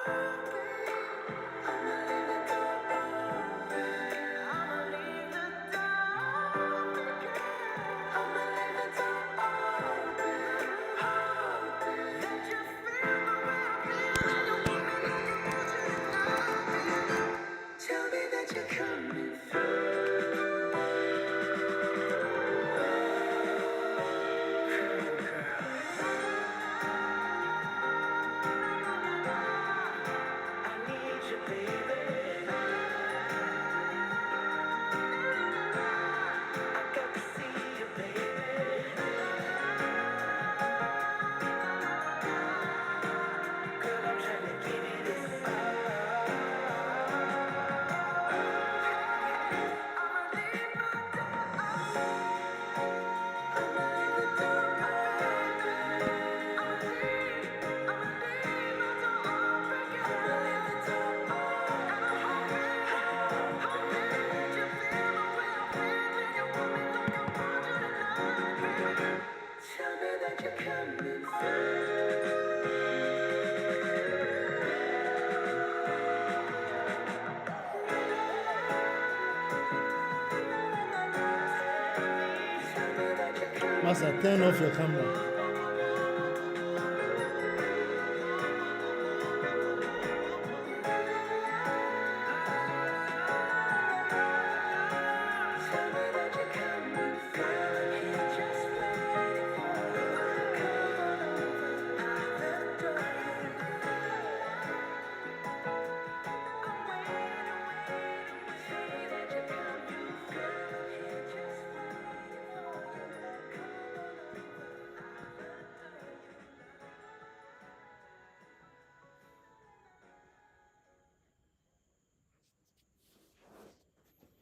Tell me that you're coming through. I need you, baby. I got to see you, baby. Girl, I'm trying to give you this. Tell me that you're coming through. Master, turn off your camera. Tell me that you're coming through. He's just waiting for you. Come on over, I'll adore you. I'm waiting. Tell me that you're coming through. He's just waiting for you. Come on over, I'll adore you.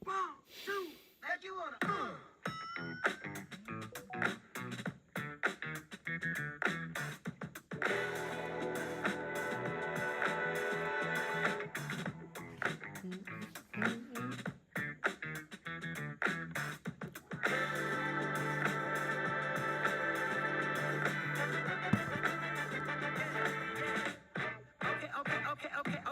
One, two, like you wanna.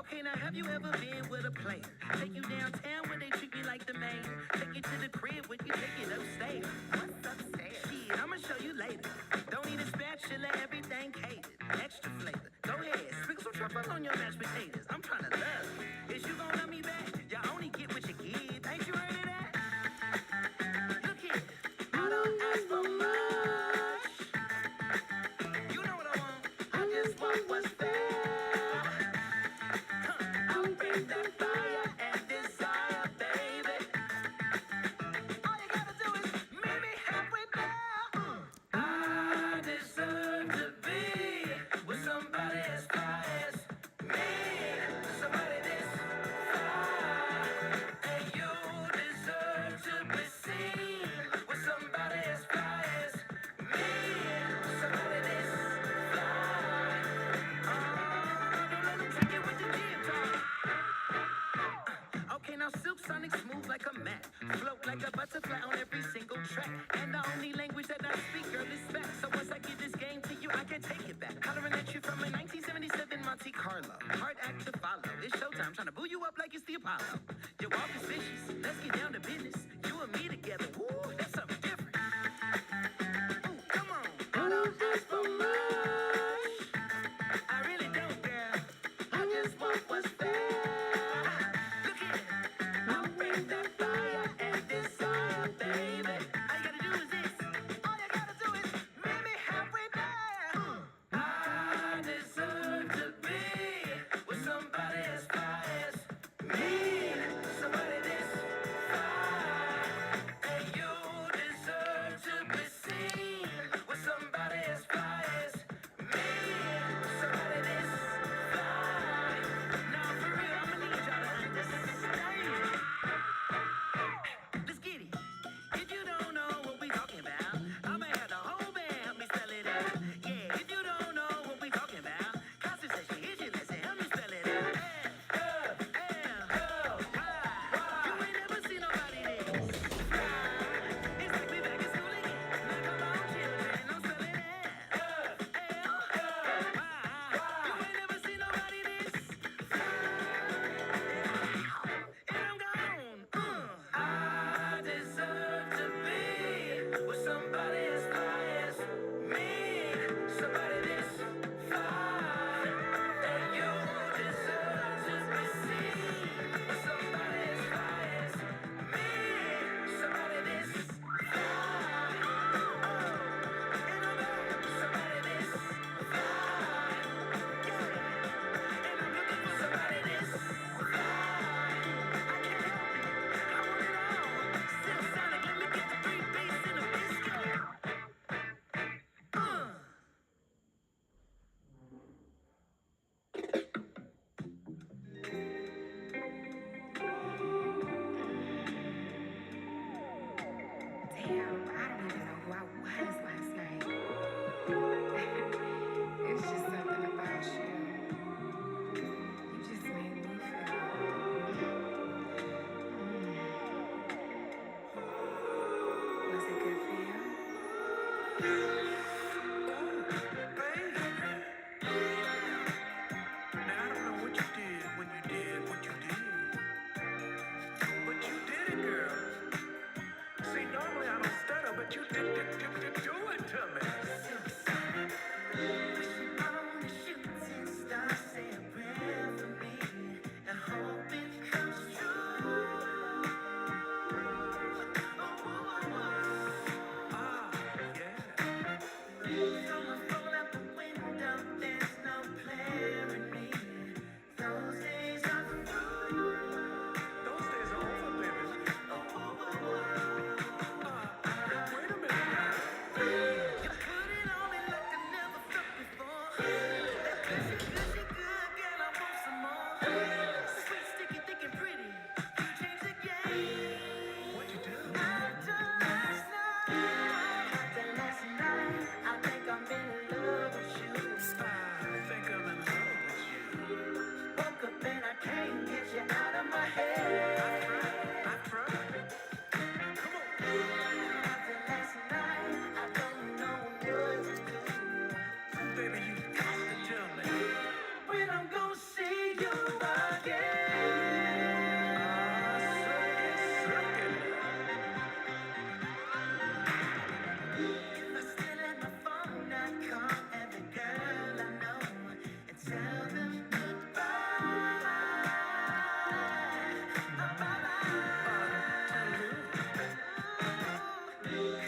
Okay. Now have you ever been with a player? Take you downtown when they treat me like the main. Take you to the crib when you take it upstairs. What's upstairs? Shit, I'ma show you later. Don't need a spatula, everything catered. Extra flavor. Go ahead, sprinkle some truffle on your mashed potatoes. I'm trying to love. Is you gonna love me back? You only get what you give. Ain't you heard of that? Look here, I don't ask for much. You know what I want. I just want what's fair. I'll bring that fire and desire, baby. All you gotta do is meet me halfway there. I deserve to be with somebody as fly as me. Somebody this fly. And you deserve to be seen with somebody as fly as me. Somebody this fly. Don't let them trick you with the guitar. Okay, now Silk Sonic smooth like a mat. Float like a butterfly on every single track. And the only language that I speak, girl, is fact. So once I give this game to you, I can take it back. Hollering at you from a 1977 Monte Carlo. Hard act to follow. It's showtime, trying to boo you up like it's the Apollo. Your walk is vicious. Let's get down to business. You and me together. Woo, that's something different. Ooh, come on. I don't ask for much. I really don't, girl. I just want what's fair. Look here, I'll bring that fire and desire, baby. All you gotta do is this. All you gotta do is meet me halfway there. I deserve to be with somebody as fly as me. Somebody this fly. And Now I don't know what you did when you did what you did, but you did it, girl. See, normally I don't stutter, but you did do it to me. Wishing on a shooting star, say a prayer for me, and hope it comes true. Yeah. Throw my phone out the window, there's no clarity. Those days are through. Those days are over, baby. Wait a minute now. You put it on me like I never felt before. That gushy, gushy good, girl, I want some more. Sweet, sticky, thick and pretty. You changed the game. What'd you do? After last night, I think I'm in love with you. I think I'm in love with you. Woke up and I can't get you out of my head. I tried. Come on. After last night, I don't know what to do. Baby, you got to tell me when I'm gonna see you again. Suck it. If I still had my phone, I'd call every girl I know and tell them goodbye.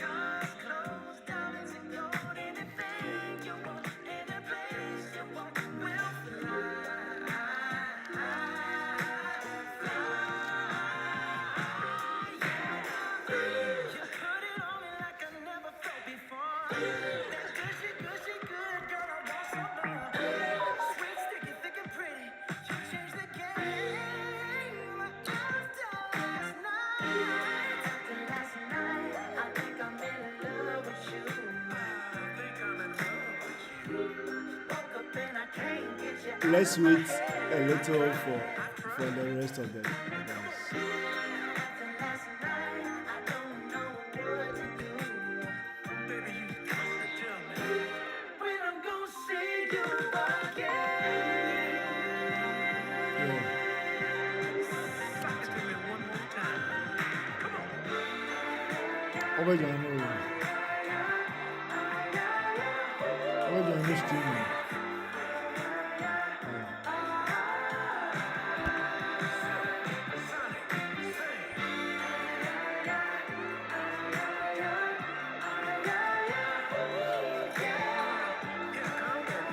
Cars, clothes, diamonds and gold, anything you want, any place you want, we'll fly. You put it on me like I never felt before. That gushy, gushy good, girl, I want some more. Sweet, sticky, thick and pretty, you changed the game. After last night, I think I'm in love with you. I think I'm in love with you. Woke up and I can't get you out Let's of my wait a head. little for the rest of the dance. After last night, I don't know what to do. Baby, you got to tell me when I'm gonna see you again. Yeah. Suck it to me one more time. Come on. Over John, streaming. Sonic, sing. Yeah, come girl.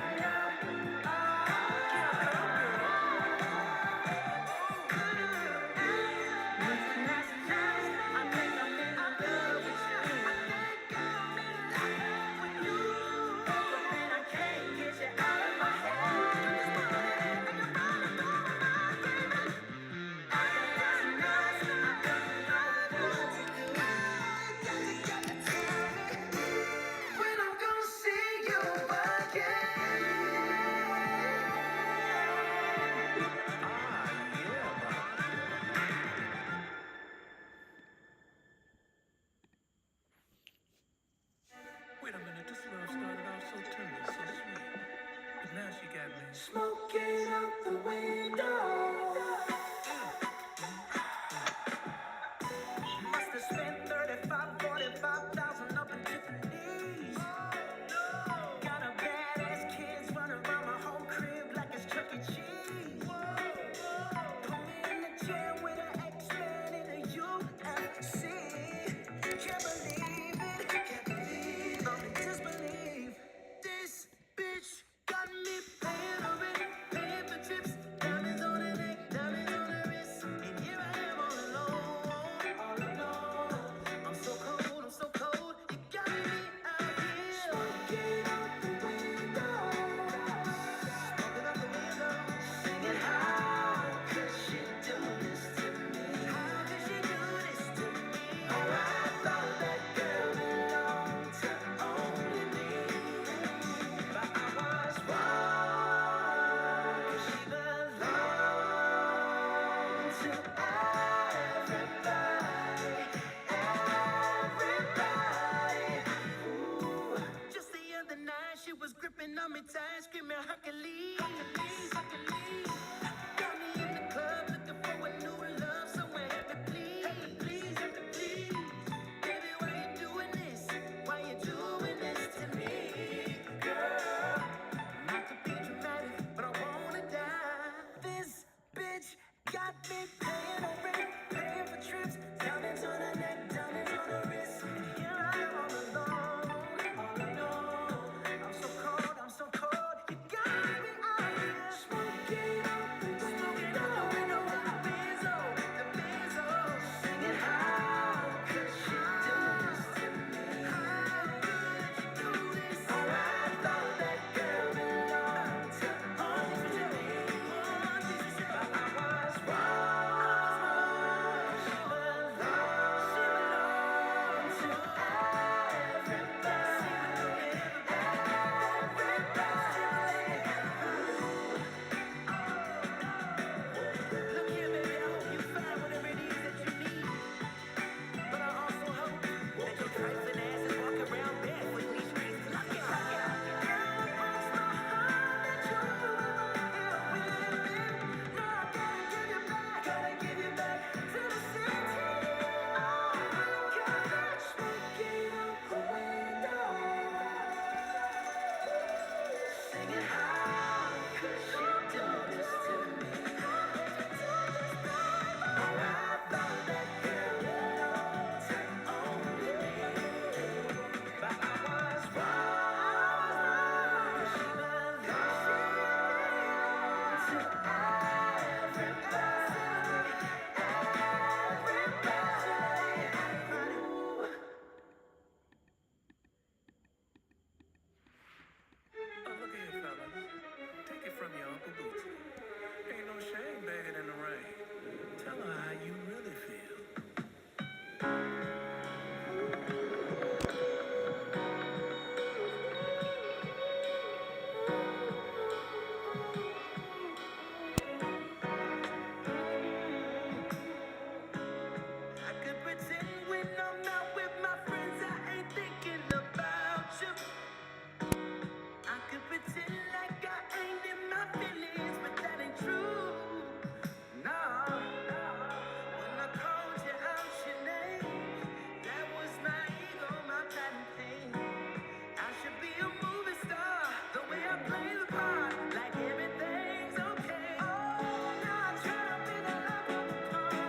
Got me paying no rent, paying for trips, diamonds on her neck, diamonds on her wrist. And here I am all alone, all alone. I'm so cold, I'm so cold. You got me out here smoking up in the benzo, singing how could she do this to me? How could you do this? Oh, I thought that girl belonged to only me. But I was wrong. She belonged to Look here, baby, I hope you find whatever it is that you need. But I also hope that your trifling ass is walking around barefoot in these streets. Look here, look here. Girl, it breaks my heart that you here with me. Now I gotta give you back to the city. Oh, got that smoking out the window, singing how could she do this to me? Look here, fellas. Take it from your Uncle Bootsy. Ain't no shame begging in the rain. Tell her how you really feel. I could pretend when I'm out with my friends I ain't thinking about you. I could pretend like I ain't in my feelings, but that ain't true. No. When I called you out your name, that was my ego, my patent thing. I should be a movie star, the way I play the part, like everything's okay. Oh, now I try to be the love of the party.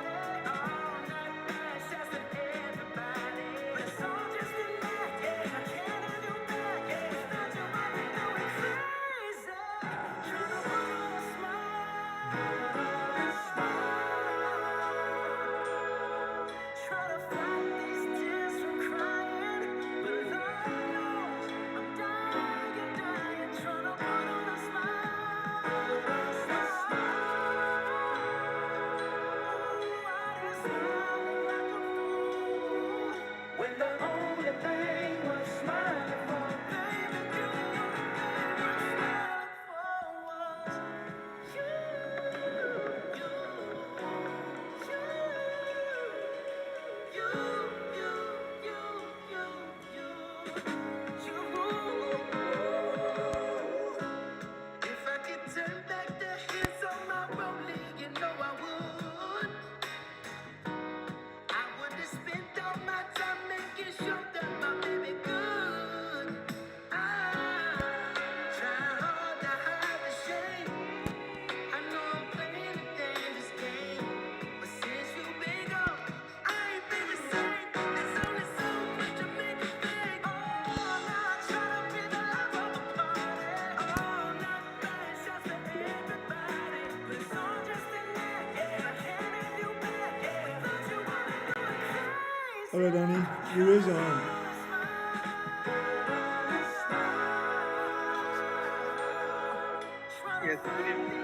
All night night, shots to everybody. But it's all just an act, yeah. I can't have you back, yeah. Without you, I'd be going crazy. Trying to put on a try to fight these tears from crying, but Lord knows I'm dying, trying to put on a smile. I just smiling like a fool when the only thing was smiling for, baby, the only thing was smiling for was you, you, if I could turn back the hands on my rolling, you know I would. I would have spent all my time making sure that my baby good. I try hard to hide the shame. I know I'm playing a dangerous game, but since you've been gone, I ain't been the same. There's only so much to make a thing. Oh, now I try to be the life of the party. All night flying shots to everybody, but it's all just an act. Yeah, I can't have you back. Yeah, without you, I'll be going crazy. All right, Danny, you raise your hand. Yes, good evening.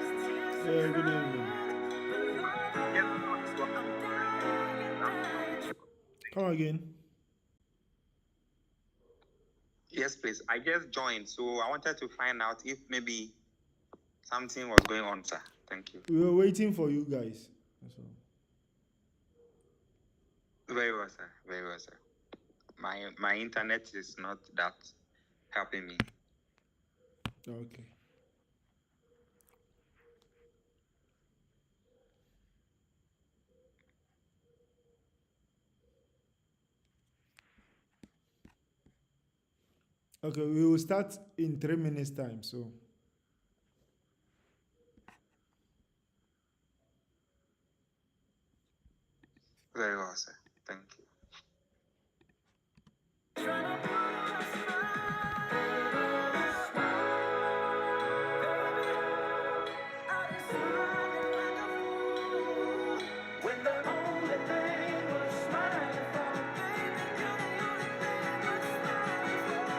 Yeah, good evening. Yes, this one. Come again. Yes, please. I just joined, so I wanted to find out if maybe something was going on, sir. Thank you. We were waiting for you guys. That's all. Very well, sir. Very well, sir. My internet is not that helping me. Okay. Okay, we will start in 3 minutes time. So Very well, sir. Thank you. When the only thing was smiling for, baby, you're the only thing worth smiling for. When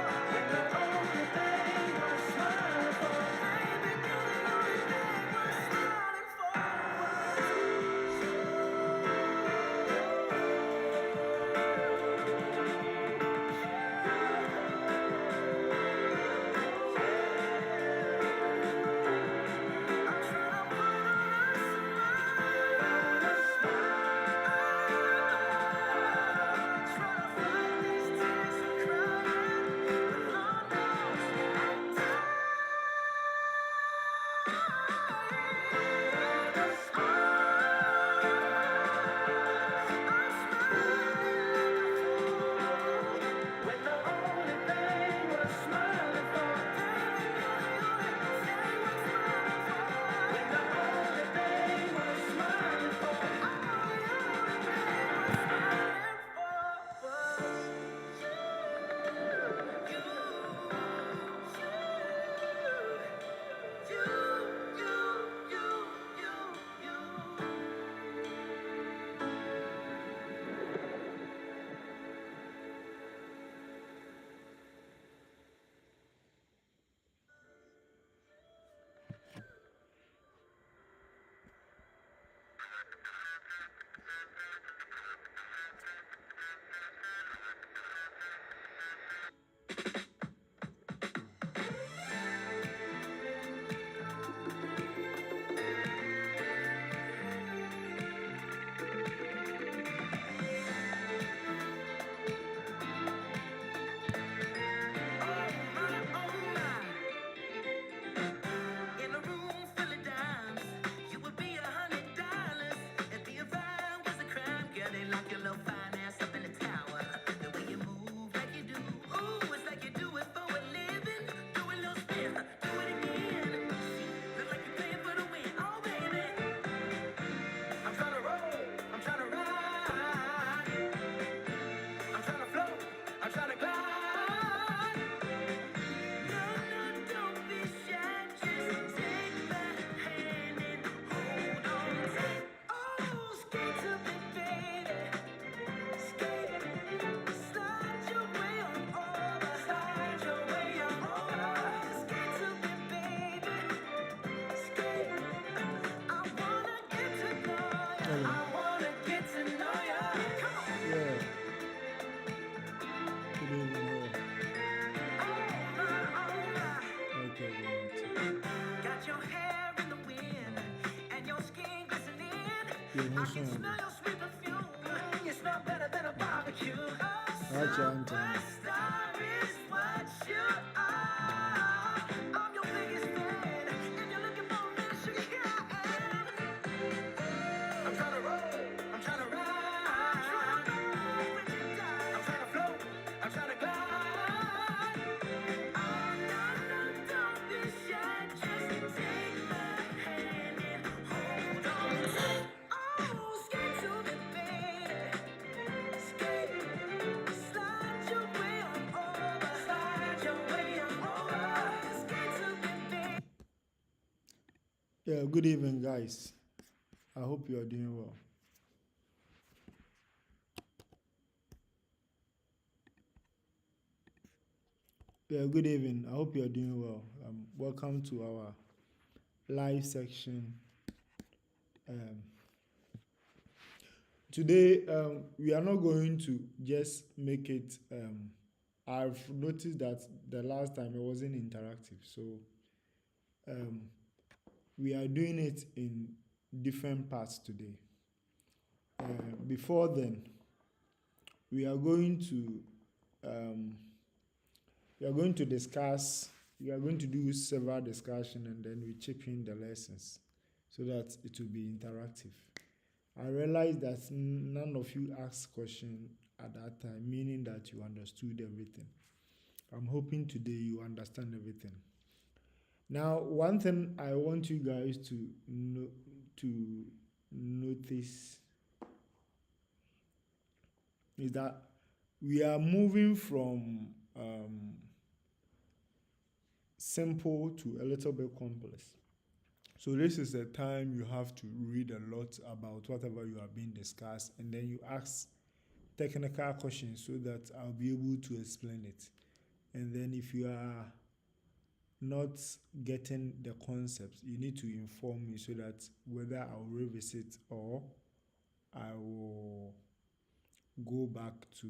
the only thing was smiling for, baby, you're the only thing worth smiling in a room full of dimes, you would be $100. If the vibe was a crime, girl, they lock your little fine ass up in the tower. The way you move like you do, ooh, it's like you do it for a living. Do a little spin, do it again. Look like you're playing for the win. Oh, baby, I'm trying to roll, I'm trying to ride, I'm trying to float, I'm trying to glide. No, no, don't be shy. Just take my hand and hold on tight. Oh, skate to me, baby. Skate, slide your way on over. Slide your way on over. Skate to me, baby. Skate. I wanna get to know ya. I wanna get to know ya. Come on. Yeah. Good evening. Okay, good. Got your hair in the wind and your skin glistening. Yeah, I who's can on? smell your sweet perfume. You smell better than a barbecue. That's your anthem. Superstar is what you are. I'm your biggest fan, and you're looking for a man to sugar can. I'm trying to roll, I'm trying to ride, I'm trying to float, I'm trying to glide. Oh, no, no, don't be shy. Just take my hand and hold on tight. Oh, skate to me, baby. Skate, slide your way on over. Slide your way on over. Skate to me, baby. Yeah, good evening, guys. I hope you are doing well. Yeah, good evening. I hope you are doing well. Welcome to our live section. Today, we are not going to just make it. I've noticed that the last time it wasn't interactive, so we are doing it in different parts today. Before then, we are going to discuss. We are going to do several discussion, and then we chip in the lessons so that it will be interactive. I realized that none of you asked question at that time, meaning that you understood everything. I'm hoping today you understand everything. Now, one thing I want you guys to notice is that we are moving from simple to a little bit complex. So this is the time you have to read a lot about whatever you are being discussed, and then you ask technical questions so that I'll be able to explain it. And then if you are not getting the concepts, you need to inform me so that whether I'll revisit or I will go back to,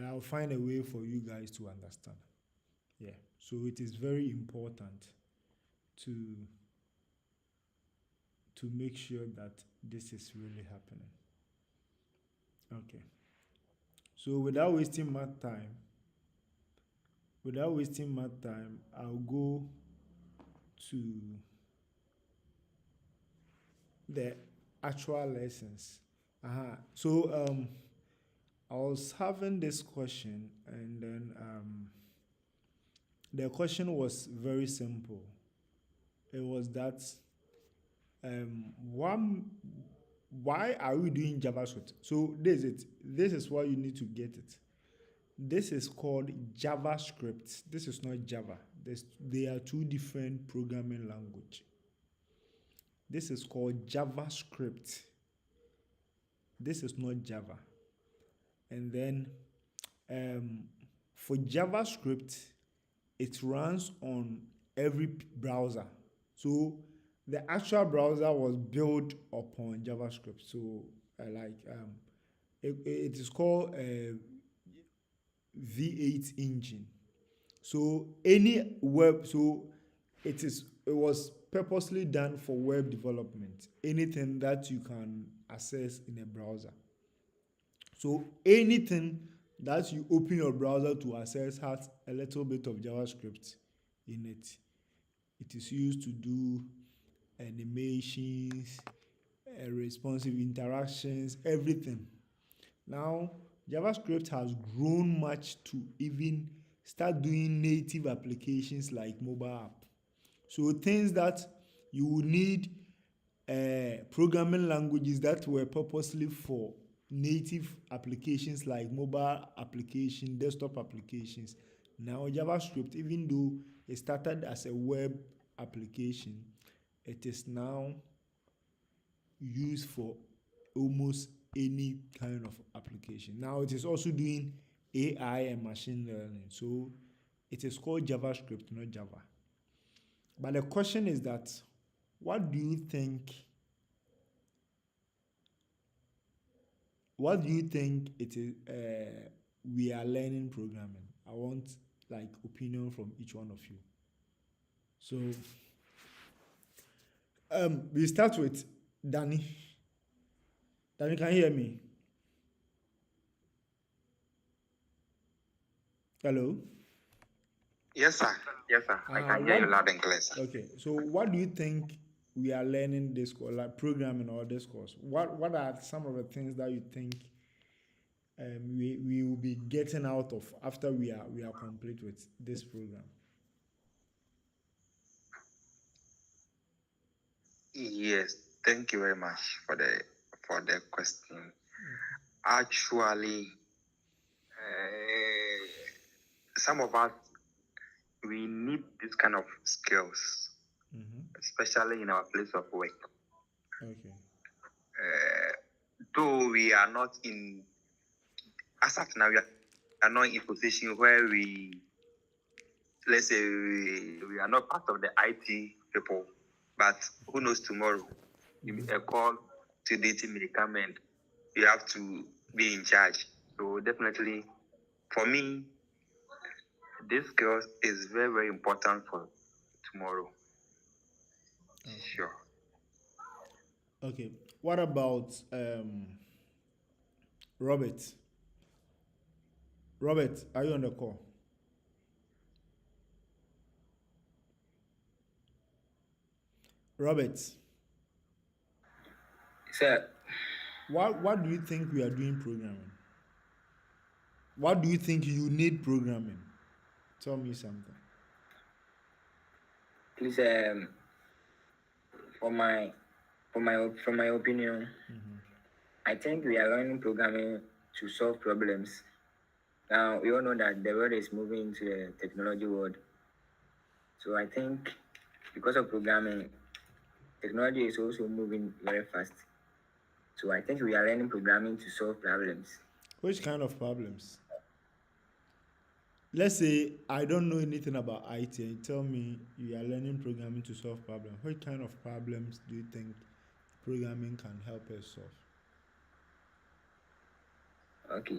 I'll find a way for you guys to understand. Yeah, so it is very important to make sure that this is really happening. Okay, so without wasting my time, I'll go to the actual lessons. So I was having this question, and then the question was very simple. It was that why are we doing JavaScript? So this is it. This is why you need to get it. This is called JavaScript. This is not Java. They are two different programming language. This is called JavaScript. This is not Java. And then for JavaScript, it runs on every browser. So the actual browser was built upon JavaScript. So it is called V8 engine. So any web, so it was purposely done for web development. Anything that you can access in a browser. So anything that you open your browser to access has a little bit of JavaScript in it. It is used to do animations, responsive interactions, everything. Now, JavaScript has grown much to even start doing native applications like mobile app. So things that you would need programming languages that were purposely for native applications like mobile application, desktop applications. Now JavaScript, even though it started as a web application, it is now used for almost any kind of application. Now it is also doing AI and machine learning. So it is called JavaScript, not Java. But the question is that, what do you think it is we are learning programming? I want like opinion from each one of you. So we start with Danny. Danny, can you hear me? Hello? Yes, sir. Yes, sir. I can hear you loud and clear, sir. Okay, so what do you think we are learning this course, like programming or this course? What are some of the things that you think we will be getting out of after we are complete with this program? Yes, thank you very much for the question. Actually, some of us, we need this kind of skills, especially in our place of work. Okay. Though we are not in, as of now, we are not in a position where let's say we are not part of the IT people, but who knows tomorrow? A call to the team may come and you have to be in charge. So definitely, for me, this skills is very, very important for tomorrow. Okay. Sure. Okay. What about Robert? Robert, are you on the call? Robert. Sir. What do you think we are doing programming? What do you think you need programming? Tell me something. Please, from my opinion, I think we are learning programming to solve problems. Now we all know that the world is moving into the technology world. So I think because of programming, technology is also moving very fast. So I think we are learning programming to solve problems. Which kind of problems? Let's say I don't know anything about IT and you tell me you are learning programming to solve problems. What kind of problems do you think programming can help us solve? Okay.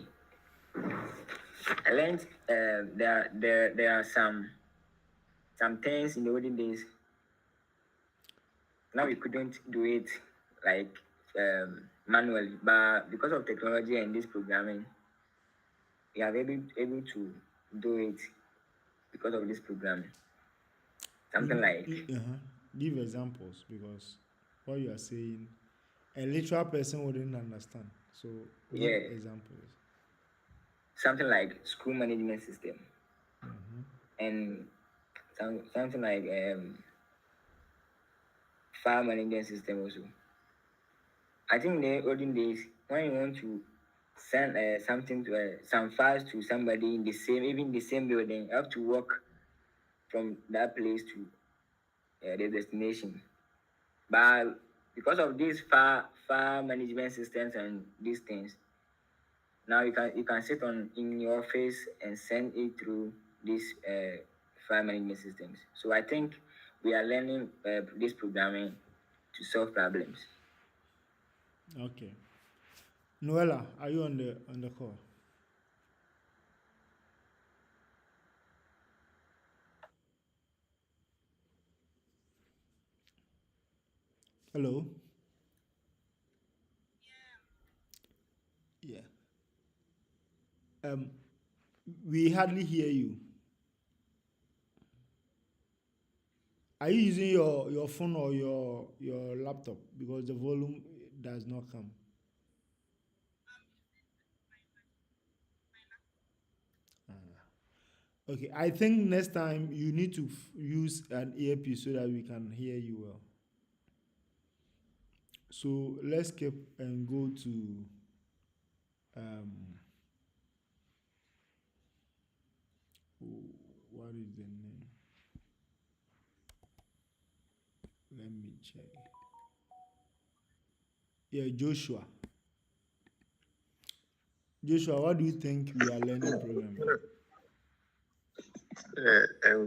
I learned there are some things in the olden days. Now we couldn't do it like manually, but because of technology and this programming, we are able to do it because of this programming. Something like Give examples because what you are saying, a literal person wouldn't understand. So give yeah, examples. something like school management system and something like file management system also. I think in the olden days when you want to send something to some files to somebody in the same even the same building, you have to walk from that place to the destination. But because of these file management systems and these things, now you can sit on in your office and send it through these file management systems. So I think we are learning this programming to solve problems. Okay. Noella, are you on the call? Hello? Yeah. Um, we hardly hear you. Are you using your phone or your laptop? Because the volume does not come. Okay, I think next time you need to use an earpiece so that we can hear you well. So let's skip and go to um, what is the name? Let me check. Yeah, Joshua. Joshua, what do you think we are learning programming?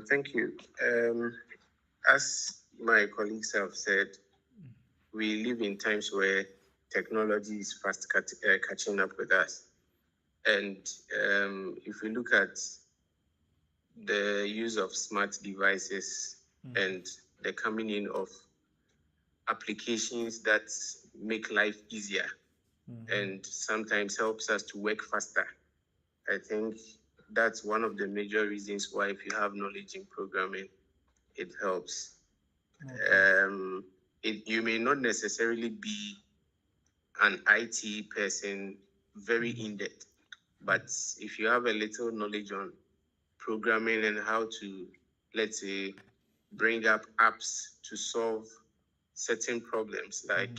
Thank you. As my colleagues have said, we live in times where technology is fast catching up with us. And if we look at the use of smart devices and the coming in of applications that make life easier and sometimes helps us to work faster, I think that's one of the major reasons why if you have knowledge in programming, it helps. You may not necessarily be an IT person very in depth, but if you have a little knowledge on programming and how to, let's say, bring up apps to solve certain problems like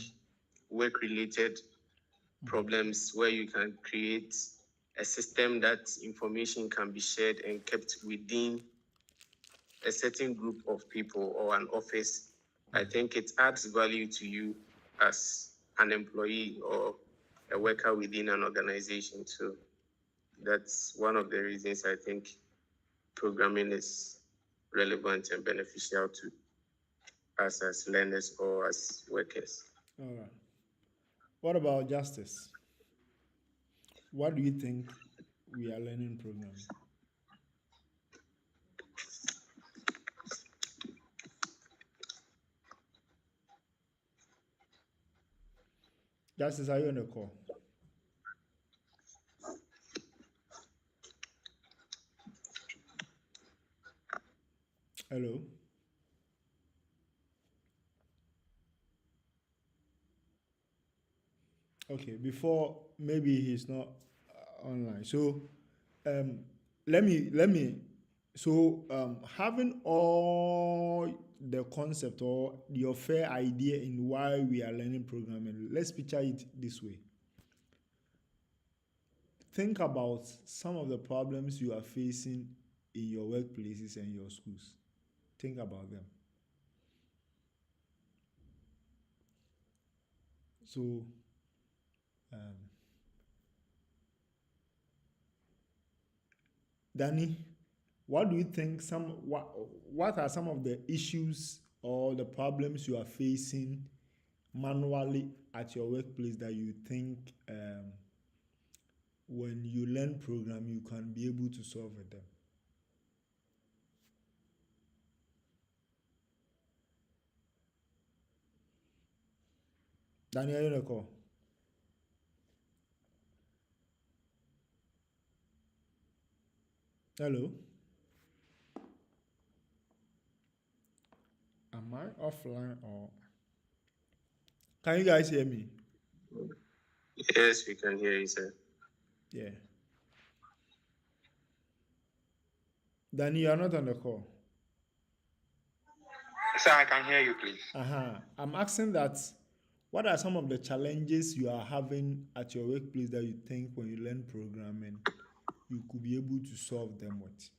work related problems where you can create a system that information can be shared and kept within a certain group of people or an office, I think it adds value to you as an employee or a worker within an organization. So that's one of the reasons I think programming is relevant and beneficial to us as learners or as workers. All right. What about justice? What do you think we are learning programming? Justice, are you on the call? Hello? Okay, before maybe he's not online. So um, let me having all the concept or your fair idea in why we are learning programming, let's picture it this way. think about some of the problems you are facing in your workplaces and your schools. Think about them. So, um, Danny, what do you think? What are some of the issues or the problems you are facing manually at your workplace that you think when you learn program you can be able to solve with them? Daniel, you know, hello. Am I offline or can you guys hear me? Yes, we can hear you, sir. Yeah. Danny, you are not on the call. Sir, I can hear you, please. I'm asking that what are some of the challenges you are having at your workplace that you think when you learn programming you could be able to solve them with?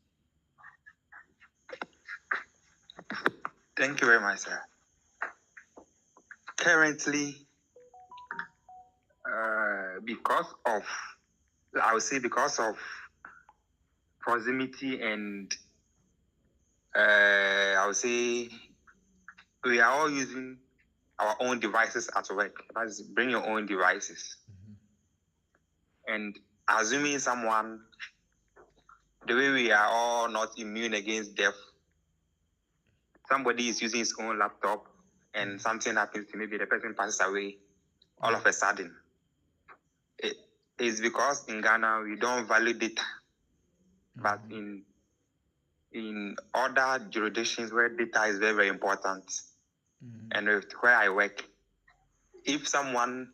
Thank you very much, sir. Currently, because of proximity and I would say we are all using our own devices at work. That's bring your own devices. And assuming someone, the way we are all not immune against death, somebody is using his own laptop and something happens to maybe the person passes away all of a sudden. It's because in Ghana we don't value data, but in other jurisdictions where data is very, very important, and where I work, if someone,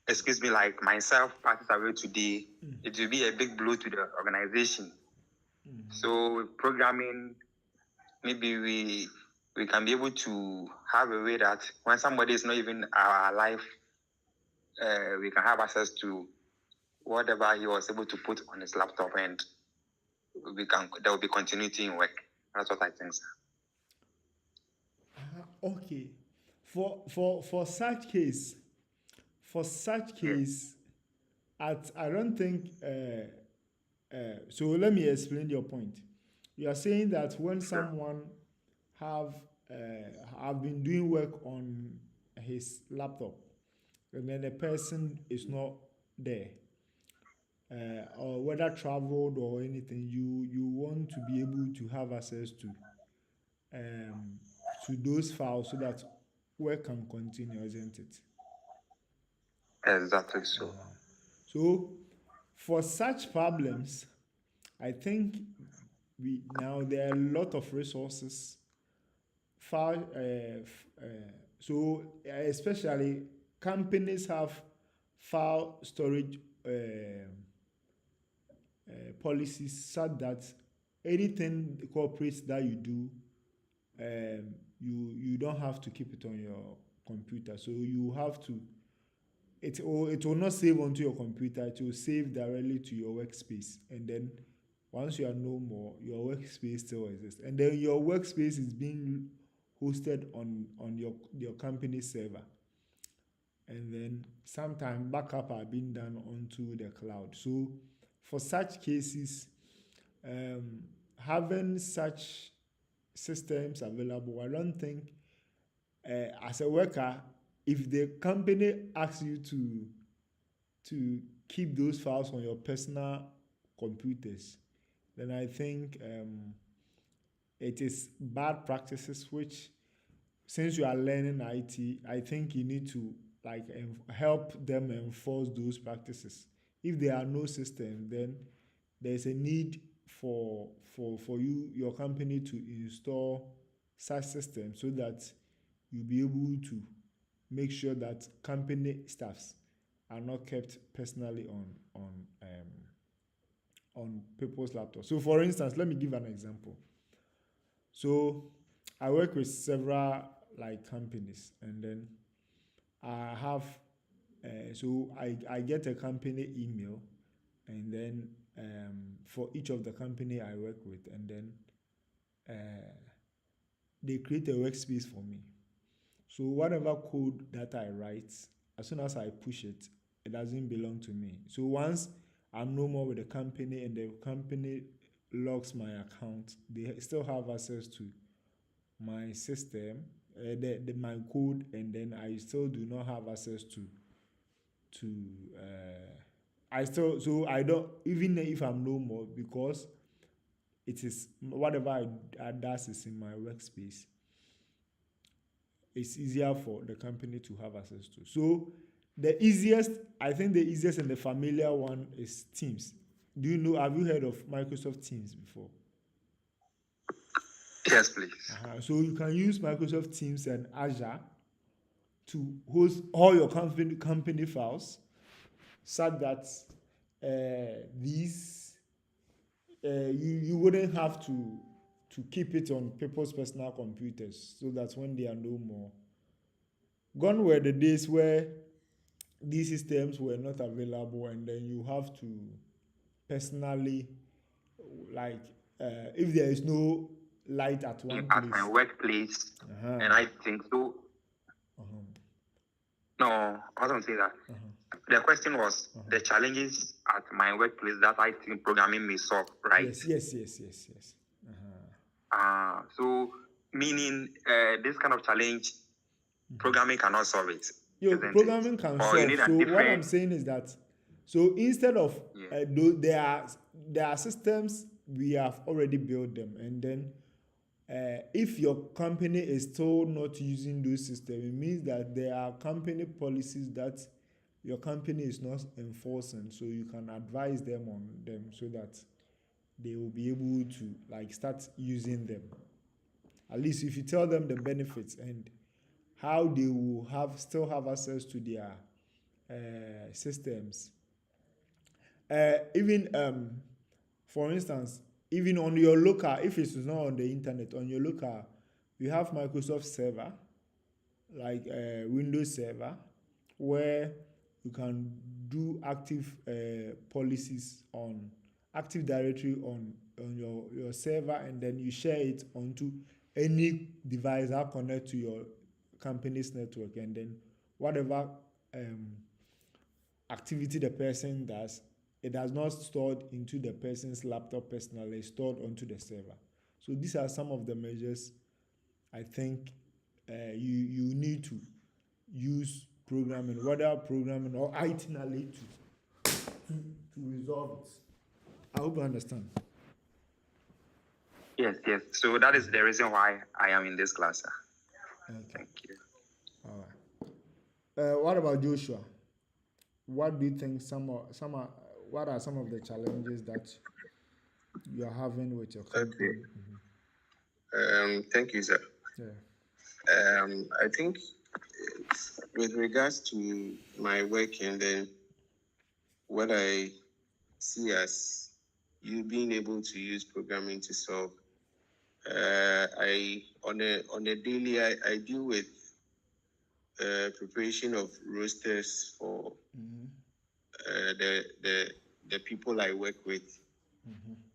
excuse me, like myself, passes away today, it will be a big blow to the organization. So with programming, maybe we can be able to have a way that when somebody is not even alive, we can have access to whatever he was able to put on his laptop, and there will be continuity in work. That's what I think, sir. Okay. For such case, I don't think. So let me explain your point. You are saying that when someone have been doing work on his laptop, and then the person is not there, or whether traveled or anything, you want to be able to have access to those files so that work can continue, isn't it? Exactly so. So for such problems, I think there are a lot of resources. File, so especially companies have file storage policies such that anything corporate that you do, you don't have to keep it on your computer. So you have to. It will not save onto your computer. It will save directly to your workspace, and then once you are no more, your workspace still exists, and then your workspace is being hosted on your company server, and then sometimes backup are being done onto the cloud. So for such cases, having such systems available, I don't think as a worker, if the company asks you to keep those files on your personal computers, then I think it is bad practices, which since you are learning IT, I think you need to like help them enforce those practices. If there are no systems, then there's a need for your company to install such systems so that you'll be able to make sure that company staffs are not kept personally on people's laptops. So for instance, let me give an example. So I work with several like companies, and then I have so I get a company email, and then for each of the company I work with, and then they create a workspace for me. So whatever code that I write, as soon as I push it, it doesn't belong to me. So once I'm no more with the company and the company locks my account, they still have access to my system, my code, and then I still do not have access to I still, so I don't, even if I'm no more, because it is whatever I does is in my workspace, it's easier for the company to have access to. So the easiest, I think the easiest and the familiar one is Teams. Do you know, have you heard of Microsoft Teams before? Yes, please. So you can use Microsoft Teams and Azure to host all your company files, such that you wouldn't have to keep it on people's personal computers, so that when they are no more, gone were the days where these systems were not available, and then you have to personally, like, if there is no light at one At place. my workplace, and I think so. No, I don't say that. The question was the challenges at my workplace that I think programming may solve, right? Yes. So meaning this kind of challenge, programming cannot solve it. Programming can solve. So what I'm saying is that, so instead of there are systems, we have already built them, and then if your company is still not using those systems, it means that there are company policies that your company is not enforcing, so you can advise them on them, so that they will be able to, like, start using them. At least if you tell them the benefits and how they will still have access to their systems. Even for instance, even on your local, if it's not on the internet, on your local, you have Microsoft server, like Windows server, where you can do active policies on Active Directory on your server, and then you share it onto any device that connect to your company's network, and then whatever activity the person does, it does not stored into the person's laptop personally, it's stored onto the server. So these are some of the measures I think you need to use programming, whether programming or IT knowledge, to resolve it. I hope you understand. Yes. So that is the reason why I am in this class, sir. Okay. Thank you. All right. What about Joshua? What do you think what are some of the challenges that you are having with your company? Okay. Thank you, sir. Yeah. I think with regards to my work, and then what I see as you being able to use programming to solve, I on a daily I deal with preparation of rosters for the people I work with,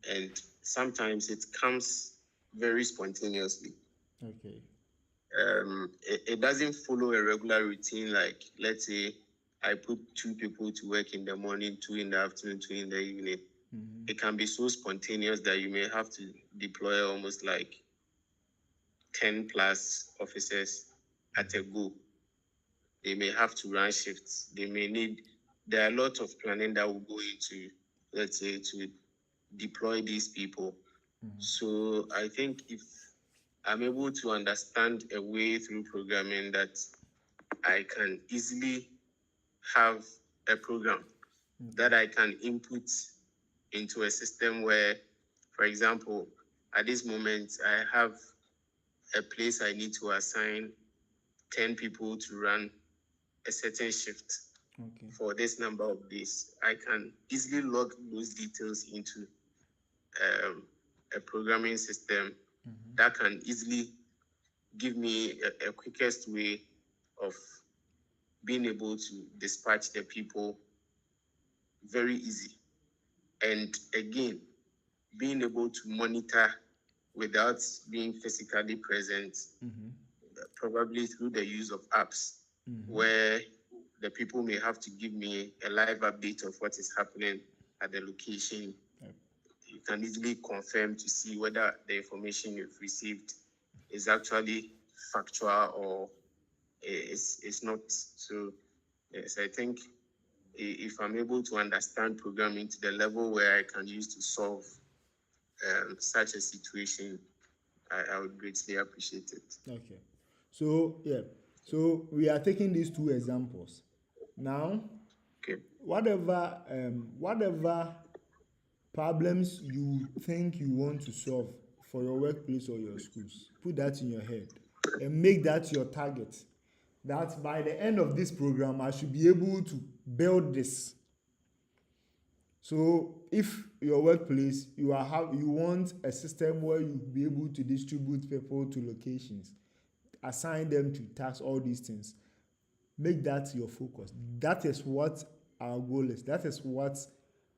and sometimes it comes very spontaneously. Okay. It doesn't follow a regular routine. Like, let's say I put 2 people to work in the morning, 2 in the afternoon, 2 in the evening. It can be so spontaneous that you may have to deploy almost like 10 plus officers at a go. They may have to run shifts. There are a lot of planning that will go into, let's say, to deploy these people. So I think if I'm able to understand a way through programming that I can easily have a program that I can input into a system where, for example, at this moment, I have a place I need to assign 10 people to run a certain shift for this number of days. I can easily log those details into a programming system that can easily give me a quickest way of being able to dispatch the people very easy. And again, being able to monitor without being physically present, probably through the use of apps, where the people may have to give me a live update of what is happening at the location. You can easily confirm to see whether the information you've received is actually factual or it's not. So, yes, I think if I'm able to understand programming to the level where I can use to solve such a situation, I would greatly appreciate it. Okay. So yeah. So we are taking these two examples. Now, Okay. whatever problems you think you want to solve for your workplace or your schools, put that in your head and make that your target. That by the end of this program, I should be able to build this. So if your workplace you want a system where you be able to distribute people to locations, assign them to tasks, all these things, make that your focus. That is what our goal is. That is what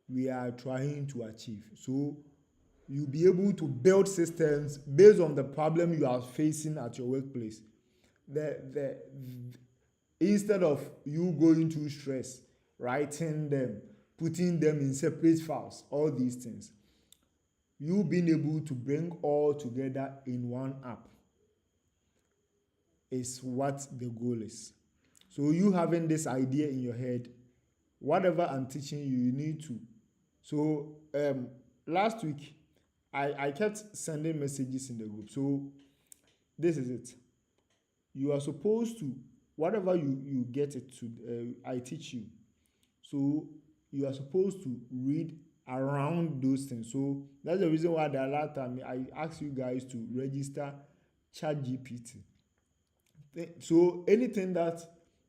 we are trying to achieve. So you'll be able to build systems based on the problem you are facing at your workplace. Instead of you going through stress, writing them, putting them in separate files, all these things, you being able to bring all together in one app is what the goal is. So you having this idea in your head, whatever I'm teaching you, you need to. So last week, I kept sending messages in the group. So this is it. You are supposed to, whatever you get it to, I teach you. So you are supposed to read around those things. So that's the reason why the last time I asked you guys to register ChatGPT. So anything that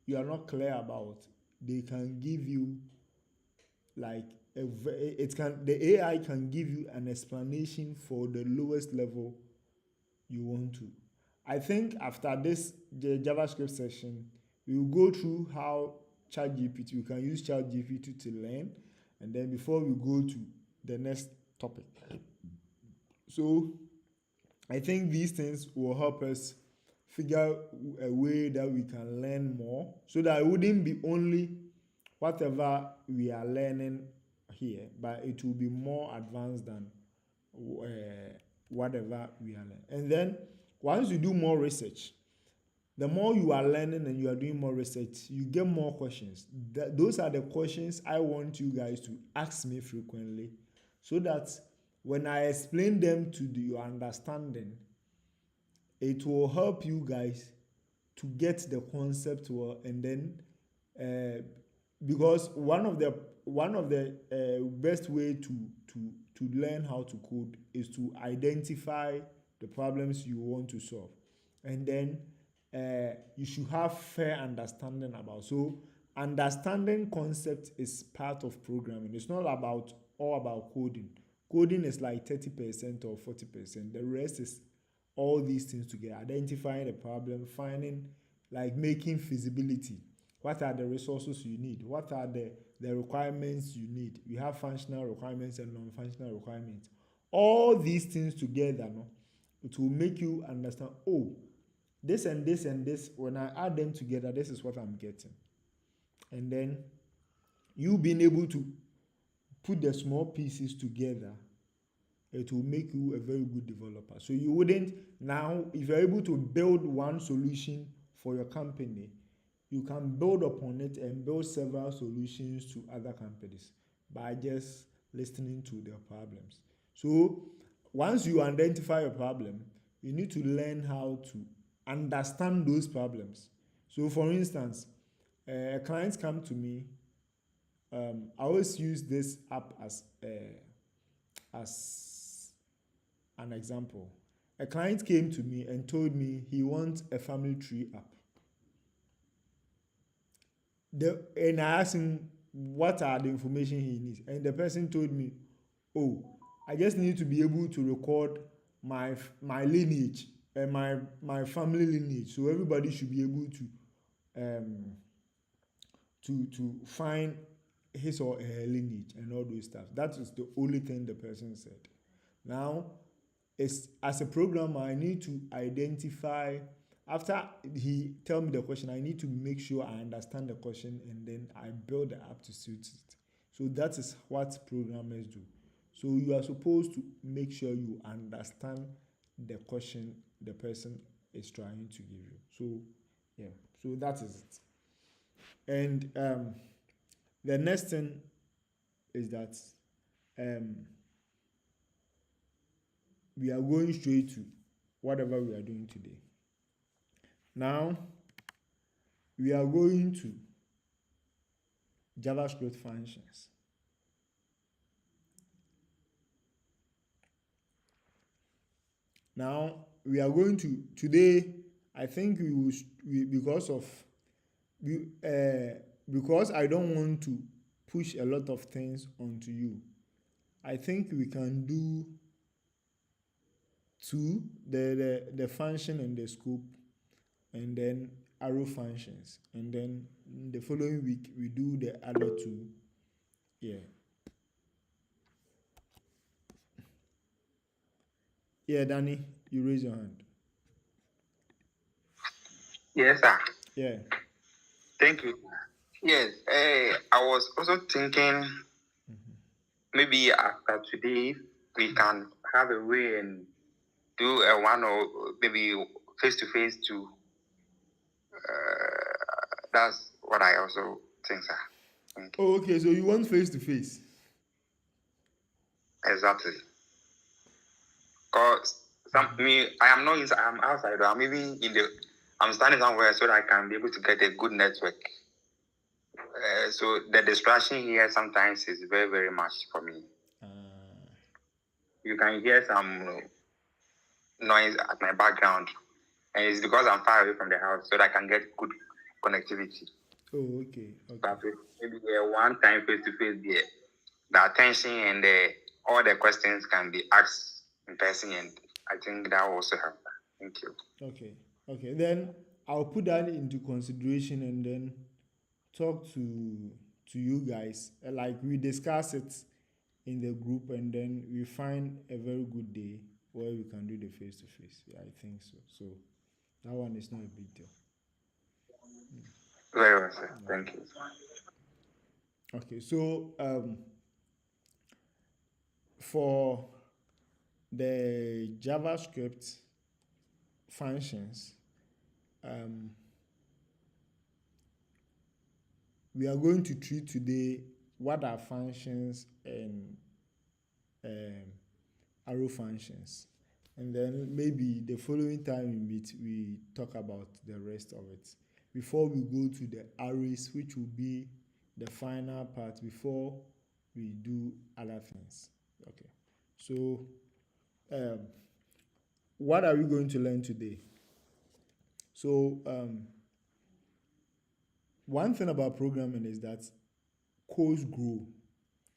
you are not clear about, they can give you like the AI can give you an explanation for the lowest level you want to. I think after the JavaScript session, we will go through how ChatGPT, we can use ChatGPT to learn, and then before we go to the next topic. So I think these things will help us figure a way that we can learn more, so that it wouldn't be only whatever we are learning here, but it will be more advanced than whatever we are learning. And then once you do more research, the more you are learning and you are doing more research, you get more questions. Those are the questions I want you guys to ask me frequently, so that when I explain them to your understanding, it will help you guys to get the concept well. And then because one of the best way to learn how to code is to identify the problems you want to solve, and then you should have fair understanding about. So understanding concept is part of programming. It's not all about coding. Coding is like 30% or 40%. The rest is all these things together: identifying the problem, finding, like, making feasibility. What are the resources you need? What are the requirements you need? We have functional requirements and non-functional requirements. All these things together, no, it will make you understand, oh, this and this and this, when I add them together, this is what I'm getting. And then you being able to put the small pieces together, it will make you a very good developer. So you wouldn't, now, if you're able to build one solution for your company, you can build upon it and build several solutions to other companies by just listening to their problems. So once you identify a problem, you need to learn how to understand those problems. So for instance, clients come to me. I always use this app as an example. A client came to me and told me he wants a family tree app. And I asked him what are the information he needs, and the person told me, oh, I just need to be able to record my lineage and my family lineage, so everybody should be able to find his or her lineage and all those stuff. That is the only thing the person said. Now, as a programmer, I need to identify, after he tell me the question, I need to make sure I understand the question and then I build the app to suit it. So that is what programmers do. So you are supposed to make sure you understand the question the person is trying to give you. So yeah, so that is it. And the next thing is that we are going straight to whatever we are doing today. Now, we are going to JavaScript functions. Now, we are going to, today, I think because I don't want to push a lot of things onto you, I think we can do two, the function and the scope, and then arrow functions, and then the following week we do the other two. Yeah. Yeah, Danny, you raise your hand. Yes, sir. Yeah. Thank you. Yes, I was also thinking maybe after today we can have a way and do a one or maybe face to face to. That's what I also think, sir. Thank you. Oh, okay. So you want face to face? Exactly. Cause I am not inside. I'm outside. I'm even in the. I'm standing somewhere so that I can be able to get a good network. So the distraction here sometimes is very, very much for me. You can hear some noise at my background, and it's because I'm far away from the house, so that I can get good connectivity. Oh, okay. But maybe one time face to face, the attention and all the questions can be asked in person, and I think that will also help. Thank you. Okay. Then I'll put that into consideration and then talk to you guys. Like we discuss it in the group, and then we find a very good day where we can do the face to face. Yeah, I think so. So that one is not a big deal. Very well, sir. Thank you. Okay, so for the JavaScript functions, we are going to treat today what are functions and arrow functions, and then maybe the following time we meet we talk about the rest of it before we go to the arrays, which will be the final part before we do other things. Okay, so what are we going to learn today? So one thing about programming is that codes grow.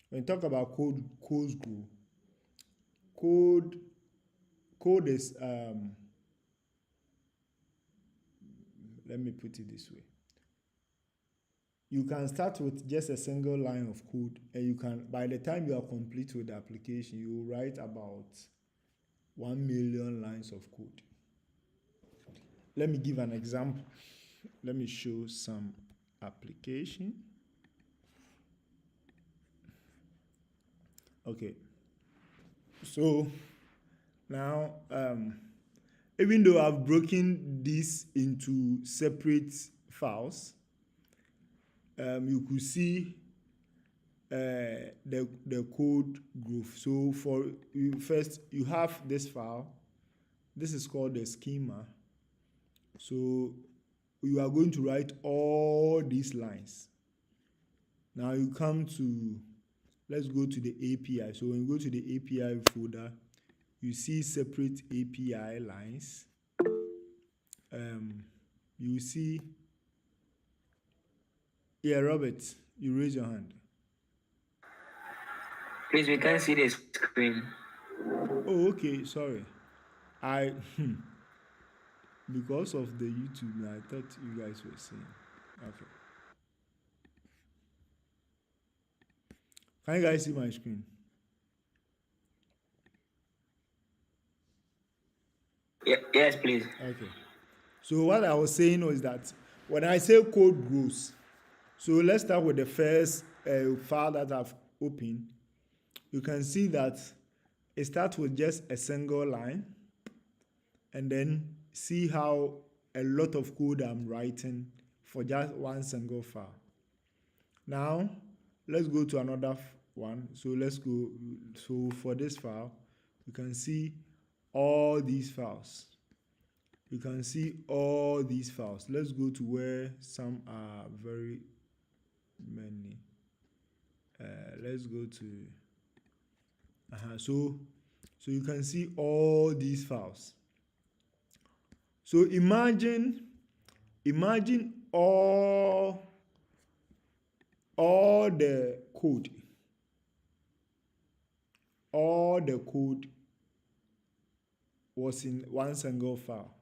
When you talk about codes grow. Code is let me put it this way. You can start with just a single line of code, and you can, by the time you are complete with the application, you will write about 1 million lines of code. Let me give an example. Let me show some application. Okay. So now, even though I've broken this into separate files, you could see the code growth. So for you, first you have this file. This is called the schema. So you are going to write all these lines. Now you come to, let's go to the API. So when you go to the API folder, you see separate API lines. You see, yeah, Robert, you raise your hand. Please, we can't see the screen. Oh, okay, sorry. Because of the YouTube, I thought you guys were seeing. Okay. Can you guys see my screen? Yes, please. Okay. So what I was saying was that when I say code grows, so let's start with the first file that I've opened. You can see that it starts with just a single line, and then see how a lot of code I'm writing for just one single file. Now let's go to another one. So let's go. So for this file, you can see all these files. You can see all these files. Let's go to where some are very many. Let's go to so you can see all these files. So imagine all the code was in one single file.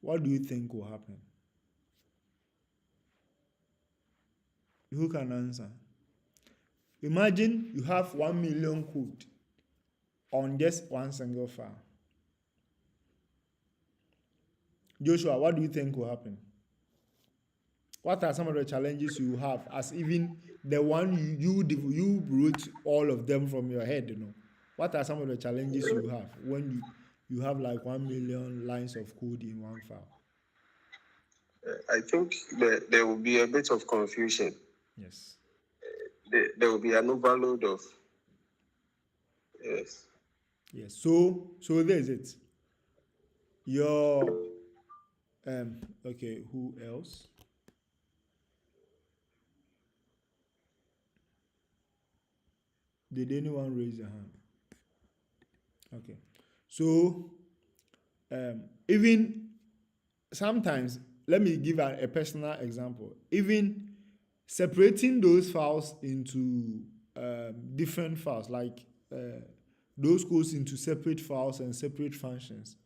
What do you think will happen? Who can answer? Imagine you have 1 million code on just one single file. Joshua, what do you think will happen? What are some of the challenges you have as even the one you wrote all of them from your head, you know? What are some of the challenges you have when you have like 1 million lines of code in one file? I think there will be a bit of confusion. Yes. There will be an overload of yes. Yes. So there's it. Your okay, who else? Did anyone raise their hand? Okay. So even sometimes, let me give a personal example. Even separating those files into different files, like those codes into separate files and separate functions.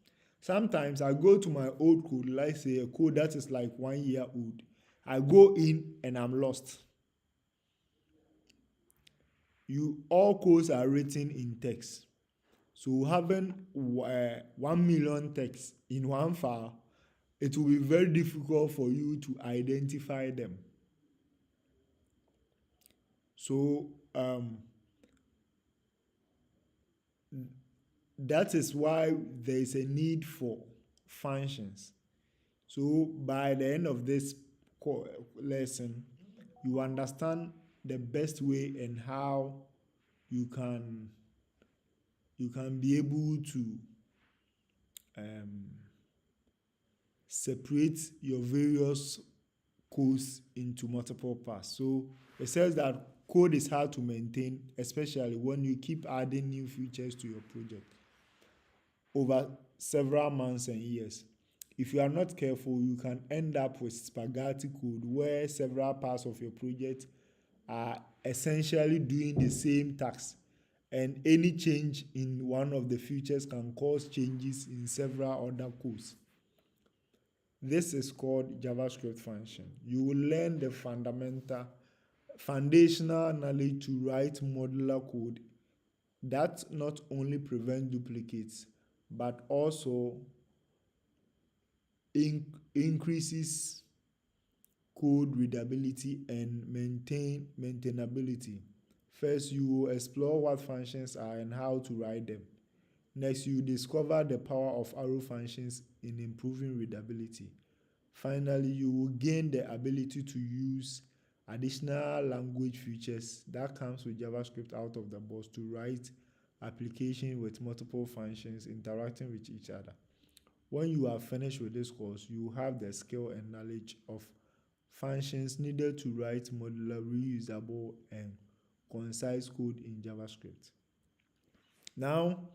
Sometimes I go to my old code, like say a code that is like 1 year old. I go in and I'm lost. All codes are written in text. So having 1 million text in one file, it will be very difficult for you to identify them. So that is why there is a need for functions. So by the end of this lesson, you understand the best way and how you can be able to separate your various codes into multiple parts. So it says that code is hard to maintain, especially when you keep adding new features to your project over several months and years. If you are not careful, you can end up with spaghetti code where several parts of your project are essentially doing the same task, and any change in one of the features can cause changes in several other codes. This is called JavaScript function. You will learn the foundational knowledge to write modular code that not only prevents duplicates but also increases code readability and maintainability. First, you will explore what functions are and how to write them. Next, you discover the power of arrow functions in improving readability. Finally, you will gain the ability to use additional language features that comes with JavaScript out of the box to write applications with multiple functions interacting with each other. When you are finished with this course, you have the skill and knowledge of functions needed to write modular, reusable, and concise code in JavaScript. Now,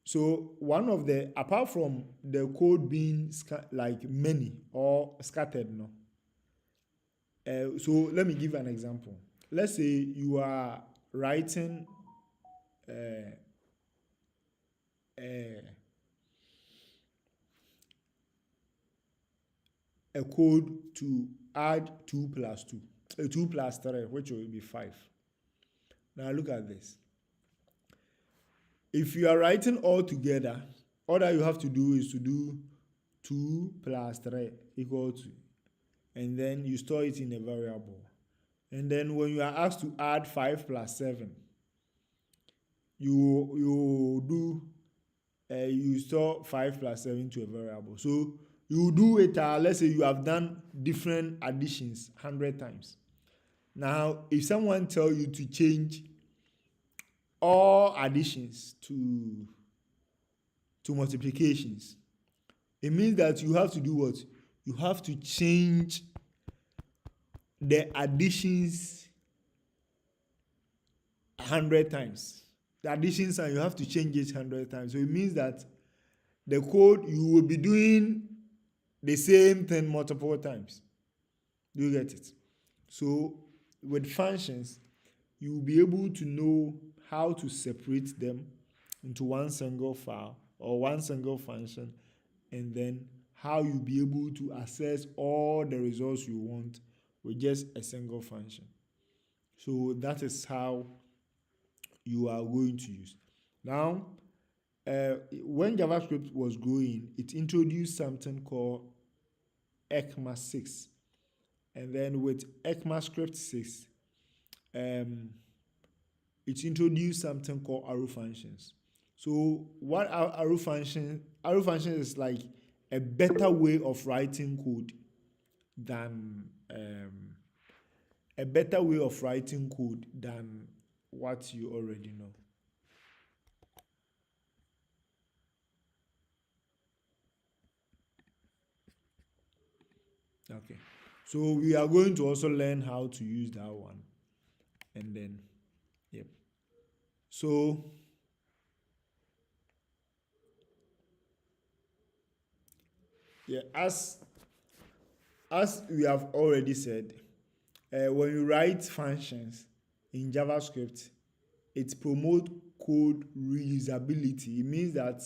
so one of the, apart from the code being like many or scattered, no. So let me give an example. Let's say you are writing a code to add 2 plus 2. 2 plus 3, which will be 5. Now look at this. If you are writing all together, all that you have to do is to do 2 plus 3 equal to, and then you store it in a variable. And then when you are asked to add 5 plus 7, you store 5 plus 7 to a variable. So you do it, let's say you have done different additions 100 times. Now, if someone tell you to change all additions to multiplications, it means that you have to do what? You have to change the additions 100 times. The additions, and you have to change it 100 times. So it means that the code, you will be doing the same thing multiple times. Do you get it? So with functions, you will be able to know how to separate them into one single file or one single function, and then how you'll be able to access all the results you want with just a single function. So that is how you are going to use. Now, when JavaScript was growing, it introduced something called ECMA 6. And then with ECMAScript 6, it introduced something called arrow functions. So what are arrow functions? Arrow functions is like a better way of writing code than what you already know. Okay, so we are going to also learn how to use that one, and then yep. So yeah, as we have already said, when you write functions in JavaScript, it promotes code reusability. It means that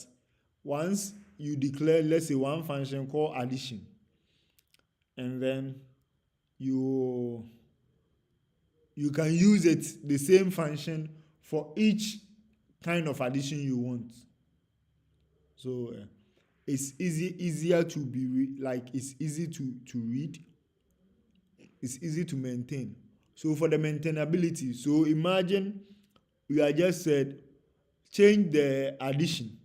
once you declare, let's say, one function called addition, and then you can use it, the same function, for each kind of addition you want. So it's easier to be it's easy to read, it's easy to maintain. So for the maintainability, so imagine we are just said change the addition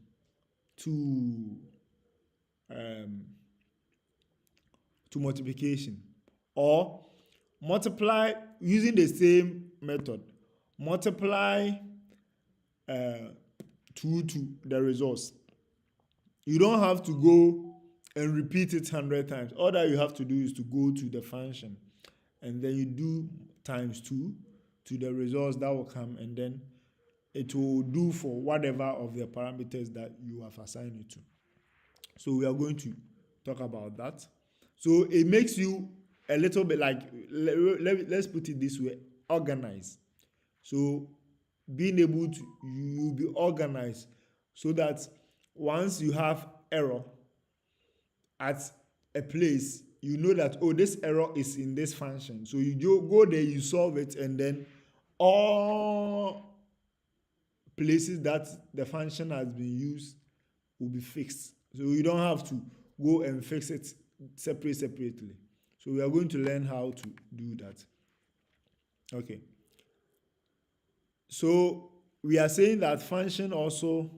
to multiplication, or multiply using the same method, multiply 2 to the results. You don't have to go and repeat it 100 times. All that you have to do is to go to the function, and then you do times 2 to the results that will come, and then it will do for whatever of the parameters that you have assigned it to. So we are going to talk about that. So it makes you a little bit like, let's put it this way, organized. So being able to, you'll be organized so that once you have error at a place, you know that, oh, this error is in this function. So you go there, you solve it, and then all places that the function has been used will be fixed. So you don't have to go and fix it separately. So we are going to learn how to do that. Okay. So we are saying that function also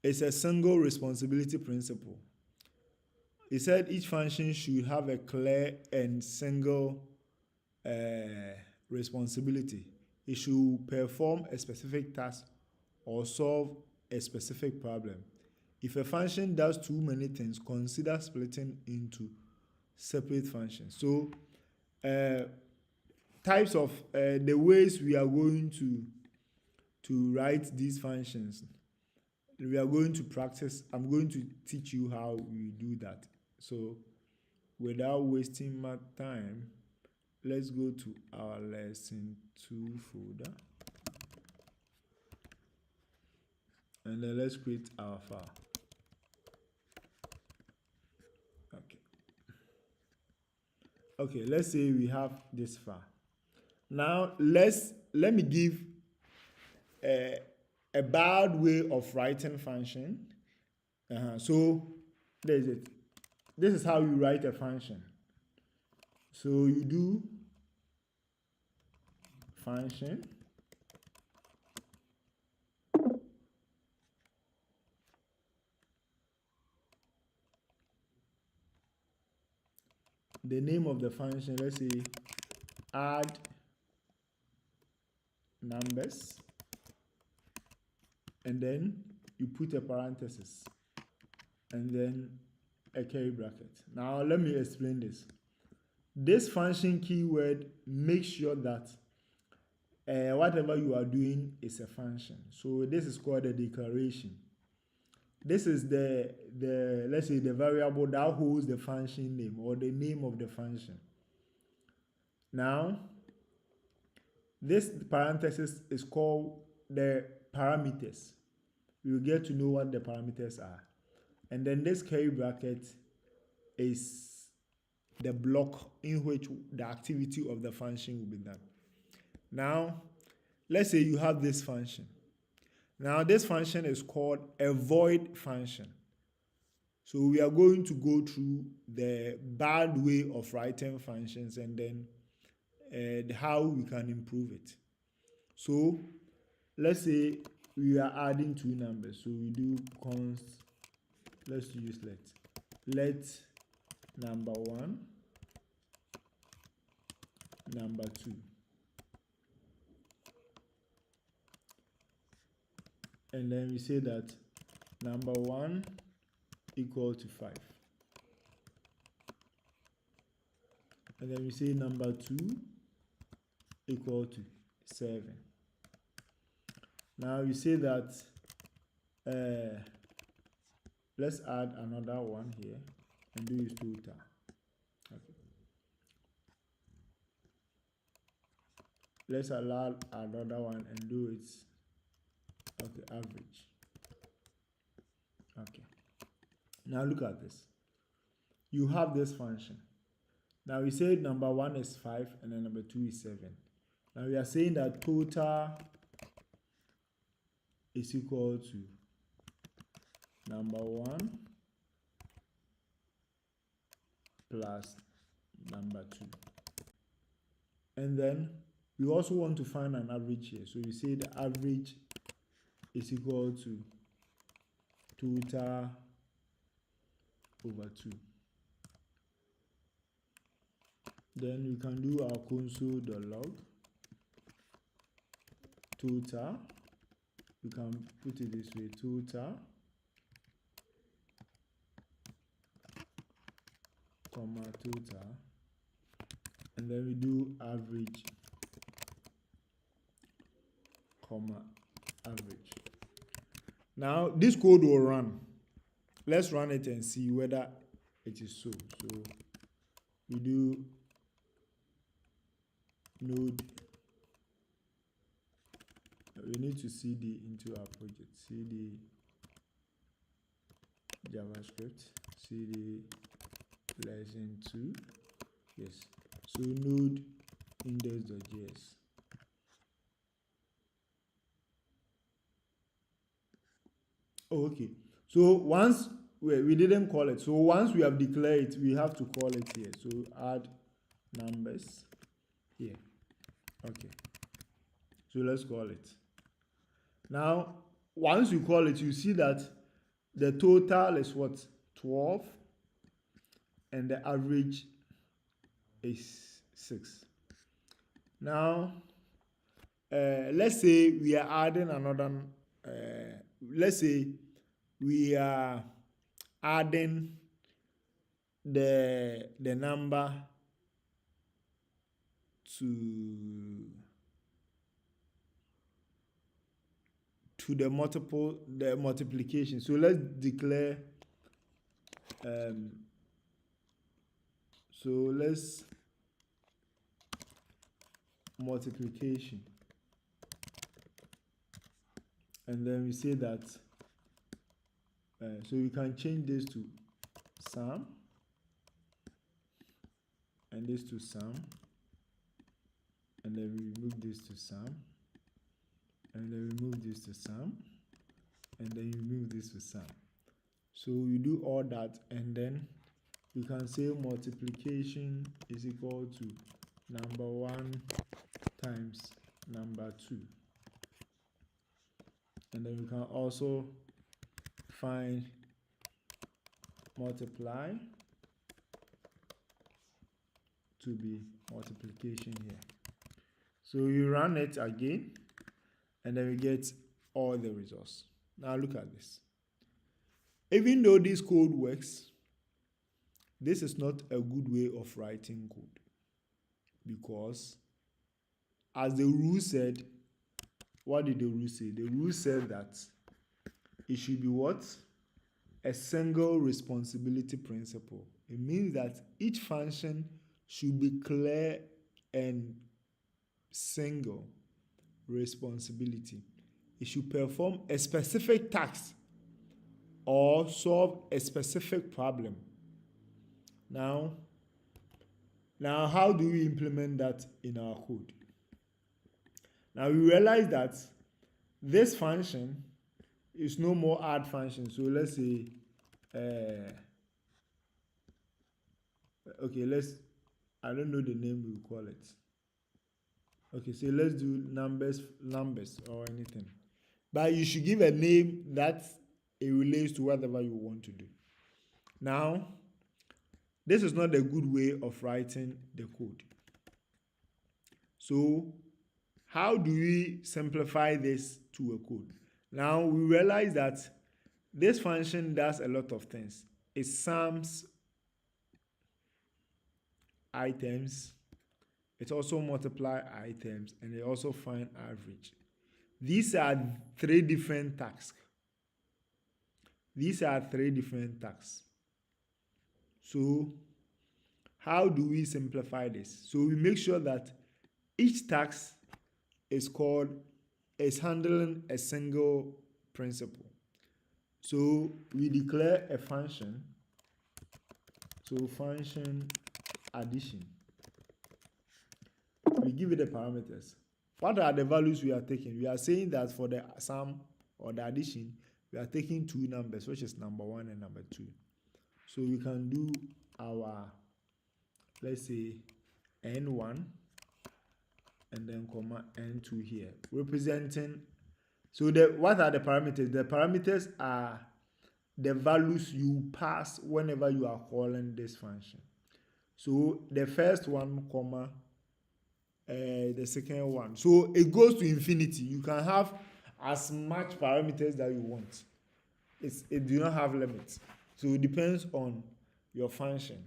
is a single responsibility principle. It said each function should have a clear and single responsibility. It should perform a specific task or solve a specific problem. If a function does too many things, consider splitting into separate functions. So types of the ways we are going to write these functions, we are going to practice. I'm going to teach you how we do that. So without wasting my time, let's go to our lesson 2 folder, and then let's create our file. Okay. Okay, let's say we have this far. Now let me give a bad way of writing function. So there's it. This is how you write a function. So you do function, the name of the function, let's say add numbers, and then you put a parenthesis and then a curly bracket. Now let me explain this. This function keyword makes sure that whatever you are doing is a function. So this is called a declaration. This is the let's say the variable that holds the function name or the name of the function. Now this parenthesis is called the parameters. You get to know what the parameters are. And then this curly bracket is the block in which the activity of the function will be done. Now, let's say you have this function. Now, this function is called a void function. So we are going to go through the bad way of writing functions and then how we can improve it. So let's say we are adding two numbers. So we do const, let's use let number 1, number 2. And then we say that number 1 equal to 5. And then we say number 2 equal to 7. Now we say that let's add another one here and do is total. Okay. Let's allow another one and do its average. Okay. Now look at this. You have this function. Now we say number 1 is 5 and then number 2 is 7. Now we are saying that total is equal to number 1 plus number 2. And then we also want to find an average here. So we say the average is equal to total over 2. Then we can do our console.log total. We can put it this way, total comma total, and then we do average comma average. Now this code will run. Let's run it and see whether it is so. So we do node. We need to cd into our project. Cd Javascript, cd lesson 2. Yes. So node index.js. Oh, okay. So once we didn't call it. So once we have declared it, we have to call it here. So add numbers here. Okay. So let's call it. Now, once you call it, you see that the total is what? 12. And the average is 6. Now, let's say we are adding another, let's say we are adding the number to the multiplication. So let's declare so let's multiplication, and then we say that so we can change this to sum, and this to sum, and then we remove this to sum, and then remove this to sum, and then you remove this to sum. So you do all that, and then you can say multiplication is equal to number 1 times number 2. And then you can also find multiply to be multiplication here. So you run it again, and then we get all the results. Now look at this. Even though this code works, this is not a good way of writing code, because as the rule said, what did the rule say? The rule said that it should be what? A single responsibility principle. It means that each function should be clear and single responsibility. It should perform a specific task or solve a specific problem. Now how do we implement that in our code? Now we realize that this function is no more add function. So let's say, okay, I don't know the name we call it. Okay, so let's do numbers or anything. But you should give a name that it relates to whatever you want to do. Now, this is not a good way of writing the code. So, how do we simplify this to a code? Now, we realize that this function does a lot of things. It sums items, it also multiplies items, and it also finds average. These are 3 different tasks. So, how do we simplify this? So we make sure that each task is handling a single principle. So we declare a function. So function addition. We give it the parameters. What are the values we are taking? We are saying that for the sum or the addition, we are taking 2 numbers, which is number 1 and number 2. So we can do our, let's say, n1 and then comma n2 here, representing. So what are the parameters? The parameters are the values you pass whenever you are calling this function. So the first one, comma, the second one. So it goes to infinity. You can have as much parameters that you want. It do not have limits. So it depends on your function.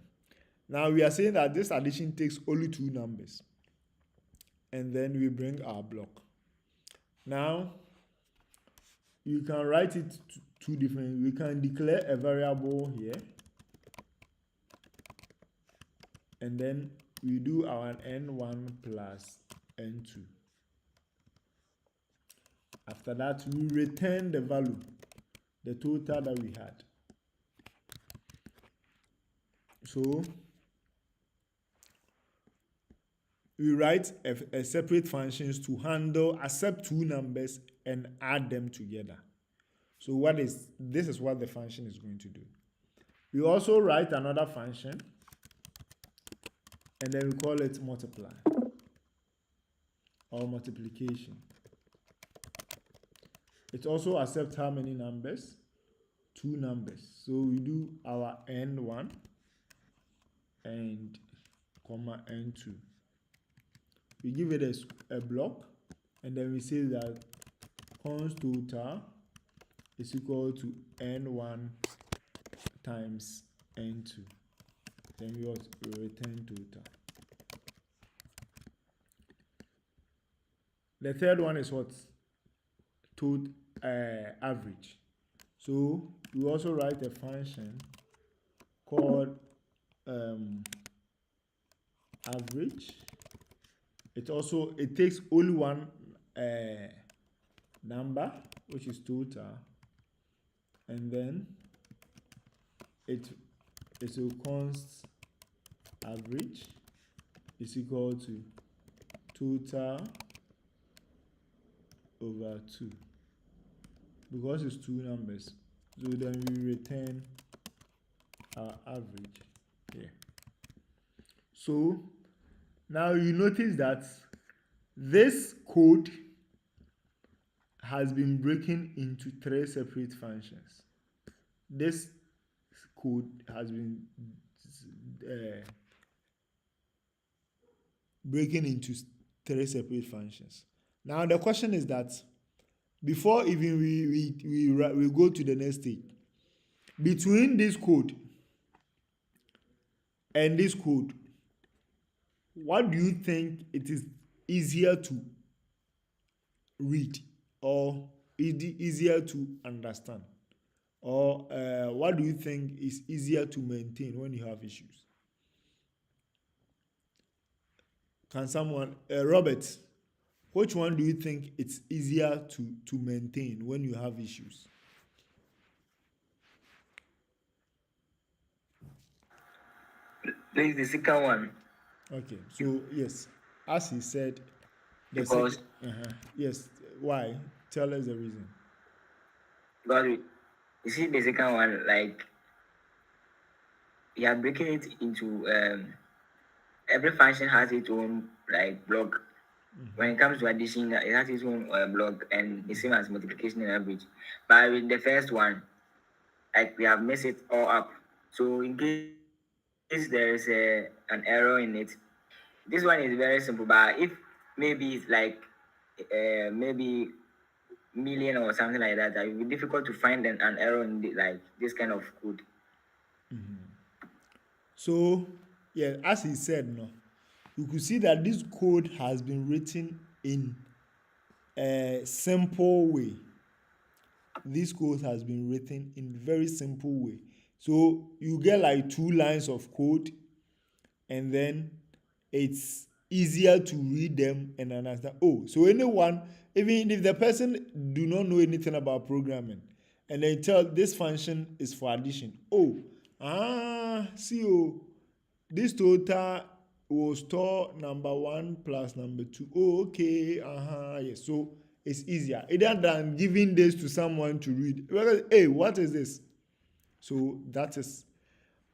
Now we are saying that this addition takes only 2 numbers. And then we bring our block. Now you can write it 2 different. We can declare a variable here. And then we do our n1 plus n2. After that, we return the value, the total that we had. So we write a separate functions to accept 2 numbers and add them together. So this is what the function is going to do. We also write another function, and then we call it multiply or multiplication. It also accepts how many numbers? 2 numbers. So we do our n1 and comma n2. We give it a block, and then we say that const total is equal to n1 times n2. Then we return total. The third one is what? Average. So we also write a function called average. It takes only one number, which is total, and then it will const average, is equal to total over 2, because it's two numbers. So then we return our average here. So now you notice that this code has been broken into three separate functions. This code has been breaking into three separate functions. Now the question is that before even we go to the next stage, between this code and this code, what do you think it is easier to read or easier to understand? Or what do you think is easier to maintain when you have issues? Can someone, Robert, which one do you think it's easier to maintain when you have issues? Please, the second one. Okay, so yes, as he said, Because yes, why? Tell us the reason. because you see the second one, like you are breaking it into every function has its own like block. When it comes to addition, it has its own block, and the same as multiplication and average. But with the first one, like we have messed it all up. So in case there is an error in it, this one is very simple. But if maybe it's like maybe million or something like that, it will be difficult to find an error in like this kind of code. So yeah, as he said, no, you could see that this code has been written in a simple way. This code has been written in very simple way. So you get like 2 lines of code, and then it's easier to read them and understand. Oh, so anyone, even if the person do not know anything about programming, and they tell this function is for addition. This total will store number 1 plus number 2. Oh, okay, yes. So it's easier either than giving this to someone to read. Hey, what is this? So that is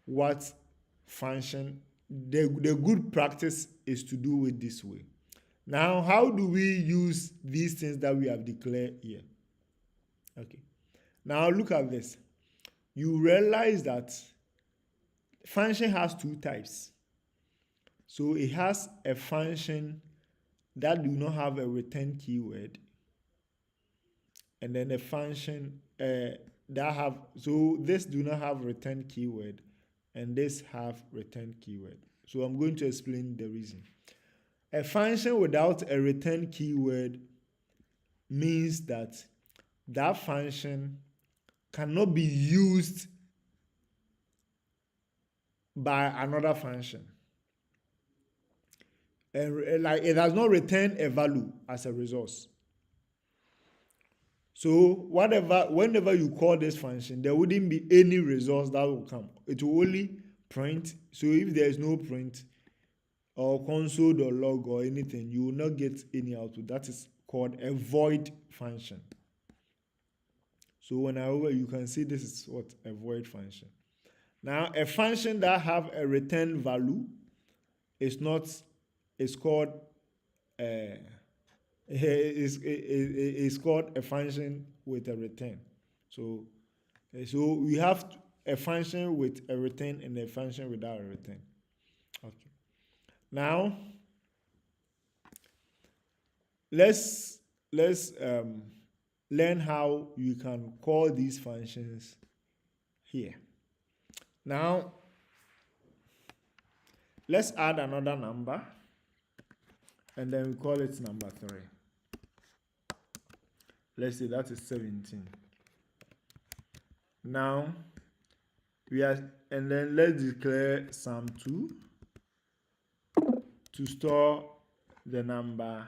what function, the good practice is to do it this way. Now, how do we use these things that we have declared here? Okay. Now look at this. You realize that function has 2 types. So it has a function that do not have a return keyword, and then a function that have, so this do not have return keyword, and this have return keyword. So I'm going to explain the reason. A function without a return keyword means that that function cannot be used by another function. And like it does not return a value as a resource. So whenever you call this function, there wouldn't be any resource that will come. It will only print. So if there is no print or console or log or anything, you will not get any output. That is called a void function. So whenever you can see this is what a void function. Now a function that have a return value is not, it's called is called a function with a return. So we have a function with a return and a function without a return. Okay. Now let's learn how you can call these functions here. Now let's add another number, and then we call it number 3. Let's say that is 17. Now and then let's declare sum2 to store the number,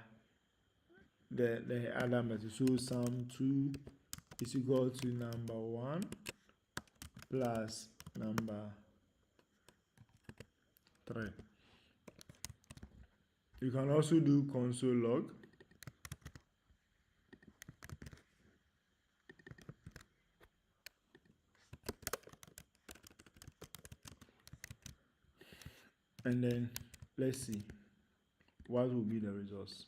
the other method. So sum2 is equal to number 1 plus number 3. You can also do console log. And then let's see what will be the results.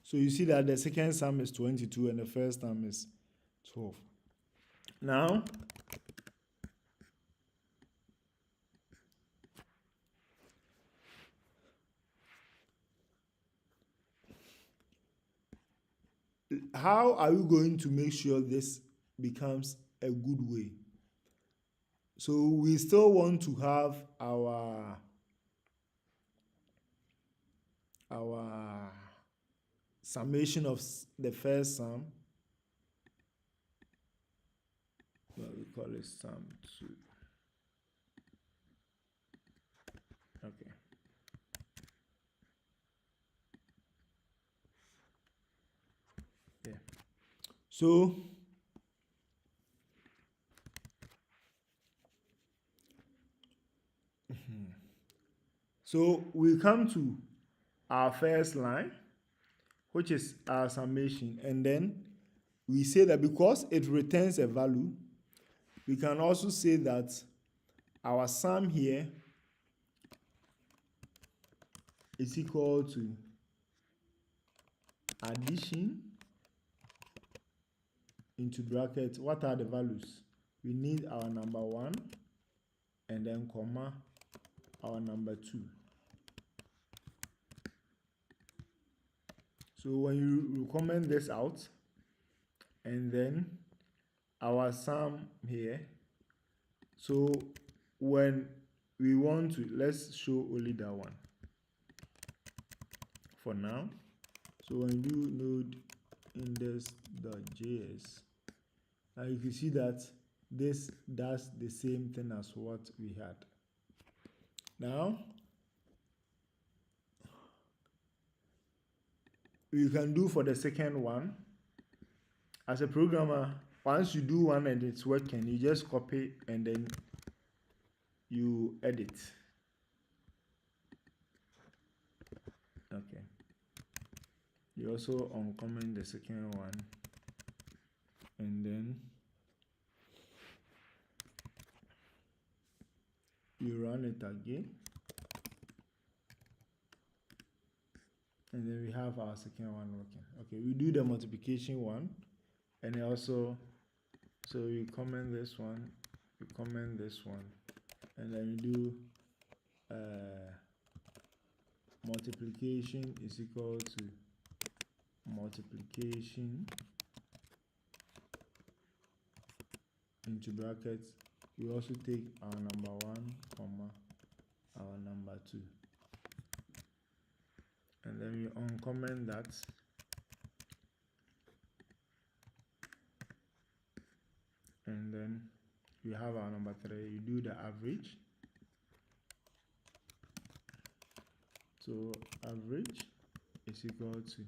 So you see that the second sum is 22 and the first sum is 12. Now, how are we going to make sure this becomes a good way? So we still want to have our summation of the first sum. Well, we call it sum 2. Okay. Yeah. So so we come to our first line, which is our summation, and then we say that because it returns a value, we can also say that our sum here is equal to addition into brackets. What are the values? We need our number 1 and then comma our number 2. So when you comment this out, and then our sum here, so when we want to, let's show only that one for now. So when you do node index.js, now you can see that this does the same thing as what we had. Now you can do for the second one. As a programmer, once you do one and it's working, you just copy and then you edit. Okay. You also uncomment the second one, and then you run it again, and then we have our second one working. Okay, we do the multiplication one, and also, so you comment this one, you comment this one, and then you do multiplication is equal to multiplication into brackets. You also take our number 1 comma our number 2, and then you uncomment that, and then you have our number 3. You do the average. So average is equal to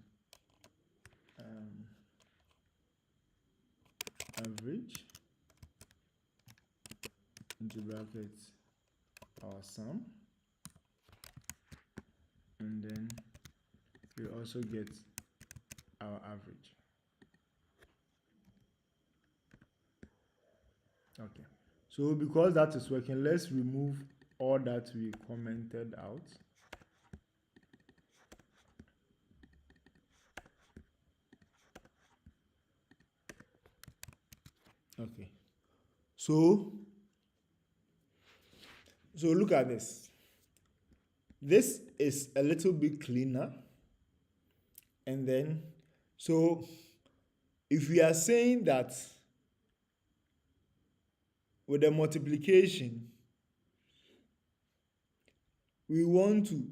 average into brackets our sum, and then we also get our average. Okay, so because that is working, let's remove all that we commented out. Okay, so look at this. This is a little bit cleaner, and then so if we are saying that with the multiplication we want to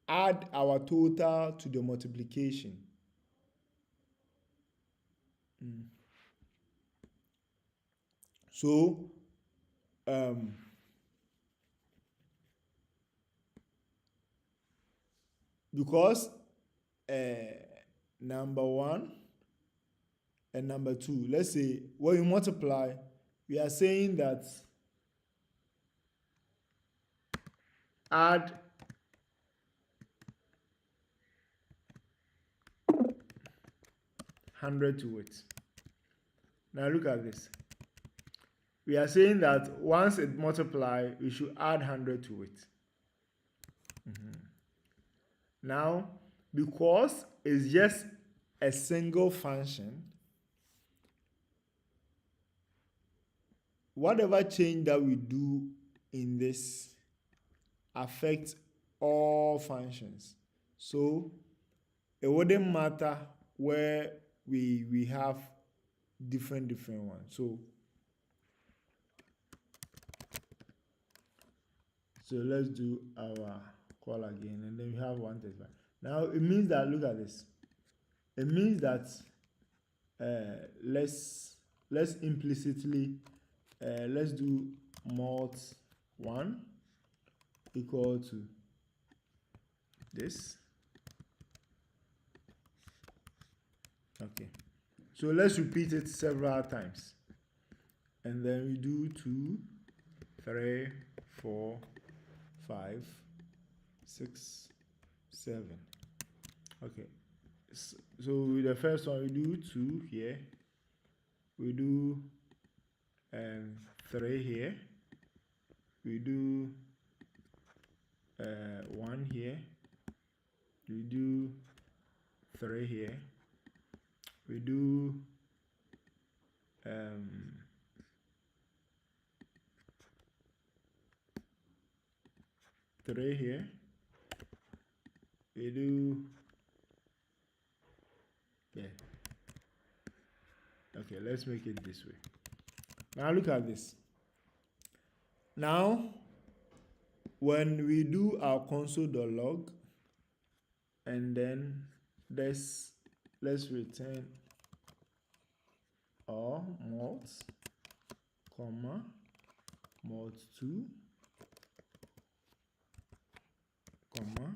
add our total to the multiplication. So because number 1 and number 2, let's say when you multiply, we are saying that add 100 to it. Now look at this. We are saying that once it multiplies, we should add 100 to it. Now, because it's just a single function, whatever change that we do in this affects all functions. So it wouldn't matter where we have different ones. So let's do our call again, and then we have 135. Now it means that, look at this. It means that let's implicitly let's do mod 1 equal to this. Okay, so let's repeat it several times, and then we do 2, 3, 4, 5, 6, 7. Okay, so with the first one we do 2 here, we do 3 here, we do 1 here, we do 3 here, we do 3 here, we do, yeah. Okay, let's make it this way. Now look at this. Now when we do our console.log, and then let's return or mods, comma, mod2, comma,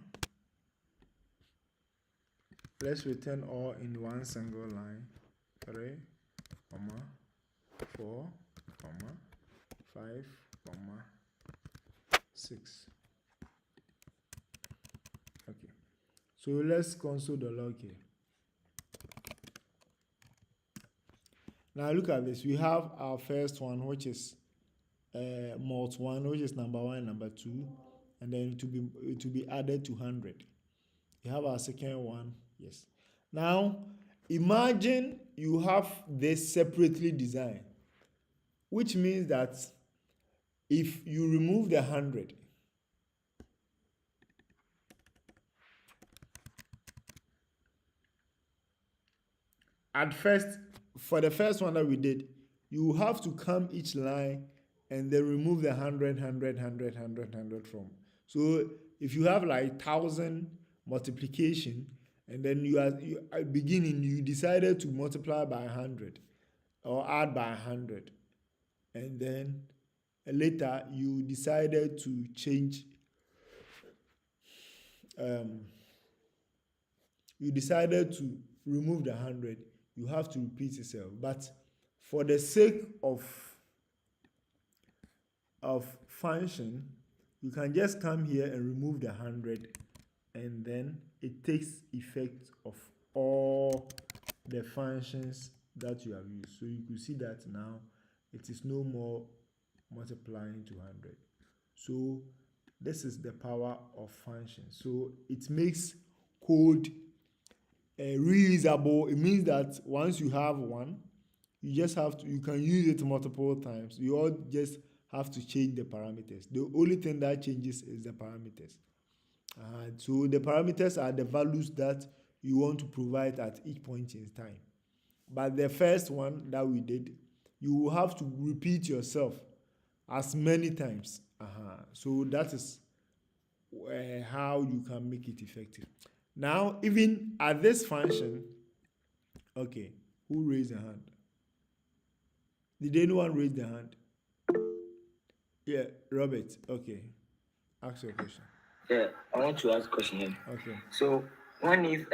let's return all in one single line, 3, comma, 4, comma, 5, comma, 6. Okay, so let's console.log here. Now look at this. We have our first one, which is mod 1, which is number 1 and number 2, and then it will be added to 100. We have our second one. Yes. Now imagine you have this separately designed, which means that if you remove the 100, at first, for the first one that we did, you have to come each line and then remove the 100 from. So if you have like 1,000 multiplication, and then you at beginning you decided to multiply by 100 or add by 100, and then later you decided to change, you decided to remove the 100, you have to repeat yourself. But for the sake of function, you can just come here and remove the 100, and then it takes effect of all the functions that you have used. So you could see that now it is no more multiplying to 100. So this is the power of functions. So it makes code reusable. It means that once you have one, you just have to, you can use it multiple times. You all just have to change the parameters. The only thing that changes is the parameters. So the parameters are the values that you want to provide at each point in time. But the first one that we did, you will have to repeat yourself as many times. So that is how you can make it effective. Now, even at this function, okay, who raised the hand? Did anyone raise the hand? Yeah, Robert. Okay, ask your question. Yeah, I want to ask a question here. Okay. So, one if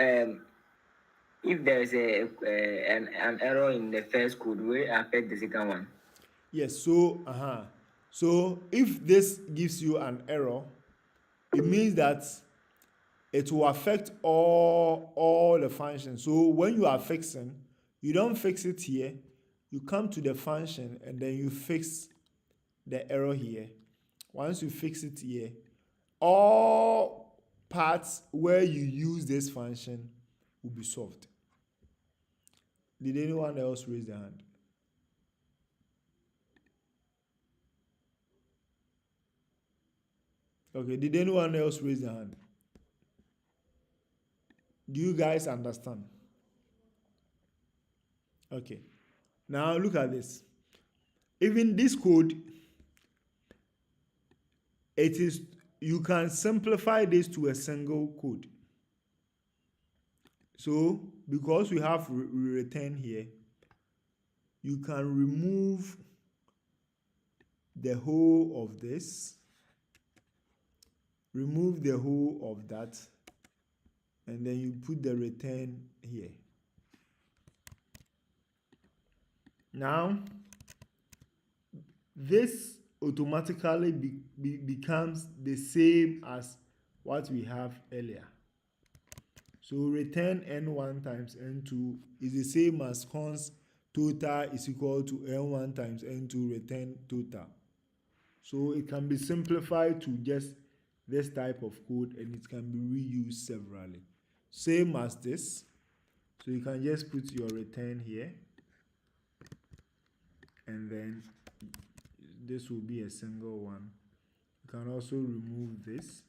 there is an error in the first code, will it affect the second one? Yes. So, so if this gives you an error, it means that it will affect all the functions. So when you are fixing, you don't fix it here. You come to the function and then you fix the error here. Once you fix it here, all parts where you use this function will be solved. Did anyone else raise their hand? Okay, did anyone else raise their hand? Do you guys understand? Okay. Now look at this. Even this code, you can simplify this to a single code. So because we have return here, you can remove the whole of this, remove the whole of that, and then you put the return here. Now, this automatically becomes the same as what we have earlier. So return n1 times n2 is the same as const total is equal to n1 times n2 return total. So it can be simplified to just this type of code, and it can be reused severally. Same as this. So you can just put your return here, and then this will be a single one. You can also remove this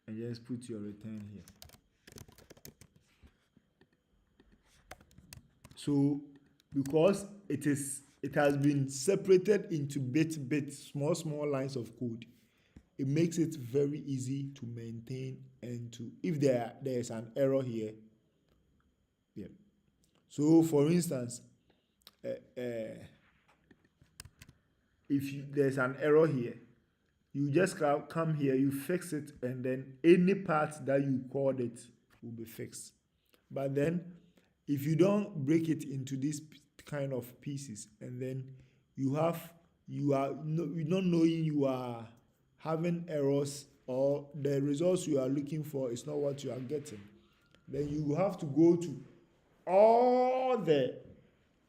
and just put your return here. So because it has been separated into small lines of code, it makes it very easy to maintain and to, if there is an error here, yeah. So for instance, if there's an error here, you just come here, you fix it, and then any part that you called it will be fixed. But then if you don't break it into these kind of pieces, and then you are not knowing you are having errors, or the results you are looking for is not what you are getting, then you have to go to all the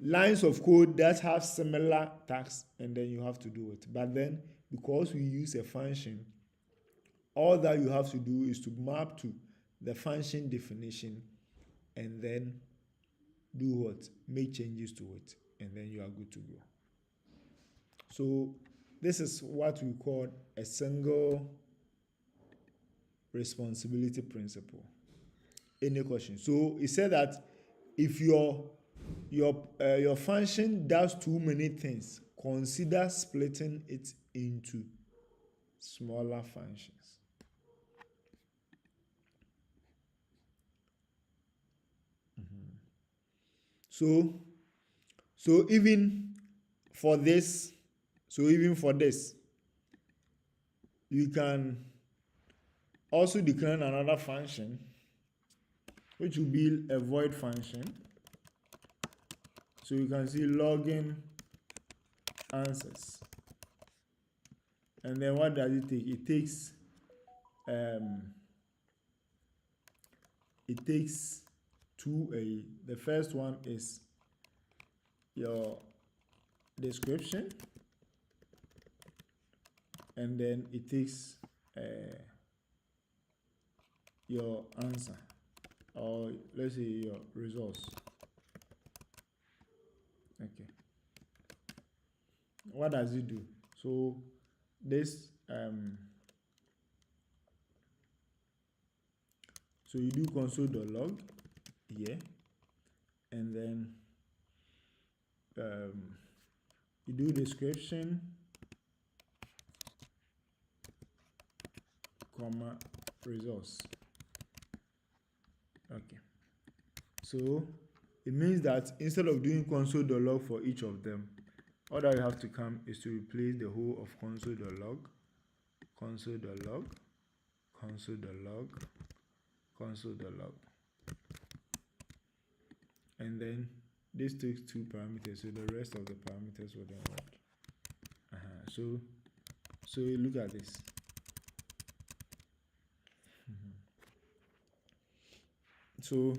lines of code that have similar tags, and then you have to do it. But then because we use a function, all that you have to do is to map to the function definition and then do what? Make changes to it, and then you are good to go. So this is what we call a single responsibility principle. Any question? So it said that if your function does too many things, consider splitting it into smaller functions. So even for this, you can also declare another function, which will be a void function. So you can see login answers. And then what does it take? It takes the first one is your description, and then it takes your answer, or let's say your results. Okay, what does it do? So this so you do console.log here, and then you do description, comma, results. Okay, so it means that instead of doing console.log for each of them, all that you have to come is to replace the whole of console.log, console.log, console.log, console.log, and then this takes 2 parameters, so the rest of the parameters will then work. So look at this. So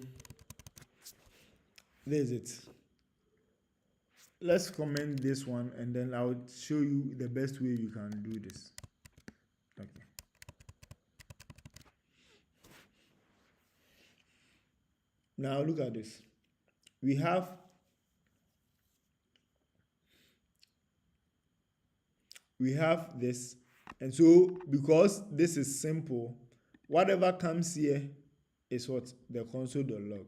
there's it. Let's comment this one and then I'll show you the best way you can do this. Okay. Now look at this. We have this, and so because this is simple, whatever comes here is what the console.log.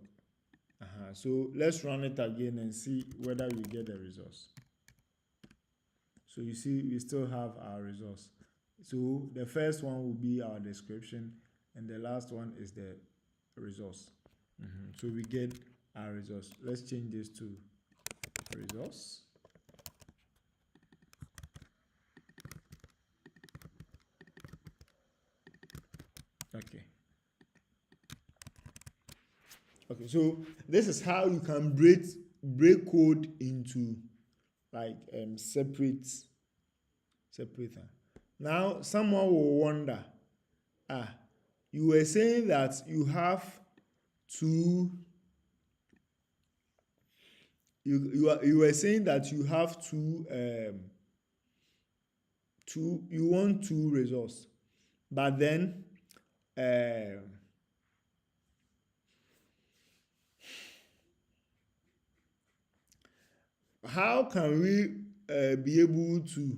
So let's run it again and see whether we get the results. So you see we still have our results. So the first one will be our description and the last one is the results. So we get our results. Let's change this to results. Okay, so this is how you can break code into like separate. Now someone will wonder, you were saying that you have two. You were saying that you have you want two results, but then how can we be able to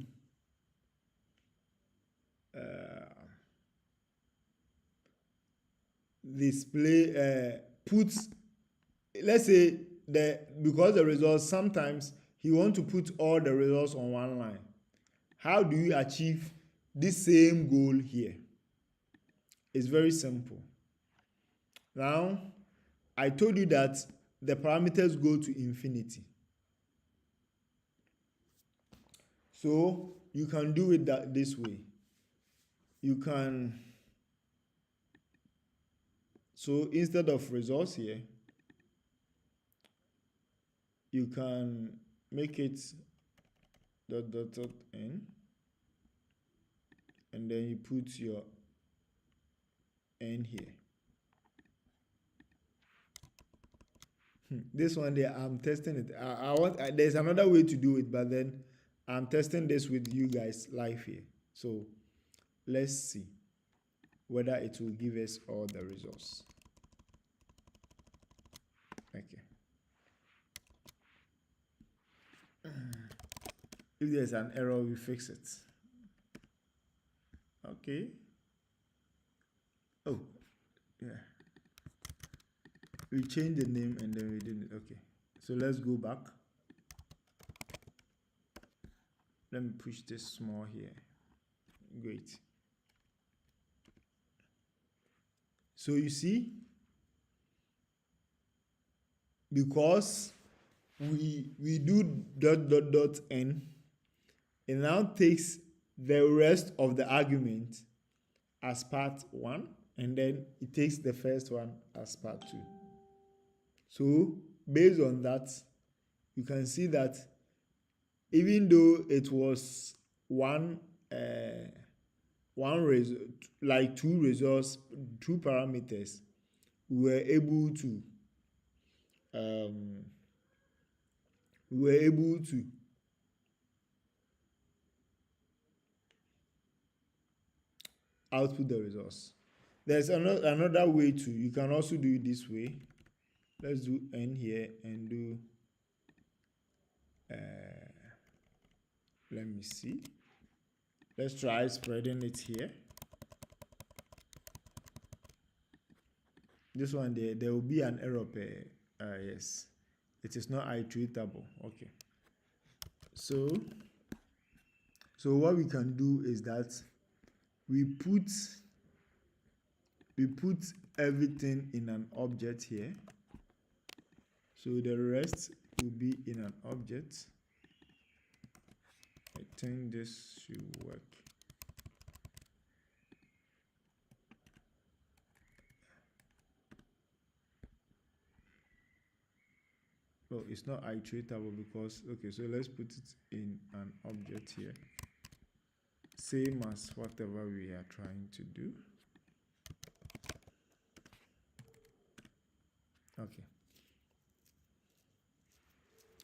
display let's say because the results, sometimes you want to put all the results on one line. How do you achieve this same goal here? It's very simple. Now I told you that the parameters go to infinity. So you can do it this way. You can, so instead of results here, you can make it ... n, and then you put your n here. This one there, I'm testing it. There's another way to do it, but then I'm testing this with you guys live here. So let's see whether it will give us all the results. Okay. If there's an error, we fix it. Okay. Oh, yeah. We changed the name and then we didn't. Okay. So let's go back. Let me push this small here. Great. So you see, because we do ... n, it now takes the rest of the argument as part 1 and then it takes the first one as part 2. So based on that, you can see that even though it was like two results, two parameters, we were able to output the results. There's another way too. You can also do it this way. Let's do n here and do let me see. Let's try spreading it here. This one there will be an error pair. Yes, it is not iteratable. Okay. So what we can do is that we put everything in an object here. So the rest will be in an object. I think this should work. Oh, it's not iteratable because, okay, so let's put it in an object here. Same as whatever we are trying to do. Okay.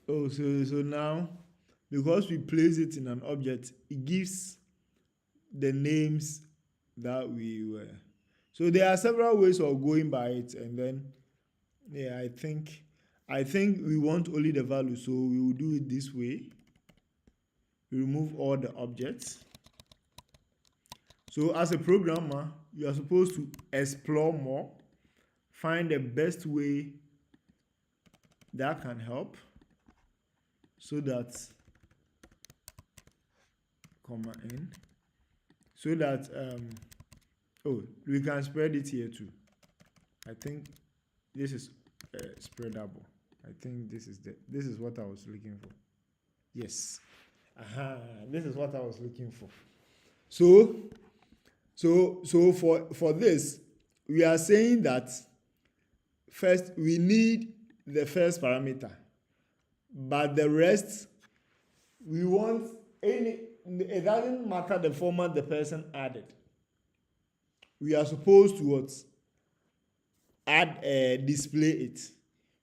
Oh, so now, because we place it in an object, it gives the names that we were. So there are several ways of going by it, and then yeah, I think we want only the value, so we will do it this way. We remove all the objects. So as a programmer, you are supposed to explore more, find the best way that can help, so that comma n, so that oh, we can spread it here too. I think this is spreadable. I think this is what I was looking for. Yes. This is what I was looking for. So for this, we are saying that first we need the first parameter, but the rest we want any. It doesn't matter the format the person added. We are supposed to what? Display it.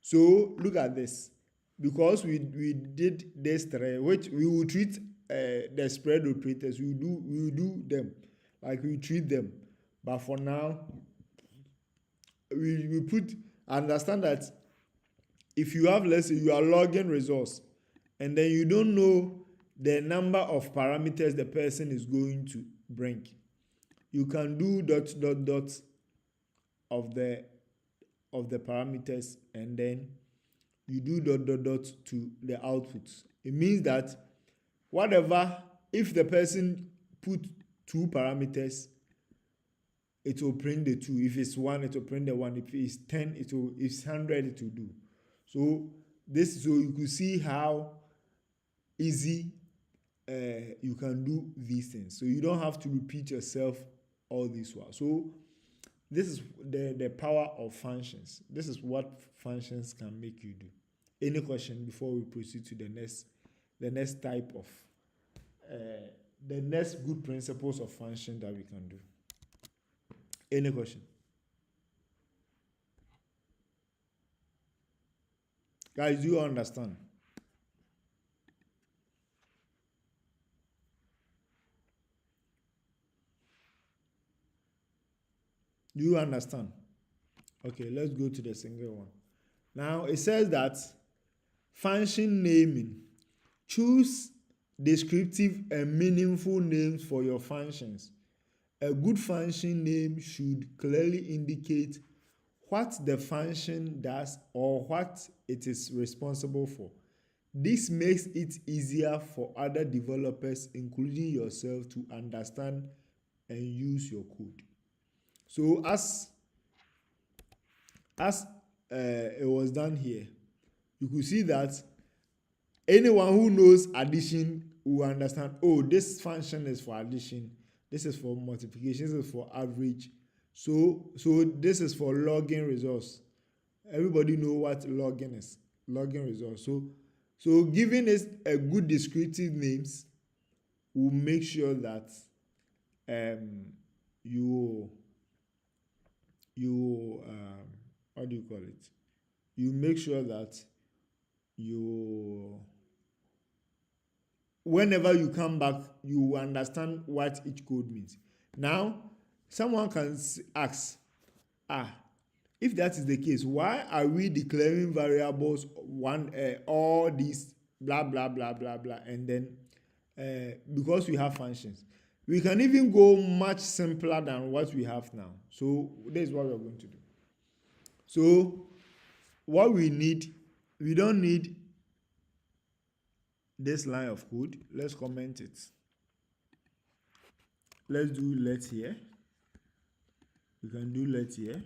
So look at this. Because we did this three, which we will treat the spread operators. We will do them like we treat them. But for now, we understand that if you have, let's say you are logging results, and then you don't know the number of parameters the person is going to bring, you can do dot of the parameters, and then you do dot to the outputs. It means that whatever, if the person put 2 parameters, it will print the 2. If it's 1, it will print the 1. If it's 10, if it's 100, it will do. So you could see how easy you can do these things. So you don't have to repeat yourself all this while. So this is the power of functions. This is what functions can make you do. Any question before we proceed to the next type of the next good principles of function that we can do? Any question? Guys, do you understand? Do you understand? Okay, let's go to the single one. Now it says that function naming. Choose descriptive and meaningful names for your functions. A good function name should clearly indicate what the function does or what it is responsible for. This makes it easier for other developers, including yourself, to understand and use your code. So as it was done here, you could see that anyone who knows addition will understand, oh, this function is for addition, this is for multiplication, this is for average, so this is for logging results. Everybody know what logging is, logging results. So giving us a good descriptive names will make sure that you what do you call it? You make sure that whenever you come back, you understand what each code means. Now, someone can ask, if that is the case, why are we declaring variables all these blah blah blah blah blah, and then because we have functions, we can even go much simpler than what we have now. So this is what we're going to do. So what we need, we don't need this line of code. Let's comment it. Let's do let here. We can do let here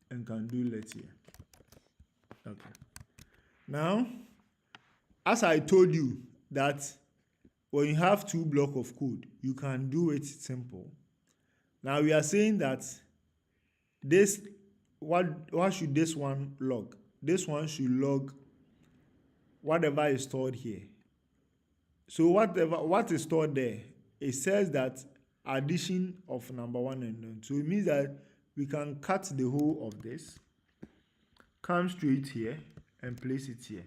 and can do let here. Okay. Now, as I told you that when you have 2 blocks of code, you can do it simple. Now we are saying that this, what should this one log? This one should log whatever is stored here. So what is stored there, it says that addition of number 1 and 2. So it means that we can cut the whole of this come straight here and place it here,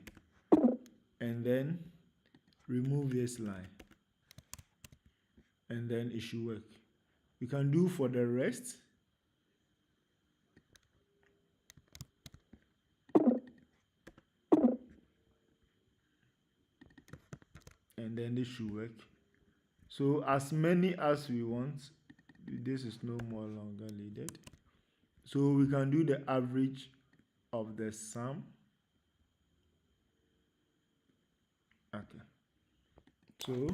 and then remove this line, and then it should work. You can do for the rest. And then this should work. So as many as we want. This is no more longer needed. So we can do the average of the sum. Okay. So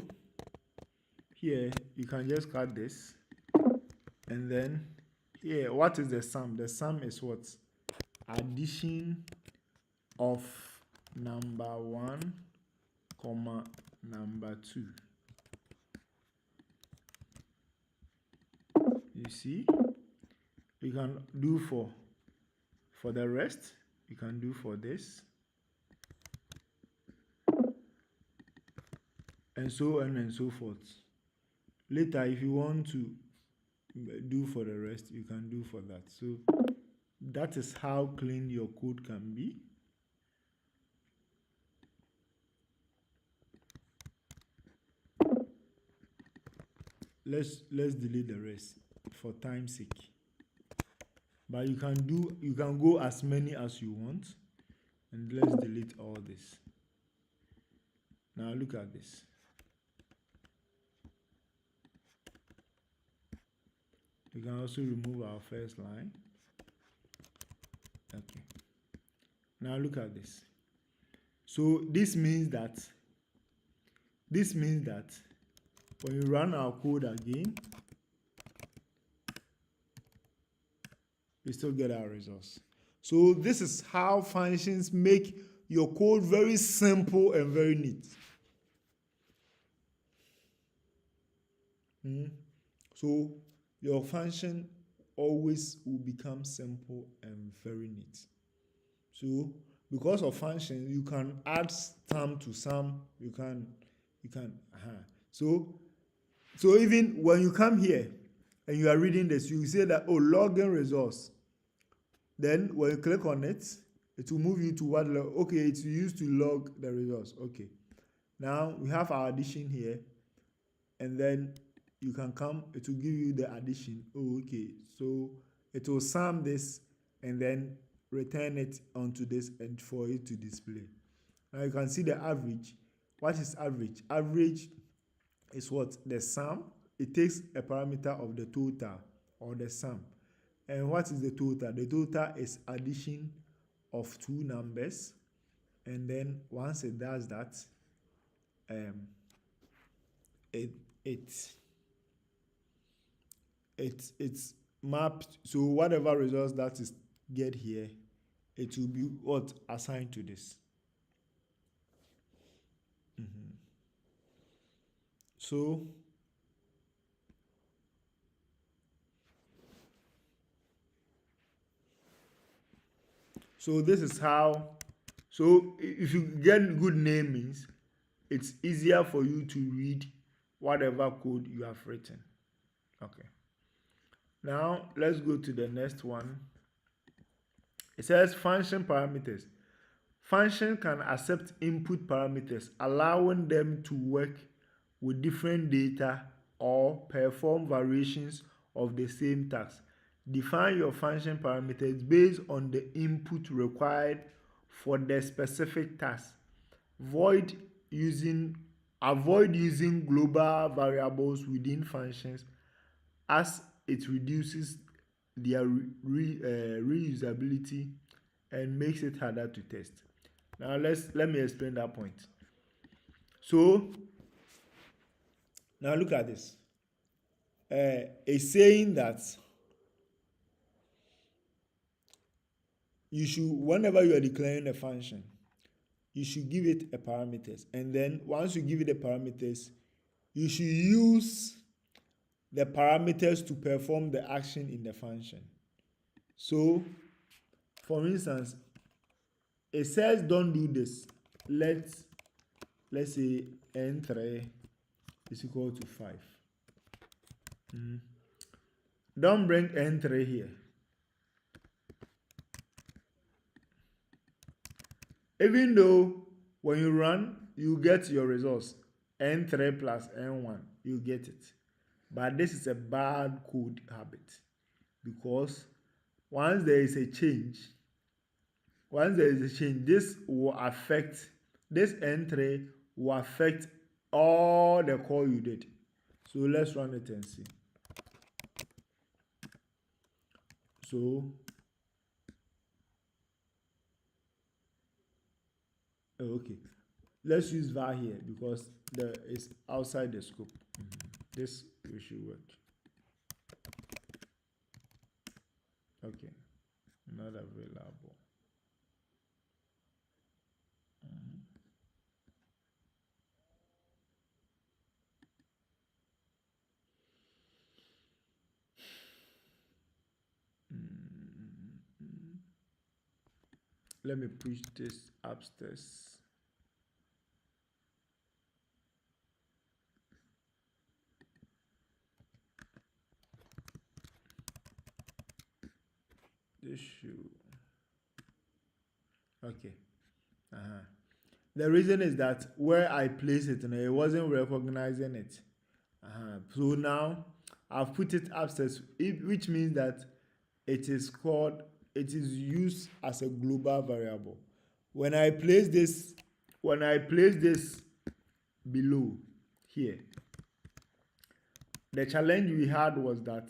here you can just cut this, and then here, what is the sum? The sum is what? Addition of number 1 comma number 2. You see, you can do for the rest, you can do for this, and so on and so forth. Later, if you want to do for the rest, you can do for that. So that is how clean your code can be. Let's delete the rest for time's sake. But you can go as many as you want, and let's delete all this. Now look at this. You can also remove our first line. Okay. Now look at this. So this means that when you run our code again, we still get our results. So this is how functions make your code very simple and very neat. So your function always will become simple and very neat. So because of functions, you can add sum to sum. You can. So even when you come here and you are reading this, you say that, oh, login results. Then when you click on it, it will move you to what? Okay, it's used to log the results. Okay. Now we have our addition here, and then you can come, it will give you the addition. Oh, okay. So it will sum this and then return it onto this and for it to display. Now you can see the average. What is average? Average is what? The sum. It takes a parameter of the total or the sum. And what is the total? The total is addition of two numbers. And then once it does that, it's mapped. So whatever results that is get here, it will be what? Assigned to this. So this is how. So if you get good namings, it's easier for you to read whatever code you have written. Okay. Now let's go to the next one. It says function parameters. Function can accept input parameters, allowing them to work with different data or perform variations of the same task. Define your function parameters based on the input required for the specific task. Avoid using global variables within functions, as it reduces their reusability and makes it harder to test. Now let me explain that point. So now look at this. It's saying that you should, whenever you are declaring a function, you should give it a parameters, and then once you give it the parameters, you should use the parameters to perform the action in the function. So for instance, it says don't do this. Let's say n3 is equal to 5. Don't bring n3 here. Even though when you run, you get your results n3 plus n1, you get it. But this is a bad code habit, because once there is a change, this will affect, this n3 will affect all the call you did. So let's run it and see. So okay, let's use var here because it's outside the scope. This we should work. Okay, not available. Let me push this upstairs. This should, okay. The reason is that where I place it, it wasn't recognizing it. So now I've put it upstairs, which means that it is used as a global variable. When I place this below here, the challenge we had was that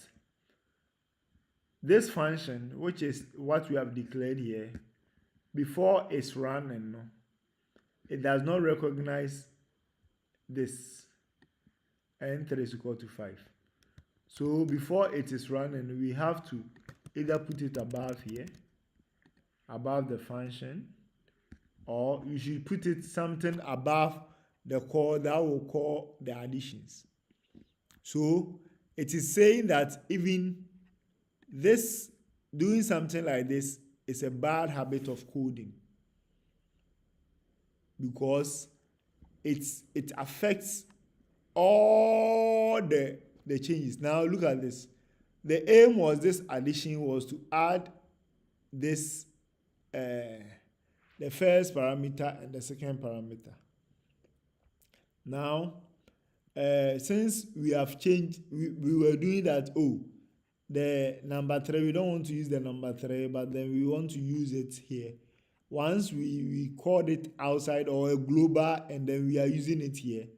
this function, which is what we have declared here, before it's running, it does not recognize this n3 is equal to 5. So before it is running, we have to either put it above here, above the function, or you should put it something above the call that will call the additions. So it is saying that even this, doing something like this, is a bad habit of coding, because it affects all the changes. Now look at this. The aim was, this addition was to add this the first parameter and the second parameter. Now since we have changed, we were doing that, the number 3, we don't want to use the number 3, but then we want to use it here. Once we called it outside or a global, and then we are using it here,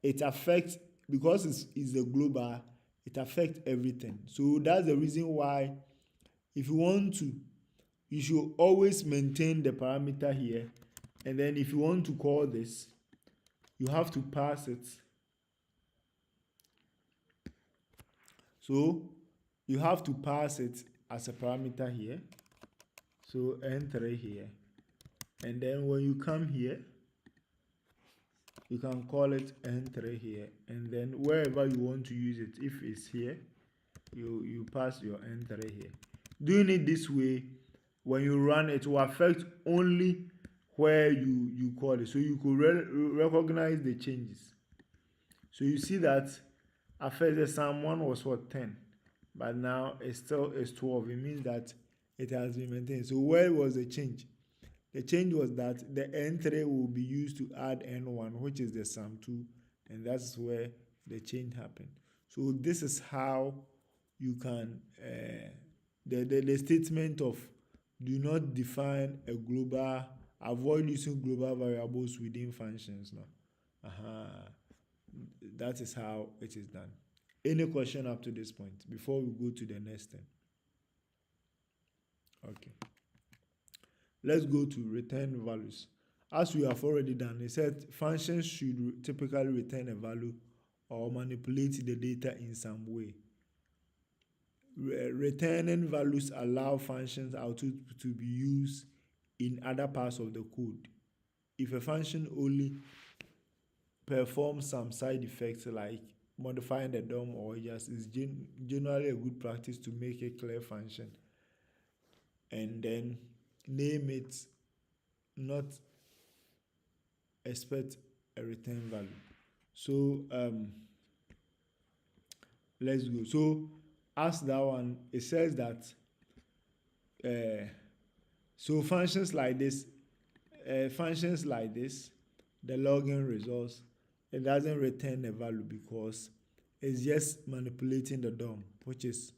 it affects, because it's a global, it affects everything. So that's the reason why, if you want to, you should always maintain the parameter here, and then if you want to call this, you have to pass it. So you have to pass it as a parameter here, so n3 here, and then when you come here, you can call it n3 here, and then wherever you want to use it, if it's here, you pass your n3 here. Doing it this way, when you run, it will affect only where you call it, so you could recognize the changes. So you see that at first the sum 1 was what, 10, but now it's 12. It means that it has been maintained. So where was the change? The change was that the n3 will be used to add n1, which is the sum 2, and that's where the change happened. So this is how you can, the statement of do not define a global, avoid using global variables within functions now. That is how it is done. Any question up to this point before we go to the next thing? Okay. Let's go to return values. As we have already done, it said functions should typically return a value or manipulate the data in some way. Returning values allow functions output to be used in other parts of the code. If a function only performs some side effects like modifying the DOM or just, is generally a good practice to make a clear function and then name it, not expect a return value. So let's go. So as that one, it says that so functions like this, functions like this, the login results, it doesn't return a value because it's just manipulating the DOM, which is,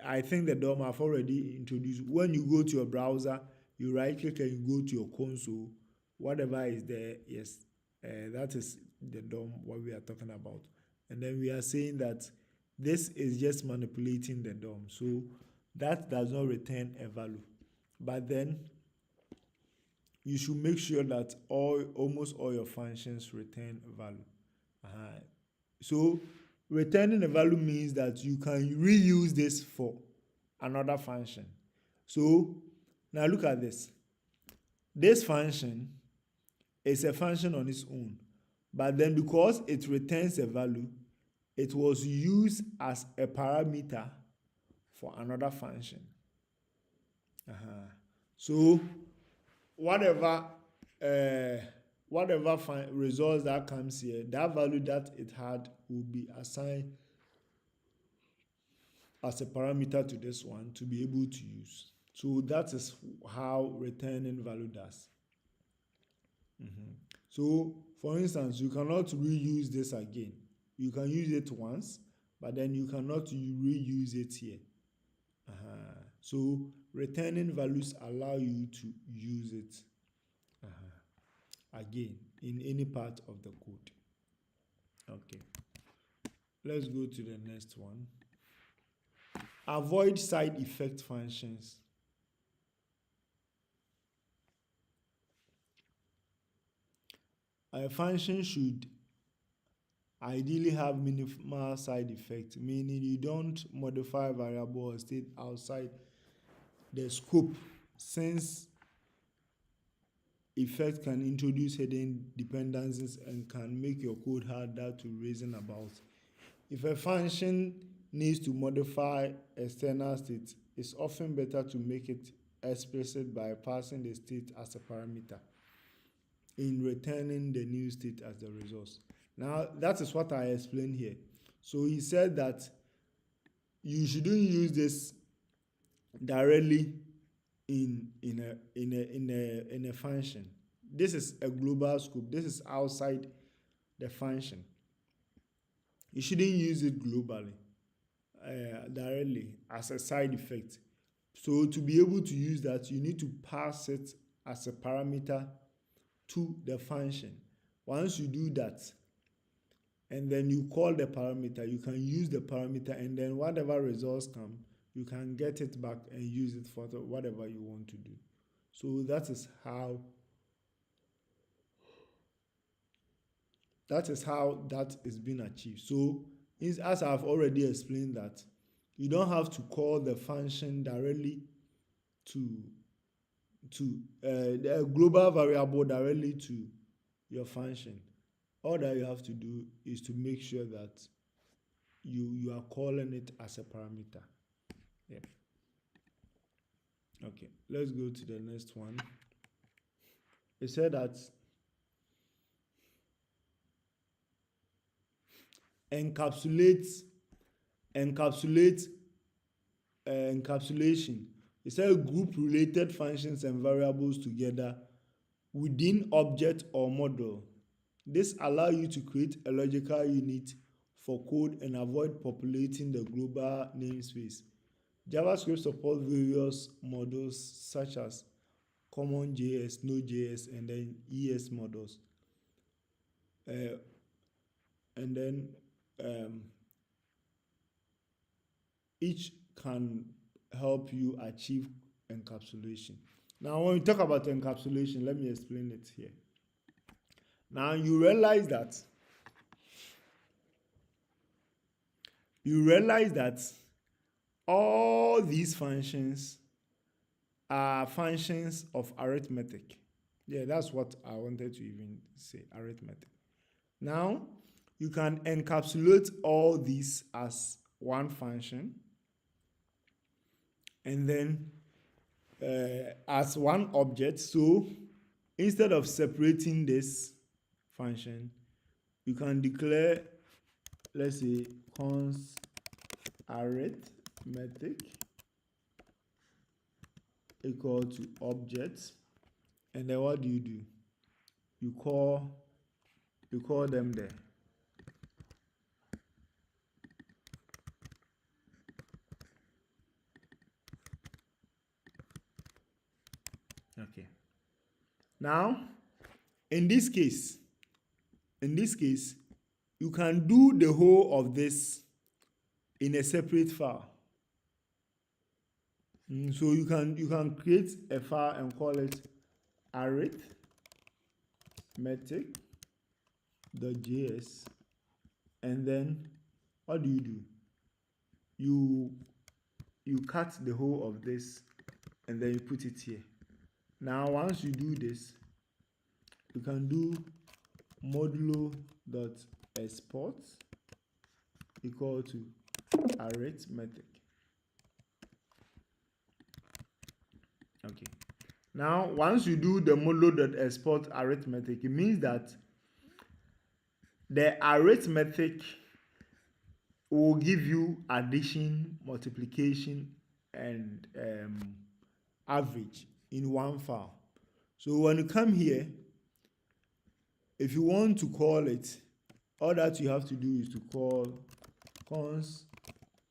I think the DOM I've already introduced. When you go to your browser, you right click and you go to your console, whatever is there, yes, that is the DOM what we are talking about. And then we are saying that this is just manipulating the DOM, so that does not return a value. But then you should make sure that almost all your functions return value. So returning a value means that you can reuse this for another function. So now look at this. This function is a function on its own, but then because it returns a value, it was used as a parameter for another function. So whatever results that comes here, that value that it had will be assigned as a parameter to this one to be able to use. So that is how returning value does. So for instance, you cannot reuse this again. You can use it once, but then you cannot reuse it here. So returning values allow you to use it again in any part of the code. Okay, let's go to the next one. Avoid side effect functions. A function should ideally have minimal side effect, meaning you don't modify variable or state outside the scope, since effect can introduce hidden dependencies and can make your code harder to reason about. If a function needs to modify external state, it's often better to make it explicit by passing the state as a parameter in returning the new state as the result. Now, that is what I explained here. So he said that you shouldn't use this directly in a function. This is a global scope. This is outside the function. You shouldn't use it globally, directly as a side effect. So to be able to use that, you need to pass it as a parameter to the function. Once you do that, and then you call the parameter, you can use the parameter, and then whatever results come, you can get it back and use it for whatever you want to do. So that is how that is being achieved. So as I've already explained, that you don't have to call the function directly to the global variable directly to your function. All that you have to do is to make sure that you are calling it as a parameter. Yeah. Okay, let's go to the next one. It said that encapsulation. It said group related functions and variables together within object or model. This allows you to create a logical unit for code and avoid populating the global namespace. JavaScript supports various models such as CommonJS, Node.js, and then ES models. And then each can help you achieve encapsulation. Now, when we talk about encapsulation, let me explain it here. Now, you realize that all these functions are functions of arithmetic. Yeah, that's what I wanted to even say, arithmetic. Now, you can encapsulate all these as one function, and then as one object. So instead of separating this function, you can declare, let's say, const arithmetic equal to object, And then what do? You call them there. Okay. Now, in this case, you can do the whole of this in a separate file. So you can create a file and call it arithmetic.js, and then what do? You cut the whole of this and then you put it here. Now once you do this, you can do modulo.export equal to arithmetic. Okay. Now once you do the modulo.export arithmetic, it means that the arithmetic will give you addition, multiplication, and average in one file. So when you come here, if you want to call it, all that you have to do is to call const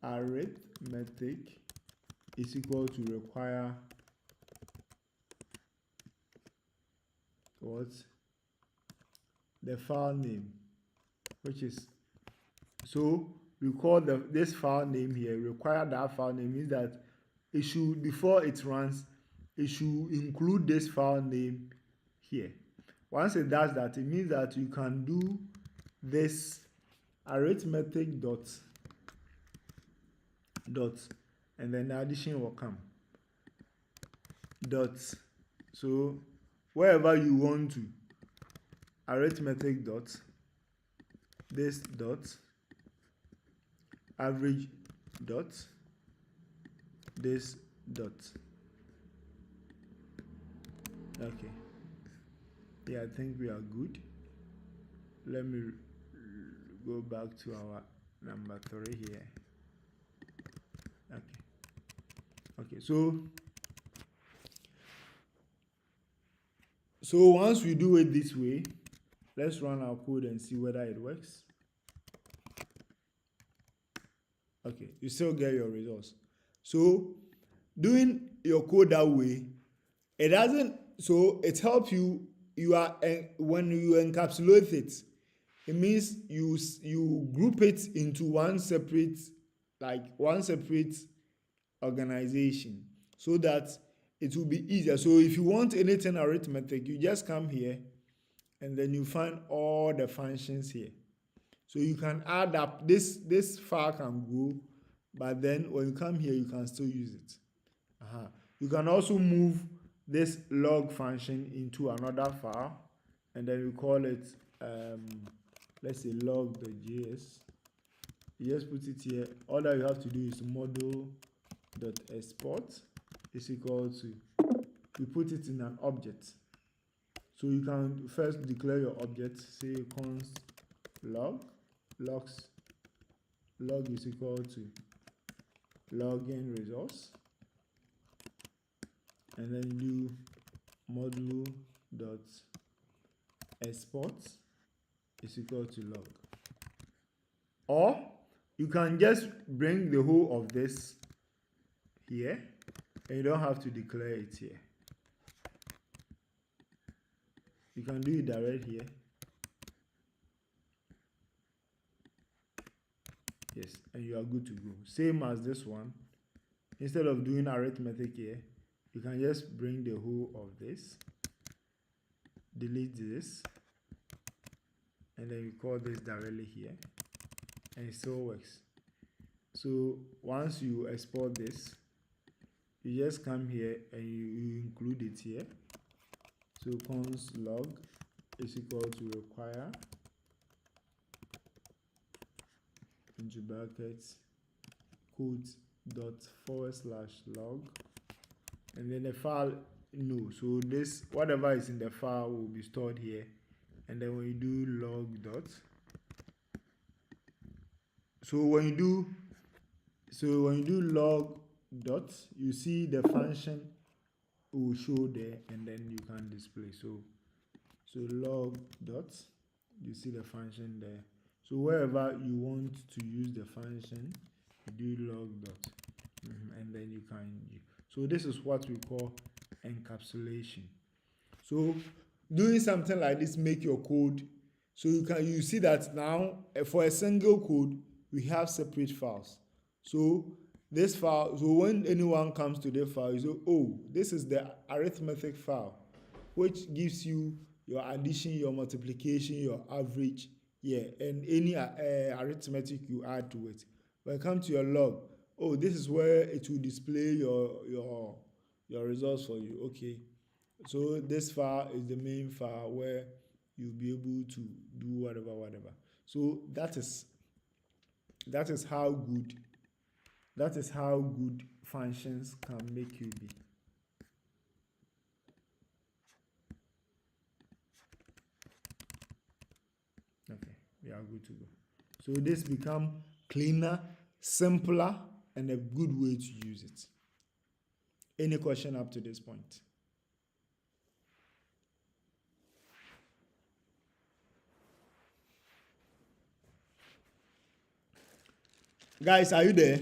arithmetic is equal to require what? The file name, which is, so we call this file name here, require that file name, means that it should, before it runs, it should include this file name here. Once it does that, it means that you can do this arithmetic dot, and then the addition will come dot. So wherever you want to, arithmetic dot, this dot, average dot, this dot. Okay. Yeah, I think we are good. Let me go back to our number 3 here. Okay, so once we do it this way, let's run our code and see whether it works. Okay, you still get your results. So doing your code that way, it doesn't, so it helps you. You are, when you encapsulate it, it means you group it into one separate organization, so that it will be easier. So if you want anything arithmetic, you just come here and then you find all the functions here. So you can add up, this file can go, but then when you come here, you can still use it. You can also move this log function into another file, and then we call it, let's say log.js. You just put it here. All that you have to do is model.export is equal to, you put it in an object. So you can first declare your object, say const log is equal to login results, and then do modulo.export is equal to log. Or you can just bring the whole of this here, and you don't have to declare it here. You can do it direct here. Yes, and you are good to go. Same as this one. Instead of doing arithmetic here, you can just bring the whole of this, delete this, and then you call this directly here, and it still works. So once you export this, you just come here and you include it here. So const log is equal to require into brackets quotes ./log, and then the file, no, so this, whatever is in the file will be stored here, and then when you do log dot, so when you do log dot, you see the function will show there, and then you can display. So log dot, you see the function there. So wherever you want to use the function, you do log dot, and then you can. So this is what we call encapsulation. So doing something like this make your code. So you see that now for a single code we have separate files. So this file, so when anyone comes to the file, you say, oh, this is the arithmetic file, which gives you your addition, your multiplication, your average, and any arithmetic you add to it. When it comes to your log, oh, this is where it will display your results for you. Okay, so this file is the main file where you'll be able to do whatever. So that is how good functions can make you be. Okay, we are good to go. So this become cleaner, simpler, and a good way to use it. Any question up to this point? Guys, are you there?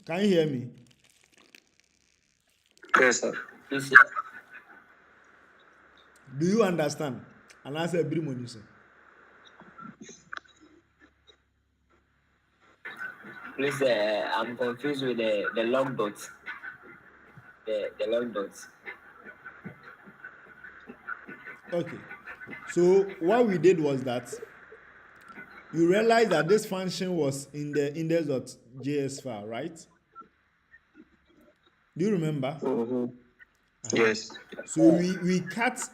Can you hear me? Yes, sir. Yes, sir. Do you understand? And I said, Brimoni, sir. Please, I'm confused with the log dots. The log dots. Okay. So what we did was that you realize that this function was in the index.js file, right? Do you remember? Yes. So we cut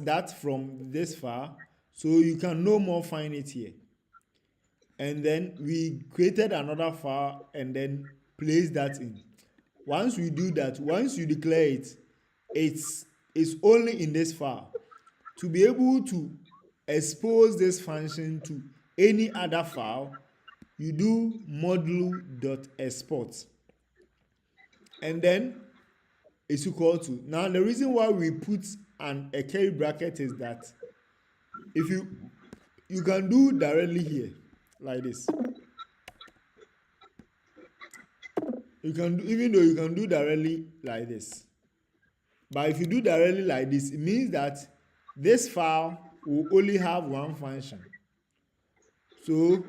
that from this file, so you can no more find it here. And then we created another file and then placed that in. Once we do that, once you declare it, it's only in this file. To be able to expose this function to any other file, you do module.export. And then it's equal to. Now the reason why we put a curly bracket is that if you can do directly here like this. You can do, even though you can do directly like this. But if you do directly like this, it means that this file will only have one function. So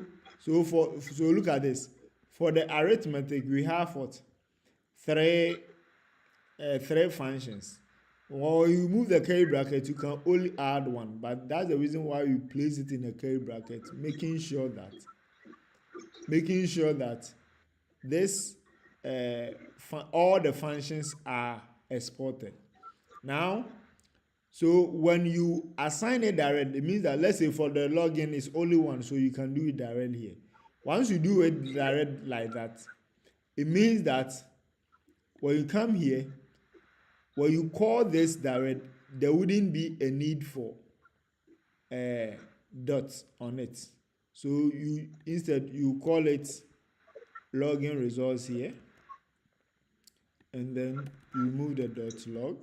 look at this. For the arithmetic, we have what? Three functions. When you move the curly bracket, you can only add one, but that's the reason why we place it in a curly bracket, making sure that this all the functions are exported. Now, so when you assign it direct, it means that, let's say for the login is only one, so you can do it direct here. Once you do it direct like that, it means that when you come here, when you call this direct, there wouldn't be a need for dots on it. So you instead you call it login results here, and then you remove the dot log,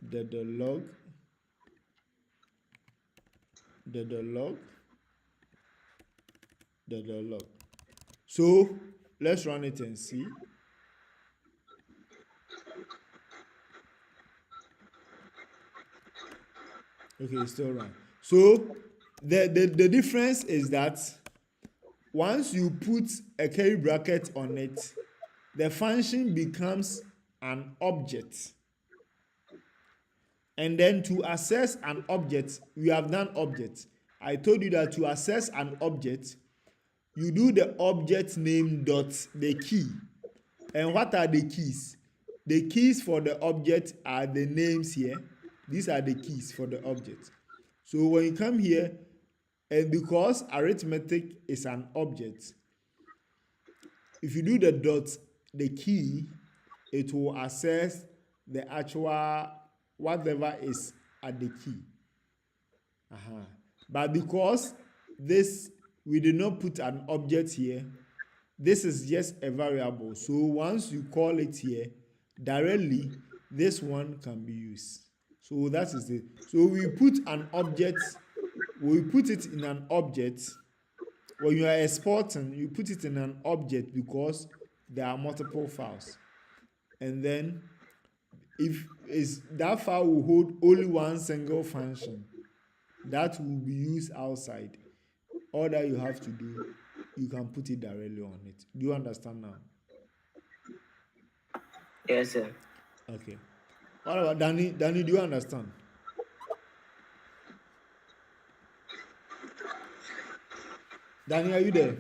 the log, the log, the log. So let's run it and see. Okay, still run. So the difference is that once you put a curly bracket on it, the function becomes an object. And then to access an object, we have done object. I told you that to access an object, you do the object name dot the key. And what are the keys? The keys for the object are the names here. These are the keys for the object. So when you come here, and because arithmetic is an object, if you do the dot, the key, it will access the actual whatever is at the key. But because this, we did not put an object here, this is just a variable. So once you call it here, directly, this one can be used. So that is it. So we put an object, we put it in an object. When you are exporting, you put it in an object because there are multiple files. And then if is that file will hold only one single function that will be used outside. All that you have to do, you can put it directly on it. Do you understand now? Yes, sir. Okay. What about Danny? Danny, do you understand? Danny, are you there?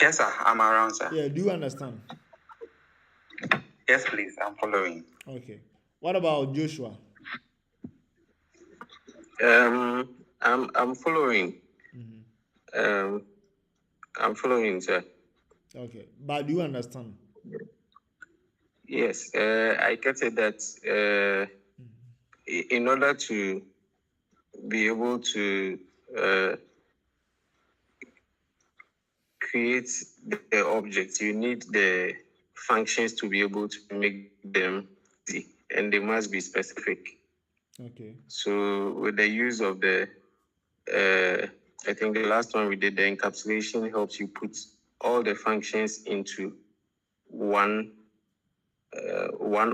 Yes, sir. I'm around, sir. Yeah, do you understand? Yes, please. I'm following. Okay. What about Joshua? I'm following. I'm following, sir. Okay. But do you understand? Yes, I get it that in order to be able to create the object, you need the functions to be able to make them easy, and they must be specific. Okay. So with the use of the, I think the last one we did, the encapsulation helps you put all the functions into one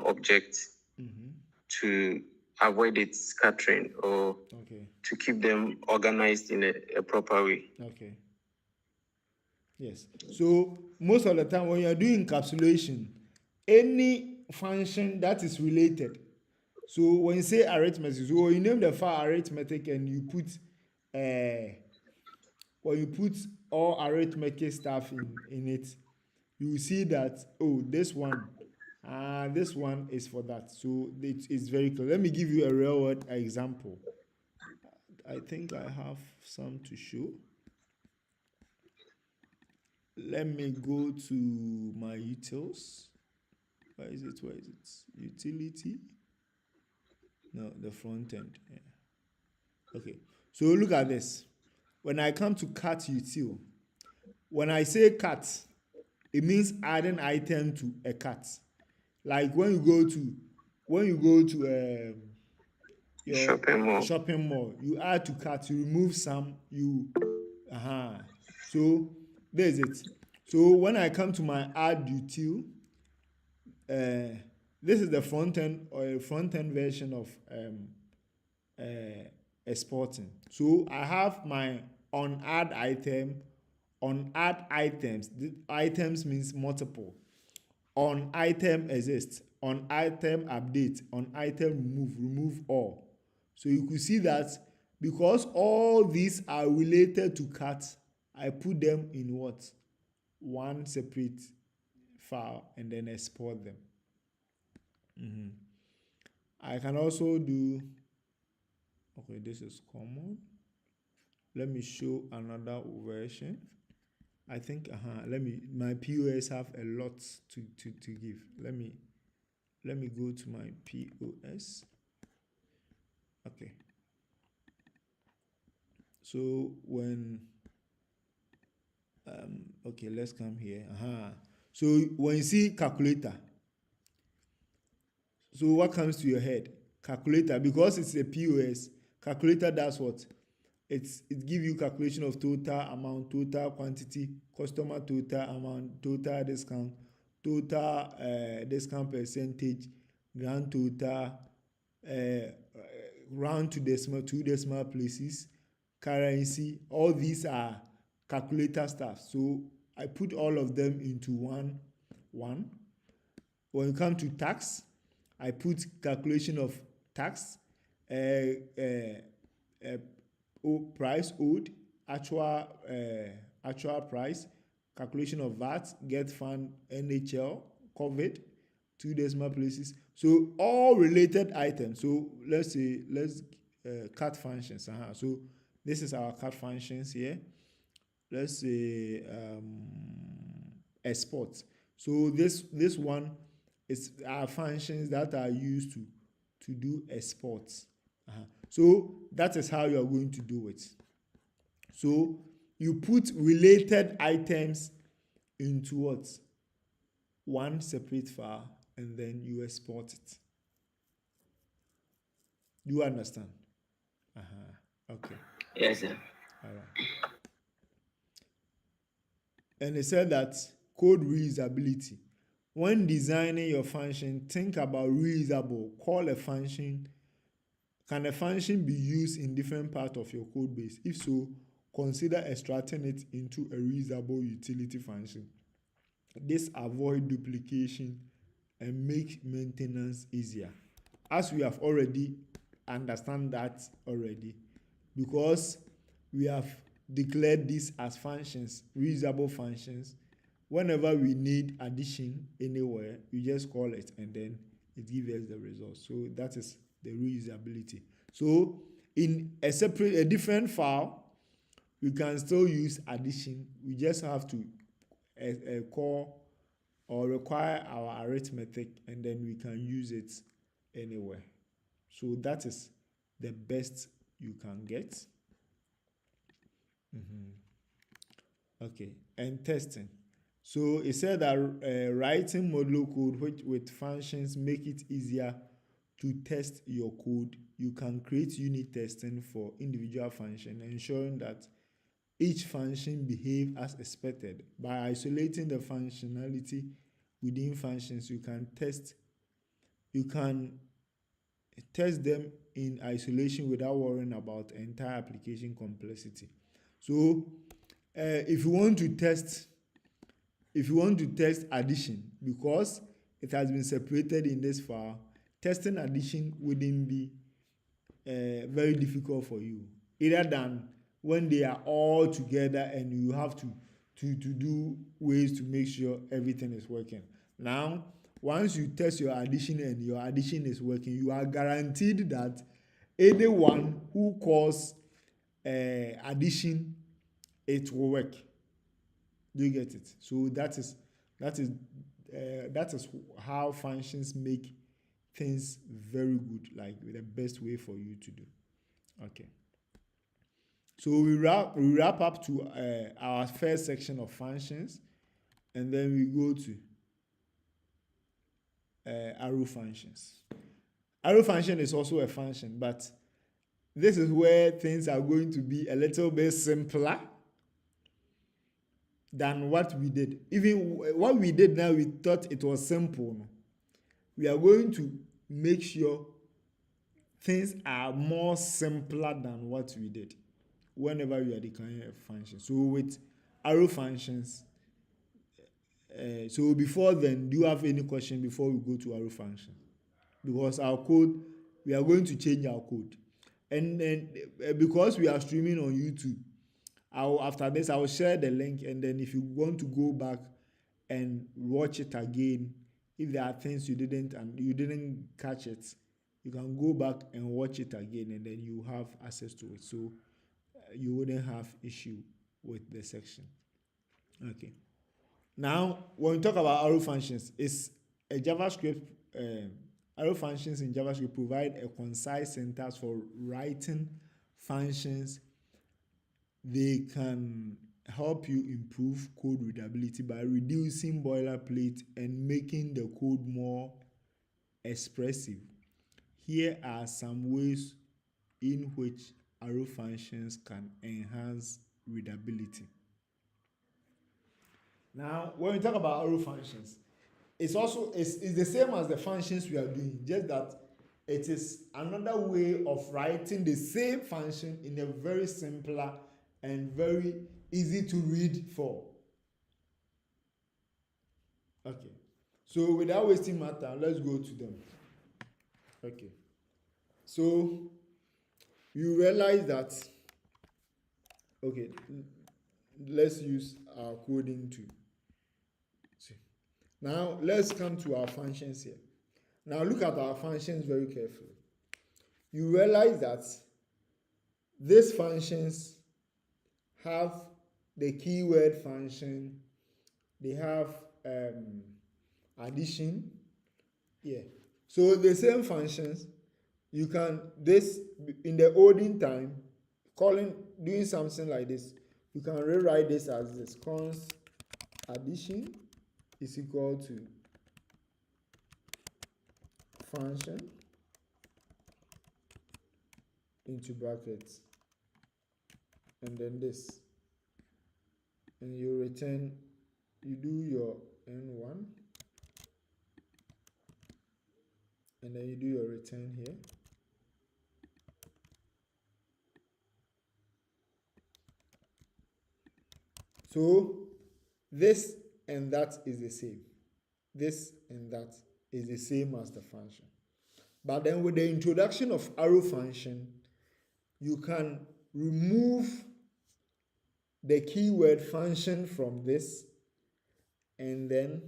object to avoid it scattering or to keep them organized in a proper way. Okay. Yes. So most of the time when you are doing encapsulation, any function that is related. So when you say arithmetic, so you name the file arithmetic and you put when you put all arithmetic stuff in it, you will see that this one is for that. So it's very clear. Let me give you a real world example. I think I have some to show. Let me go to my utils. Where is it? Utility. No, the front end. Yeah. Okay. So look at this. When I come to cat util, when I say cat, it means adding item to a cat. Like when you go to your shopping mall, you add to cart, you remove some, so there's it. So when I come to my add util, this is the front end version of exporting. So I have my on add items. The items means multiple. On item exists, on item update, on item remove all. So you could see that because all these are related to cart, I put them in what? One separate file and then export them. I can also do, okay, this is common. Let me show another version. I think my POS have a lot to give. Let me go to my POS. Okay. So when okay, let's come here. So when you see calculator, so what comes to your head? Calculator, because it's a POS. Calculator does what? It gives you calculation of total amount, total quantity, customer total amount, total discount, total discount percentage, grand total, round to decimal, 2 decimal places, currency. All these are calculator stuff. So I put all of them into one. When you come to tax, I put calculation of tax, price owed, actual price, calculation of VAT, get fund, NHL, COVID, 2 decimal places. So all related items. So let's cut functions. So this is our cut functions here. Let's say export. So this one is our functions that are used to do exports. So that is how you are going to do it. So you put related items into what? One separate file and then you export it. Do you understand? Okay. Yes, sir. All right. And it said that code reusability. When designing your function, think about reusable. Call a function. Can a function be used in different parts of your code base? If so, consider extracting it into a reusable utility function. This avoids duplication and makes maintenance easier. As we have already understand that already, because we have declared this as functions, reusable functions. Whenever we need addition anywhere, we just call it and then it gives us the result. So that is the reusability. So in a different file, we can still use addition. We just have to call or require our arithmetic, and then we can use it anywhere. So that is the best you can get. Okay, and testing. So it said that writing modular code with functions make it easier to test your code. You can create unit testing for individual function, ensuring that each function behaves as expected. By isolating the functionality within functions, you can test them in isolation without worrying about entire application complexity. So if you want to test addition, because it has been separated in this file, testing addition wouldn't be very difficult for you, either than when they are all together and you have to do ways to make sure everything is working. Now, once you test your addition and your addition is working, you are guaranteed that anyone who calls addition, it will work. Do you get it? So that is how functions make things very good, like the best way for you to do. Okay. So we wrap up to our first section of functions, and then we go to arrow functions. Arrow function is also a function, but this is where things are going to be a little bit simpler than what we did. Even what we did now, we thought it was simple. We are going to make sure things are more simpler than what we did whenever we are declaring a function. So with arrow functions, so before then, do you have any question before we go to arrow function? Because our code, we are going to change our code. And then because we are streaming on YouTube, after this, I will share the link, and then if you want to go back and watch it again, if there are things you didn't catch it, you can go back and watch it again, and then you have access to it. So you wouldn't have issue with the section. Okay. Now, when we talk about arrow functions, it's a JavaScript. Arrow functions in JavaScript provide a concise syntax for writing functions. They can help you improve code readability by reducing boilerplate and making the code more expressive. Here are some ways in which arrow functions can enhance readability. Now, when we talk about arrow functions, it's the same as the functions we are doing, just that it is another way of writing the same function in a very simpler and very easy to read form. Okay, so without wasting my time, let's go to them. Okay, so you realize that, okay, let's use our coding to see. Now let's come to our functions here. Now look at our functions very carefully. You realize that these functions have the keyword function, they have addition. Yeah. So the same functions, you can, this in the olden time, doing something like this, you can rewrite this as this: const addition is equal to function into brackets, and then this, and you return, you do your n1, and then you do your return here. So this and that is the same. This and that is the same as the function. But then with the introduction of arrow function, you can remove the keyword function from this, and then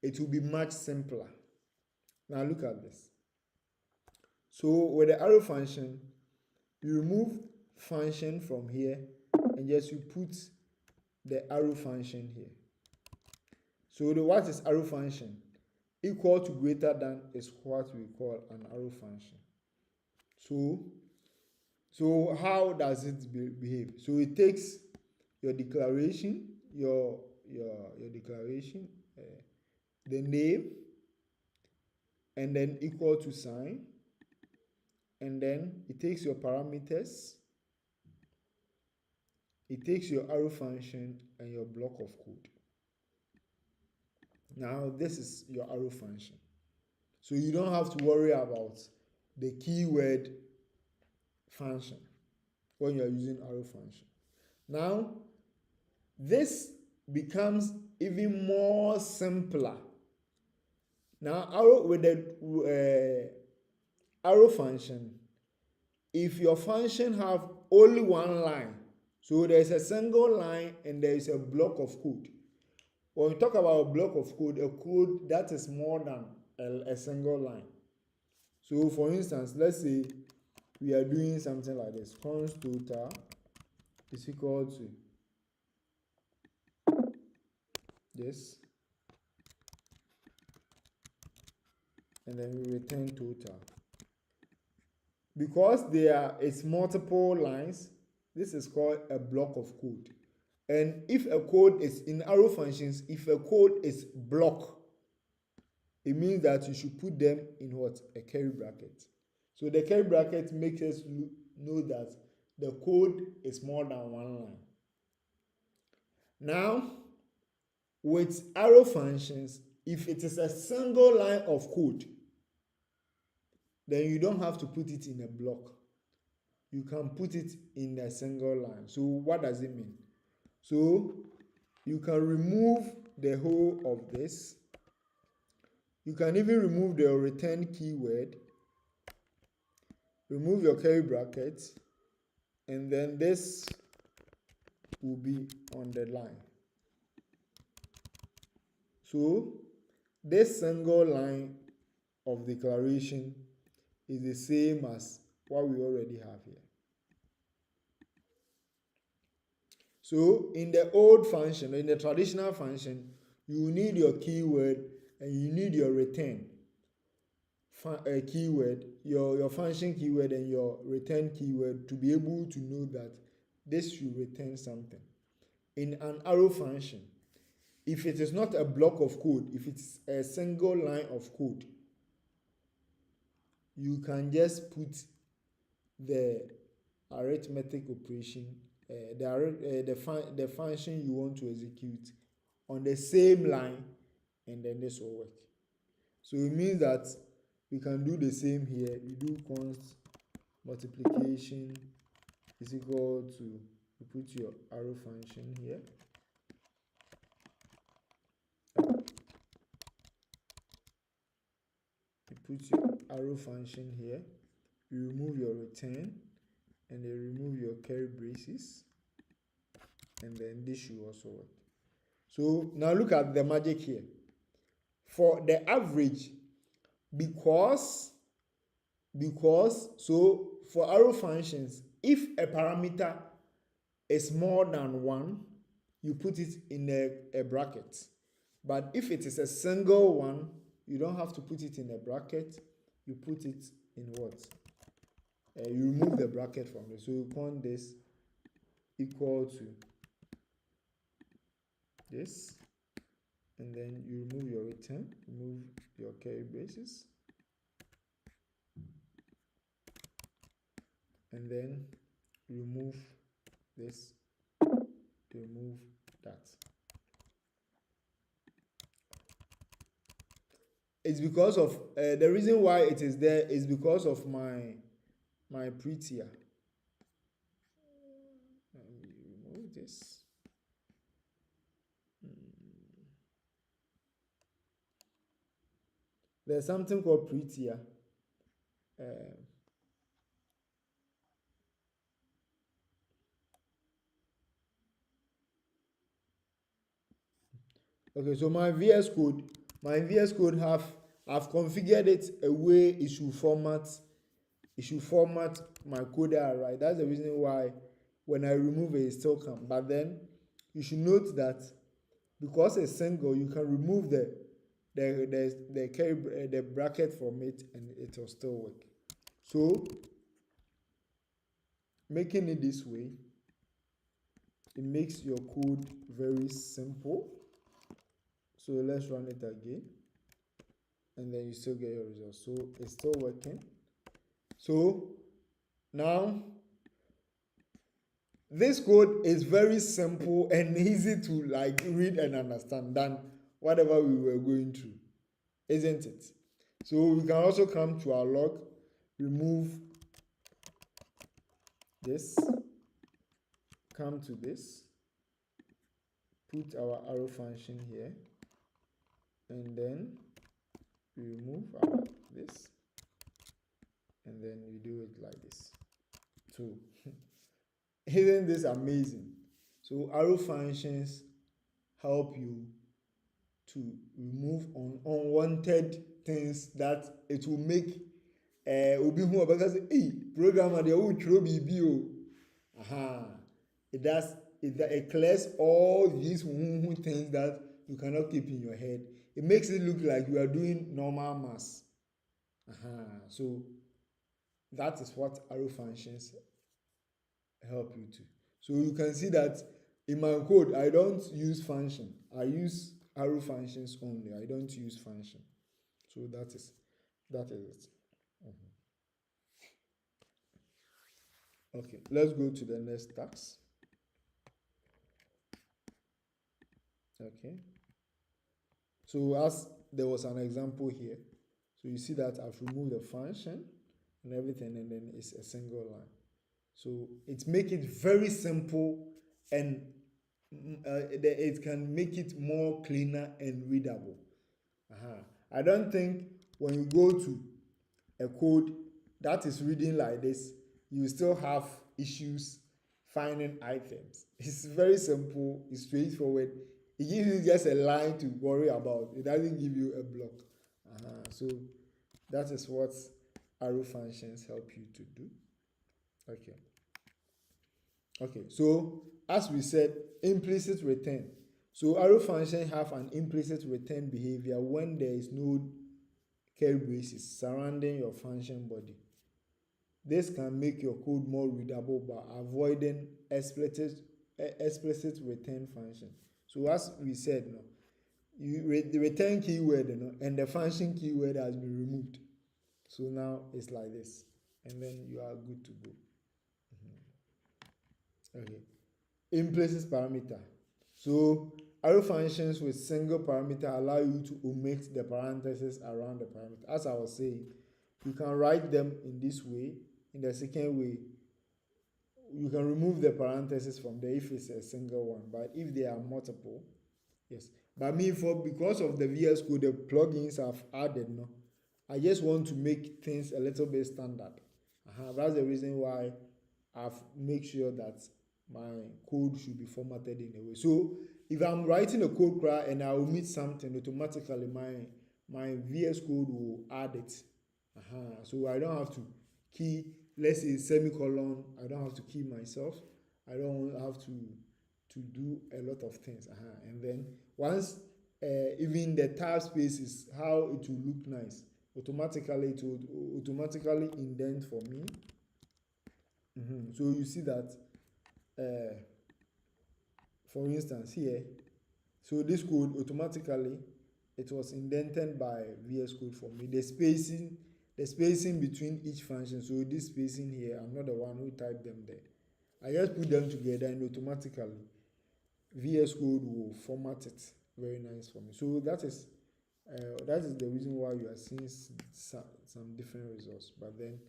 it will be much simpler. Now look at this. So with the arrow function, you remove function from here and just you put the arrow function here. So what is arrow function? Equal to greater than is what we call an arrow function. So how does it behave? So it takes your declaration, your declaration, the name, and then equal to sign, and then it takes your parameters, it takes your arrow function and your block of code. Now this is your arrow function. So you don't have to worry about the keyword function when you are using arrow function. Now this becomes even more simpler. Now arrow with the arrow function, if your function have only one line, so there's a single line and there is a block of code. When we talk about a block of code, a code that is more than a single line. So for instance, let's say we are doing something like this. Const total is equal to this, and then we return total. Because it's multiple lines, this is called a block of code. And if a code is in arrow functions, if a code is block, it means that you should put them in what? A curly bracket. So the curly bracket makes us know that the code is more than one line. Now, with arrow functions, if it is a single line of code, then you don't have to put it in a block. You can put it in a single line. So what does it mean? So you can remove the whole of this. You can even remove the return keyword, remove your curly brackets, and then this will be on the line. So this single line of declaration is the same as what we already have here. So in the old function, in the traditional function, you need your keyword and you need your return keyword, your function keyword and your return keyword to be able to know that this should return something. In an arrow function, if it is not a block of code, if it's a single line of code, you can just put the arithmetic operation, the function you want to execute on the same line, and then this will work. So it means that we can do the same here. You do const multiplication is equal to, you put your arrow function here. You put your arrow function here. You remove your return, and then remove your curly braces, and then this should also work. So now look at the magic here. For the average, because so for arrow functions, if a parameter is more than one, you put it in a bracket. But if it is a single one, you don't have to put it in a bracket. You put it in what? You remove the bracket from it. So you count this equal to this, and then you remove your return, remove your curly braces, and then remove this, remove that. It's because of the reason why it is there is because of my prettier. Let me remove this. There's something called prettier. Okay, so my VS Code I've configured it a way it should format my code out right. That's the reason why when I remove it, it still comes. But then you should note that because it's single, you can remove the bracket from it and it will still work. So making it this way, it makes your code very simple. So let's run it again, and then you still get your results. So it's still working. So now this code is very simple and easy to like read and understand than whatever we were going through, isn't it? So we can also come to our log, remove this, come to this, put our arrow function here, and then we remove this, and then we do it like this. So isn't this amazing? So arrow functions help you to remove unwanted things that it will make obi hu obaka say hey programmer dey o throw bibi o. It clears all these things that you cannot keep in your head. It makes it look like you are doing normal maths. So that is what arrow functions help you to. So you can see that in my code I don't use function. I use arrow functions only. I don't use function. So that is it. Okay, let's go to the next task. Okay. So as there was an example here, so you see that I've removed the function and everything, and then it's a single line. So it makes it very simple, and it can make it more cleaner and readable. I don't think when you go to a code that is reading like this, you still have issues finding items. It's very simple, it's straightforward. It gives you just a line to worry about. It doesn't give you a block. So that is what arrow functions help you to do. Okay, so as we said, implicit return. So arrow functions have an implicit return behavior when there is no curly braces surrounding your function body. This can make your code more readable by avoiding explicit return function. So as we said, the return keyword and the function keyword has been removed. So now it's like this, and then you are good to go. Okay, implicit parameter. So arrow functions with single parameter allow you to omit the parentheses around the parameter. As I was saying, you can write them in this way. In the second way, you can remove the parentheses from there if it's a single one, but if they are multiple, yes. But because of the VS Code, the plugins I've added, I just want to make things a little bit standard. That's the reason why I've made sure that my code should be formatted in a way. So if I'm writing a code and I omit something, automatically my VS Code will add it. So I don't have to key, let's say semicolon, I don't have to key myself. I don't have to do a lot of things. And then once even the tab space is how it will look nice, automatically it will automatically indent for me. So you see that for instance here So this code automatically, it was indented by VS Code for me. The spacing between each function. So this spacing here, I'm not the one who typed them there. I just put them together and automatically VS Code will format it very nice for me. So that is the reason why you are seeing some different results. But then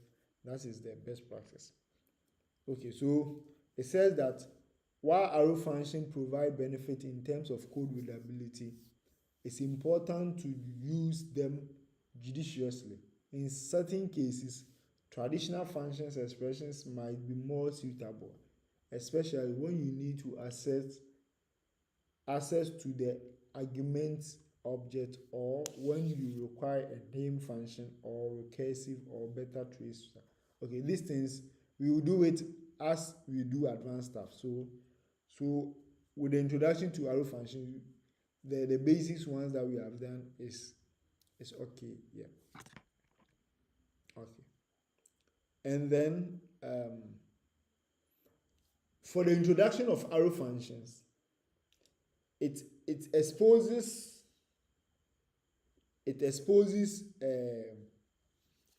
that is the best practice. Okay, so it says that while arrow function provide benefit in terms of code readability, it's important to use them judiciously. In certain cases, traditional functions expressions might be more suitable, especially when you need to access to the argument object, or when you require a name function or recursive or better trace. Okay, these things we will do it as we do advanced stuff. So with the introduction to arrow function, the basics ones that we have done is okay. Yeah, okay. And then for the introduction of arrow functions, it exposes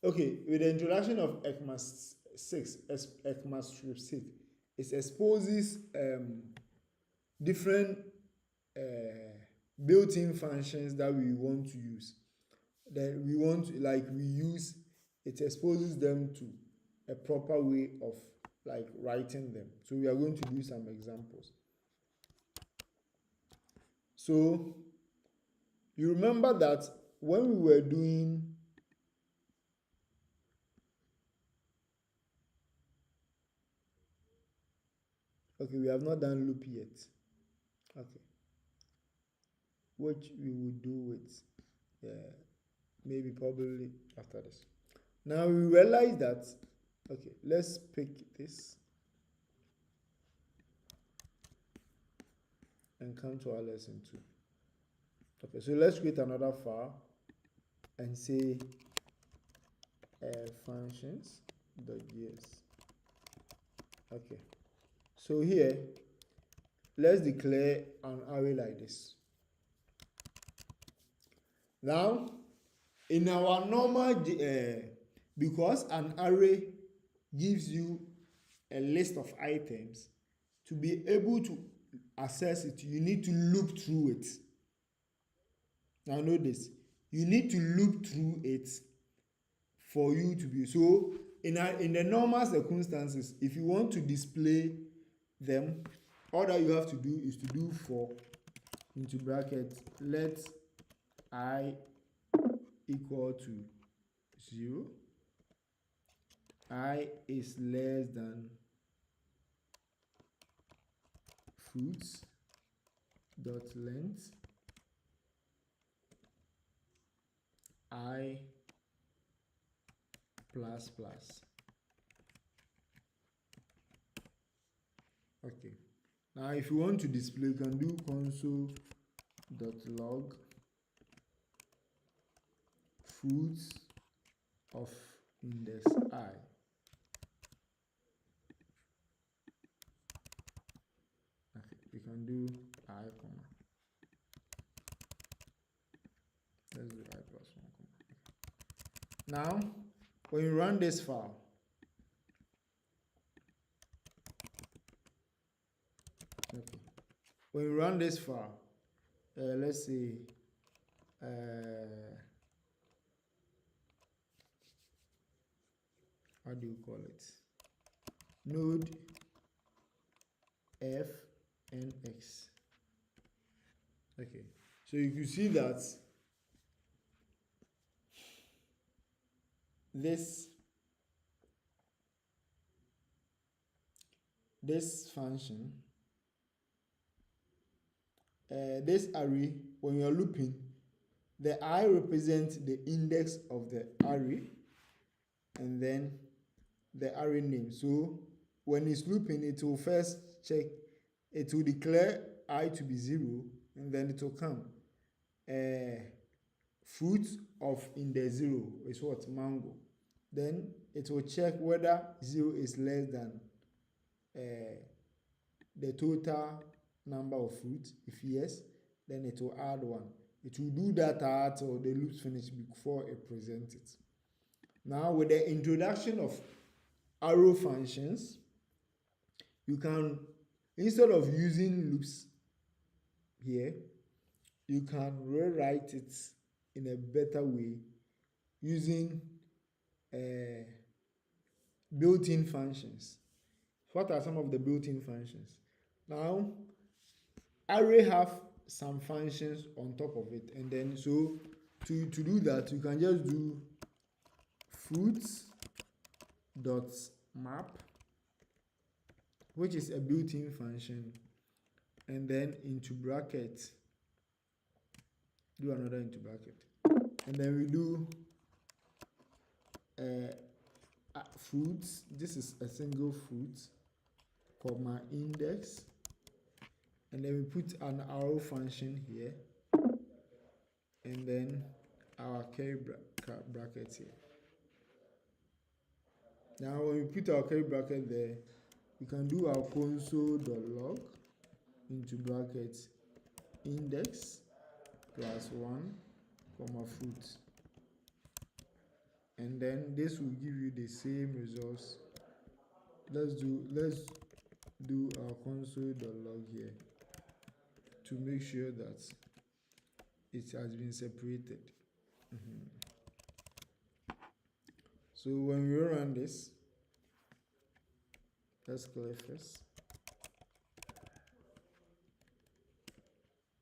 okay, with the introduction of ECMAScript 6, it exposes different built-in functions that we want to use. Then it exposes them to a proper way of like writing them. So we are going to do some examples. So you remember that when we were doing okay, we have not done loop yet. Okay, which we will do with maybe probably after this. Now we realize that, okay, let's pick this and come to our lesson 2. Okay, so let's create another file and say functions.js. Okay, so here let's declare an array like this. Now in our normal because an array gives you a list of items, to be able to access it, you need to loop through it. Now notice, you need to loop through it for you to be. So in the normal circumstances, if you want to display them, all that you have to do is to do for into brackets let I equal to 0, I is less than fruits dot length I plus plus. Okay, now if you want to display, you can do console.log fruits of index I. Okay, you can do I comma. Let's do I plus 1 comma. Now when you run this file, okay, when you run this file, let's say how do you call it, node f and x. Okay, so you can see that this function, this array, when you are looping, the I represents the index of the array and then the array name. So when it's looping, it will first check, it will declare I to be 0, and then it will come fruit of index 0 is what? Mango. Then it will check whether 0 is less than the total number of fruits. If yes, then it will add 1. It will do that till the loops finish before it presents it. Now with the introduction of arrow functions, you can, instead of using loops here, you can rewrite it in a better way using built-in functions. What are some of the built-in functions? Now, array have some functions on top of it, and then so to do that, you can just do fruits dot map, which is a built-in function, and then into bracket, do another into bracket, and then we do fruits. This is a single fruit, comma index, and then we put an arrow function here, and then our curly bracket here. Now when we put our curly bracket there, we can do our console.log into bracket index plus 1 comma fruit, and then this will give you the same results. Let's do our console.log here to make sure that it has been separated. So when we run this, let's clear first.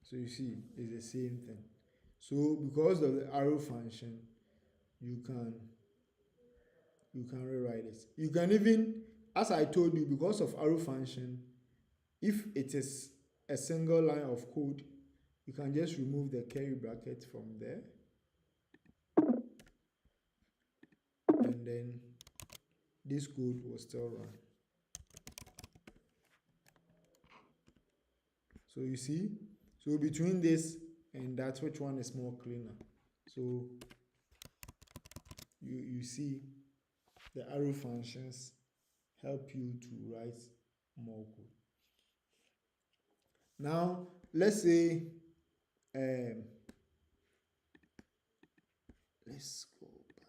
So you see, it's the same thing. So because of the arrow function, you can rewrite it. You can even, as I told you, because of arrow function, if it is a single line of code, you can just remove the curly bracket from there, and then this code will still run. So you see, so between this and that, which one is more cleaner? So you see, the arrow functions help you to write more code. Now let's say let's go back.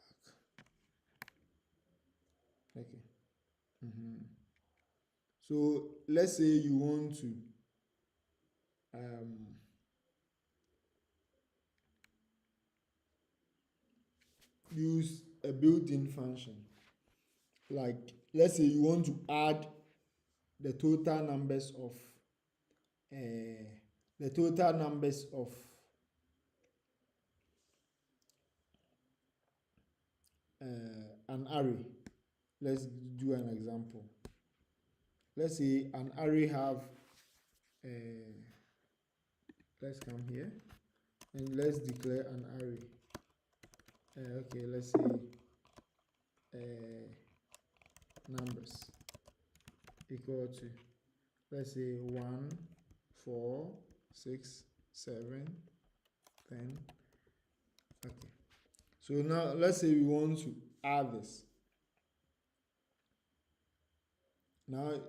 Okay. So let's say you want to use a built-in function. Like, let's say you want to add the total numbers of an array. Let's do an example. Let's say an array have let's come here and let's declare an array. Okay, let's say numbers equal to, let's say 1, 4, 6, 7, 10. Okay, so now let's say we want to add this. Now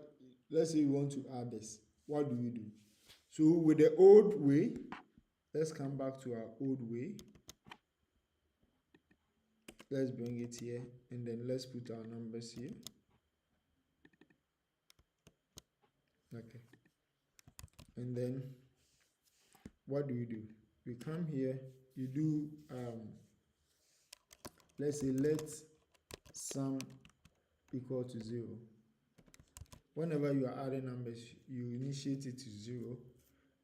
let's say we want to add this. What do we do? So with the old way, let's come back to our old way. Let's bring it here, and then let's put our numbers here. Okay, and then what do? We come here, you do let's say let sum equal to 0. Whenever you are adding numbers, you initiate it to 0,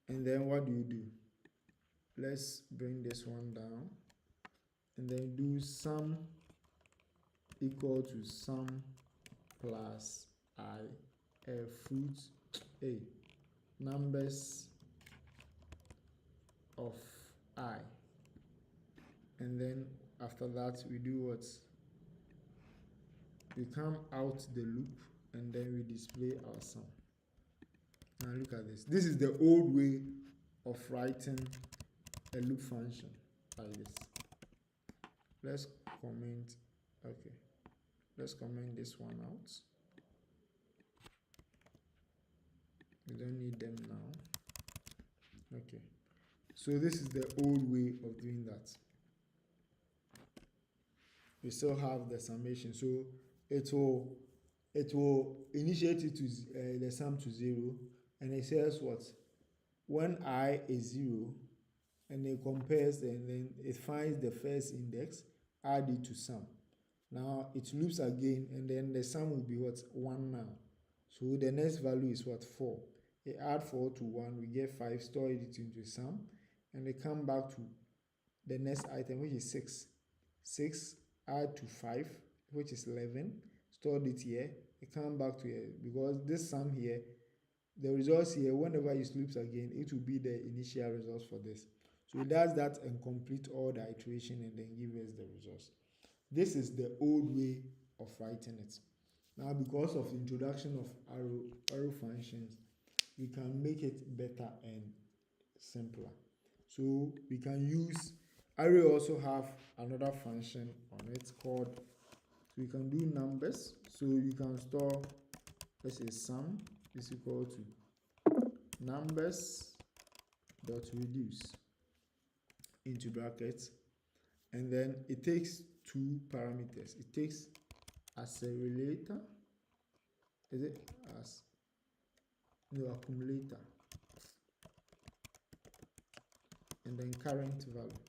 and then what do? Let's bring this one down, and then do sum equal to sum plus I, fruit, numbers of I, and then after that we do what? We come out the loop, and then we display our sum. Now look at this. This is the old way of writing a loop function like this. Let's comment. Okay, let's comment this one out. We don't need them now. Okay, So this is the old way of doing that. We still have the summation, so it will initiate it to the sum to 0, and it says what, when I is 0, and it compares, and then it finds the first index, add it to sum. Now it loops again, and then the sum will be what, 1 now. So the next value is what, 4. It add 4 to 1, we get 5, store it into sum, and they come back to the next item, which is 6. 6 add to 5, which is 11, stored it here, it come back to here, because this sum here, the results here, whenever it loops again, it will be the initial results for this. So it does that and complete all the iteration and then give us the results. This is the old way of writing it. Now, because of introduction of arrow functions, we can make it better and simpler. So we can use arrow, also have another function on it called, so we can do numbers. So you can store, let's say sum is equal to numbers dot reduce into brackets, and then it takes two parameters. It takes accelerator, is it as no accumulator, and then current value,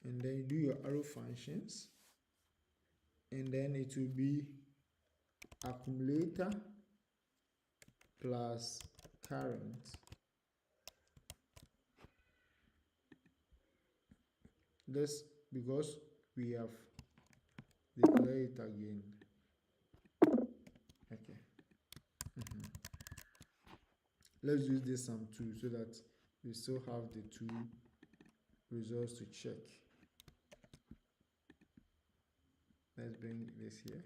and then you do your arrow functions, and then it will be accumulator plus current. This because we have declared it again. Okay. Let's use this sum 2 so that we still have the two results to check. Let's bring this here.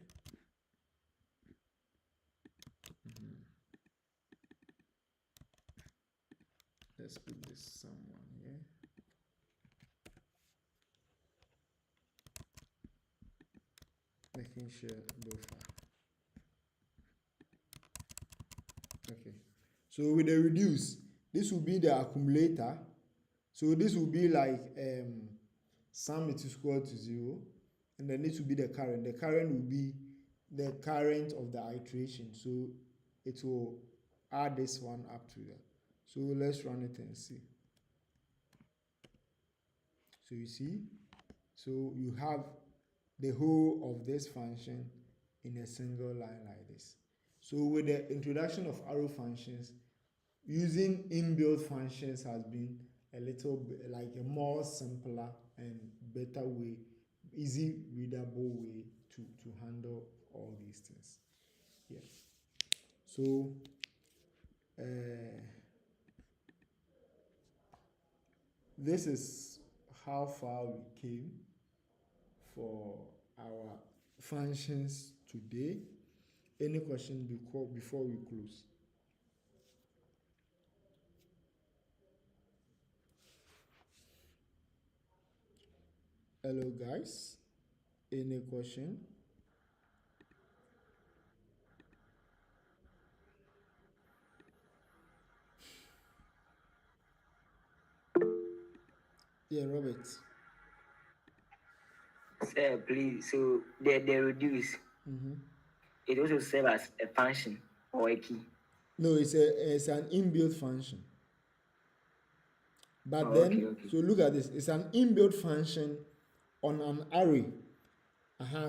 Let's put this sum one here. Making sure both are. Okay. So with the reduce, this will be the accumulator. So this will be like sum it is equal to 0, and then this will be the current. The current will be the current of the iteration. So it will add this one up to that. So let's run it and see. So you see, so you have the whole of this function in a single line like this. So with the introduction of arrow functions, using inbuilt functions has been a little bit like a more simpler and better way, easy readable way to handle all these things. Yes. So this is how far we came for our functions today. Any question before we close? Hello guys, any question? Yeah, Robert. Sir, please. So the reduce, it also serves as a function or a key. No, it's an inbuilt function. But then, Okay. so look at this. It's an inbuilt function on an array.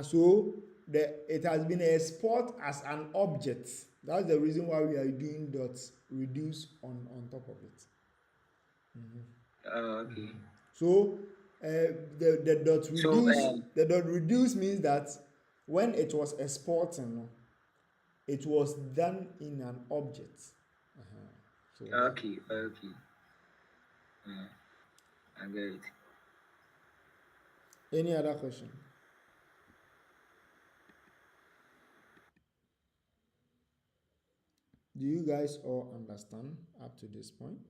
So it has been exported as an object. That's the reason why we are doing dot reduce on top of it. Okay. So the dot reduce, the dot reduce means that when it was exporting, it was done in an object. So Okay. I get it. Any other question? Do you guys all understand up to this point?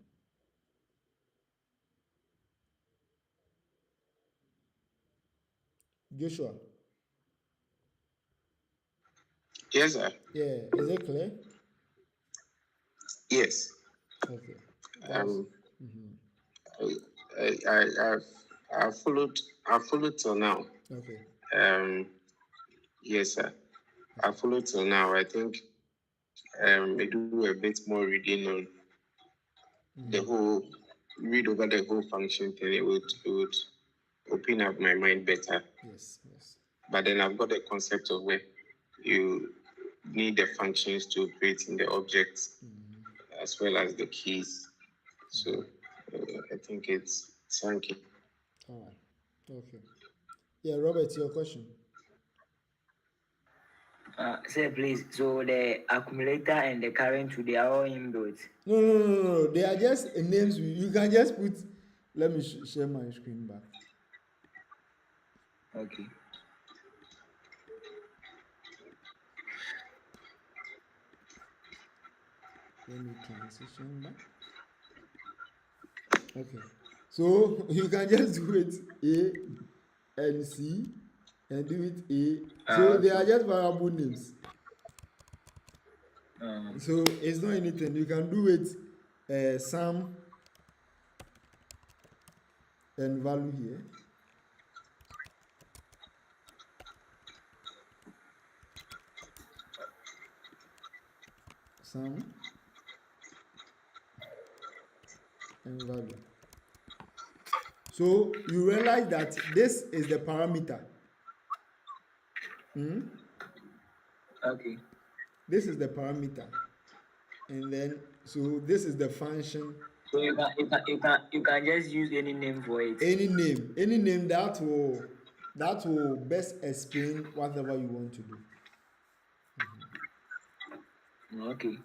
Joshua? Yes, sir. Yeah, is it clear? Yes. Okay. I've followed till now. Okay. Yes, sir. I followed till now. I think I do a bit more reading on the whole, read over the whole function thing. It would open up my mind better. Yes, yes. But then I've got the concept of where you need the functions to operate in the objects as well as the keys. So I think it's chunky. All right. Okay. Yeah, Robert, your question. Sir, please. So the accumulator and the current, they are all inbuilt. No. They are just names. You can just put. Let me share my screen back. Okay. Let me transition back. Okay. So you can just do it A and C and do it A. So they are just variable names. So it's not anything. You can do it sum and value here. Sum and value. So you realize that this is the parameter. Okay. This is the parameter. And then, so this is the function. So you can just use any name for it. Any name that will best explain whatever you want to do. Okay.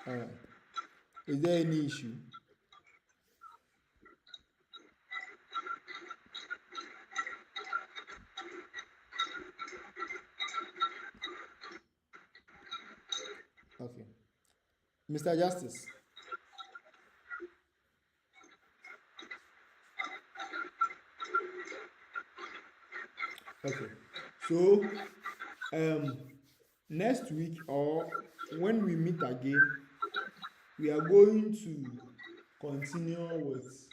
All right. Is there any issue? Okay. Mr. Justice. Okay. So, next week or when we meet again, we are going to continue with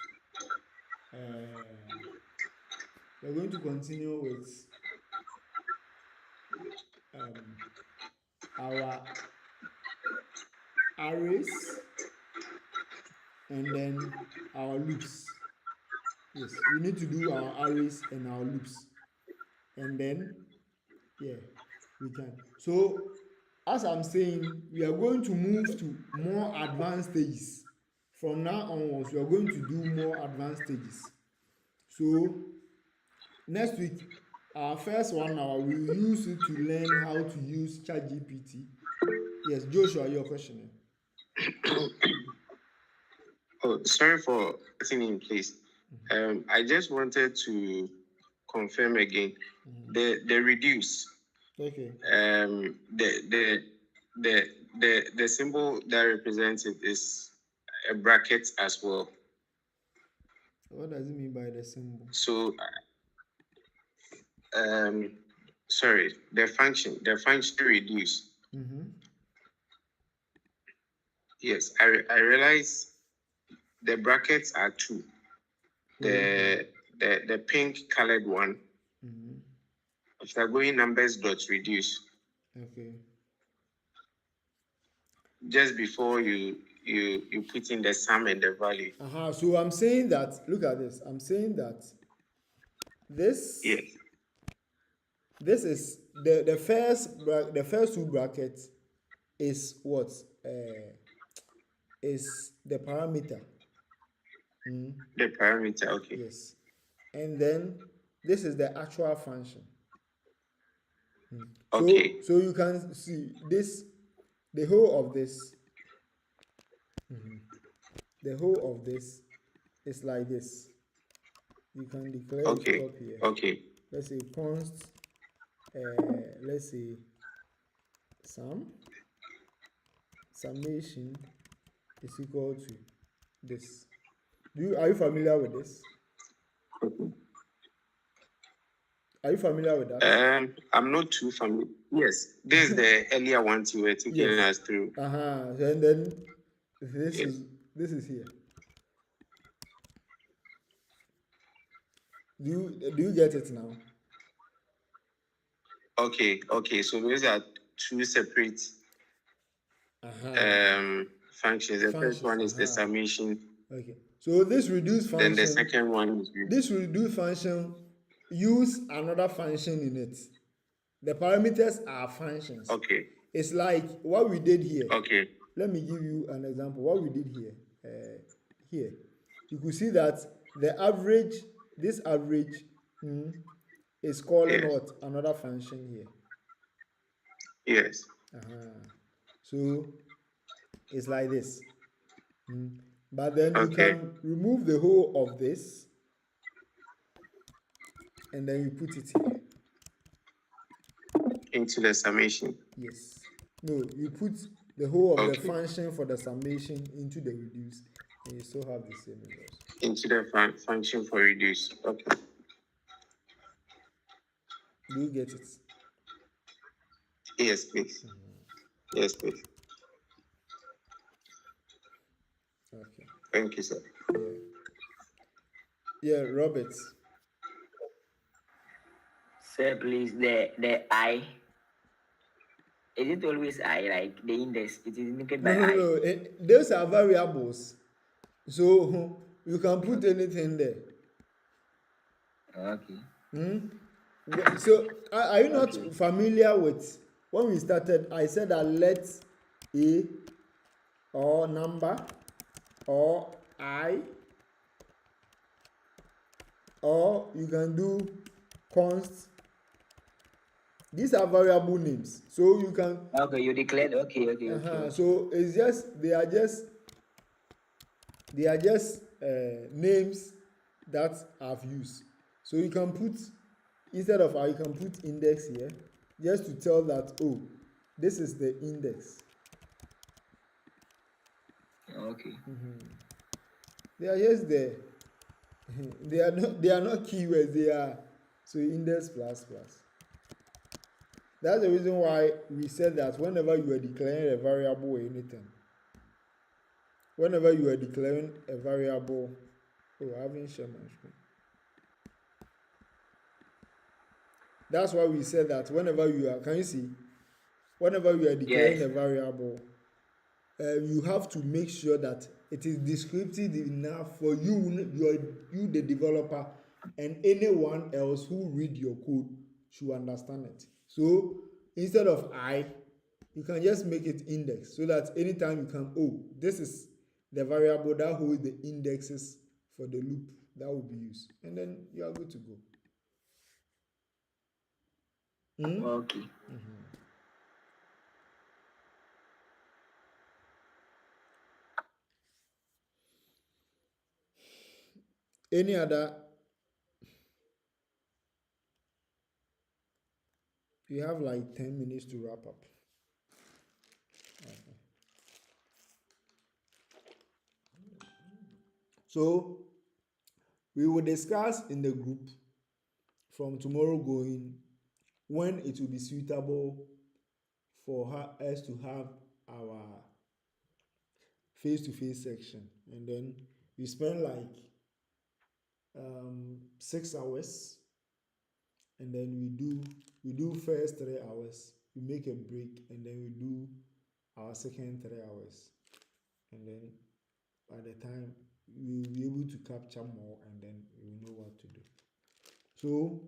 our arrays and then our loops. Yes, we need to do our arrays and our loops, and then yeah, we can. So as I'm saying, we are going to move to more advanced stages. From now onwards, we are going to do more advanced stages. So next week, our first 1 hour, we will use it to learn how to use ChatGPT. Yes, Joshua, your question. Oh, sorry for putting in place. I just wanted to confirm again the reduce. Okay. The symbol that represents it is a bracket as well. What does it mean by the symbol? So, sorry, the function reduce. Yes, I realize the brackets are two. The pink colored one. After going numbers dot reduce. Okay. Just before you put in the sum and the value. So I'm saying that, look at this. I'm saying that this. Yes. This is the first two brackets is what? Is the parameter. The parameter, okay. Yes. And then this is the actual function. Okay. So you can see this, the whole of this. The whole of this is like this. You can declare it up here. Okay. Let's say const. Let's say summation is equal to this. Are you familiar with this? Are you familiar with that? I'm not too familiar. Yes, this is the earlier ones you were taking us through. And then this Yes. is here. Do you get it now? Okay. So those are two separate functions. The first one is the summation. Okay. So this reduce function. Then the second one is this reduce function use another function in it. The parameters are functions. Okay. It's like what we did here. Okay. Let me give you an example. What we did here. Here, you could see that the average, this average, is calling what? Another function here. Yes. So it's like this. But then you can remove the whole of this and then you put it here. Into the summation. Yes. No, you put the whole of the function for the summation into the reduce and you still have the same results. Into the function for reduce. Okay. Do you get it? Yes, please. Yes, please. Okay. Thank you, sir. Yeah, Robert. Sir, please, the I. Is it always I, like the index? It is indicated by I. No. Those are variables. So you can put anything there. Okay. So are you not familiar with when we started? I said that let a or number or I, or you can do const. These are variable names, so you can. Okay, you declared. Okay. So it's just they are just names that I've used. So you can put, instead of I, you can put index here, just to tell that, oh, this is the index. Okay. They are just there. They are not keywords. They are so index plus plus. That's the reason why we said that whenever you are declaring a variable or anything, whenever you are declaring a variable, I haven't shared my screen. That's why we said that whenever you are, can you see? Whenever you are declaring a variable, you have to make sure that it is descriptive enough for you, the developer, and anyone else who read your code should understand it. So instead of I, you can just make it index, so that anytime you can, this is the variable that holds the indexes for the loop that will be used, and then you are good to go. Okay. Any other? You have like 10 minutes to wrap up. So we will discuss in the group from tomorrow going when it will be suitable for us to have our face-to-face section, and then we spend like 6 hours, and then we do first 3 hours, we make a break, and then we do our second 3 hours, and then by the time we will be able to capture more, and then we will know what to do. So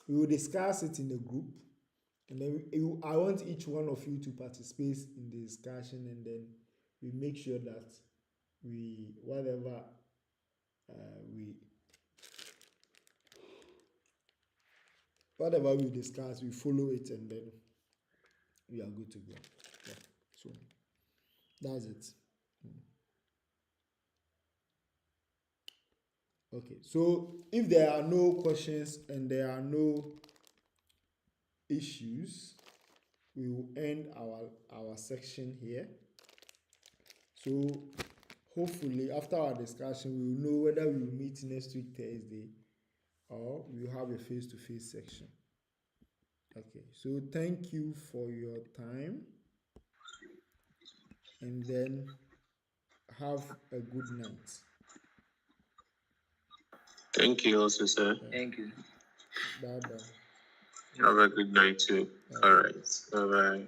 we will discuss it in the group, and then I want each one of you to participate in the discussion, and then we make sure that whatever we discuss, we follow it, and then we are good to go. Yeah. So that's it. Okay, so if there are no questions and there are no issues, we will end our section here. So hopefully after our discussion, we will know whether we will meet next week Thursday or we will have a face-to-face section. Okay, so thank you for your time, and then have a good night. Thank you also, sir. Thank you. Bye bye. Have a good night too. All right. Bye bye.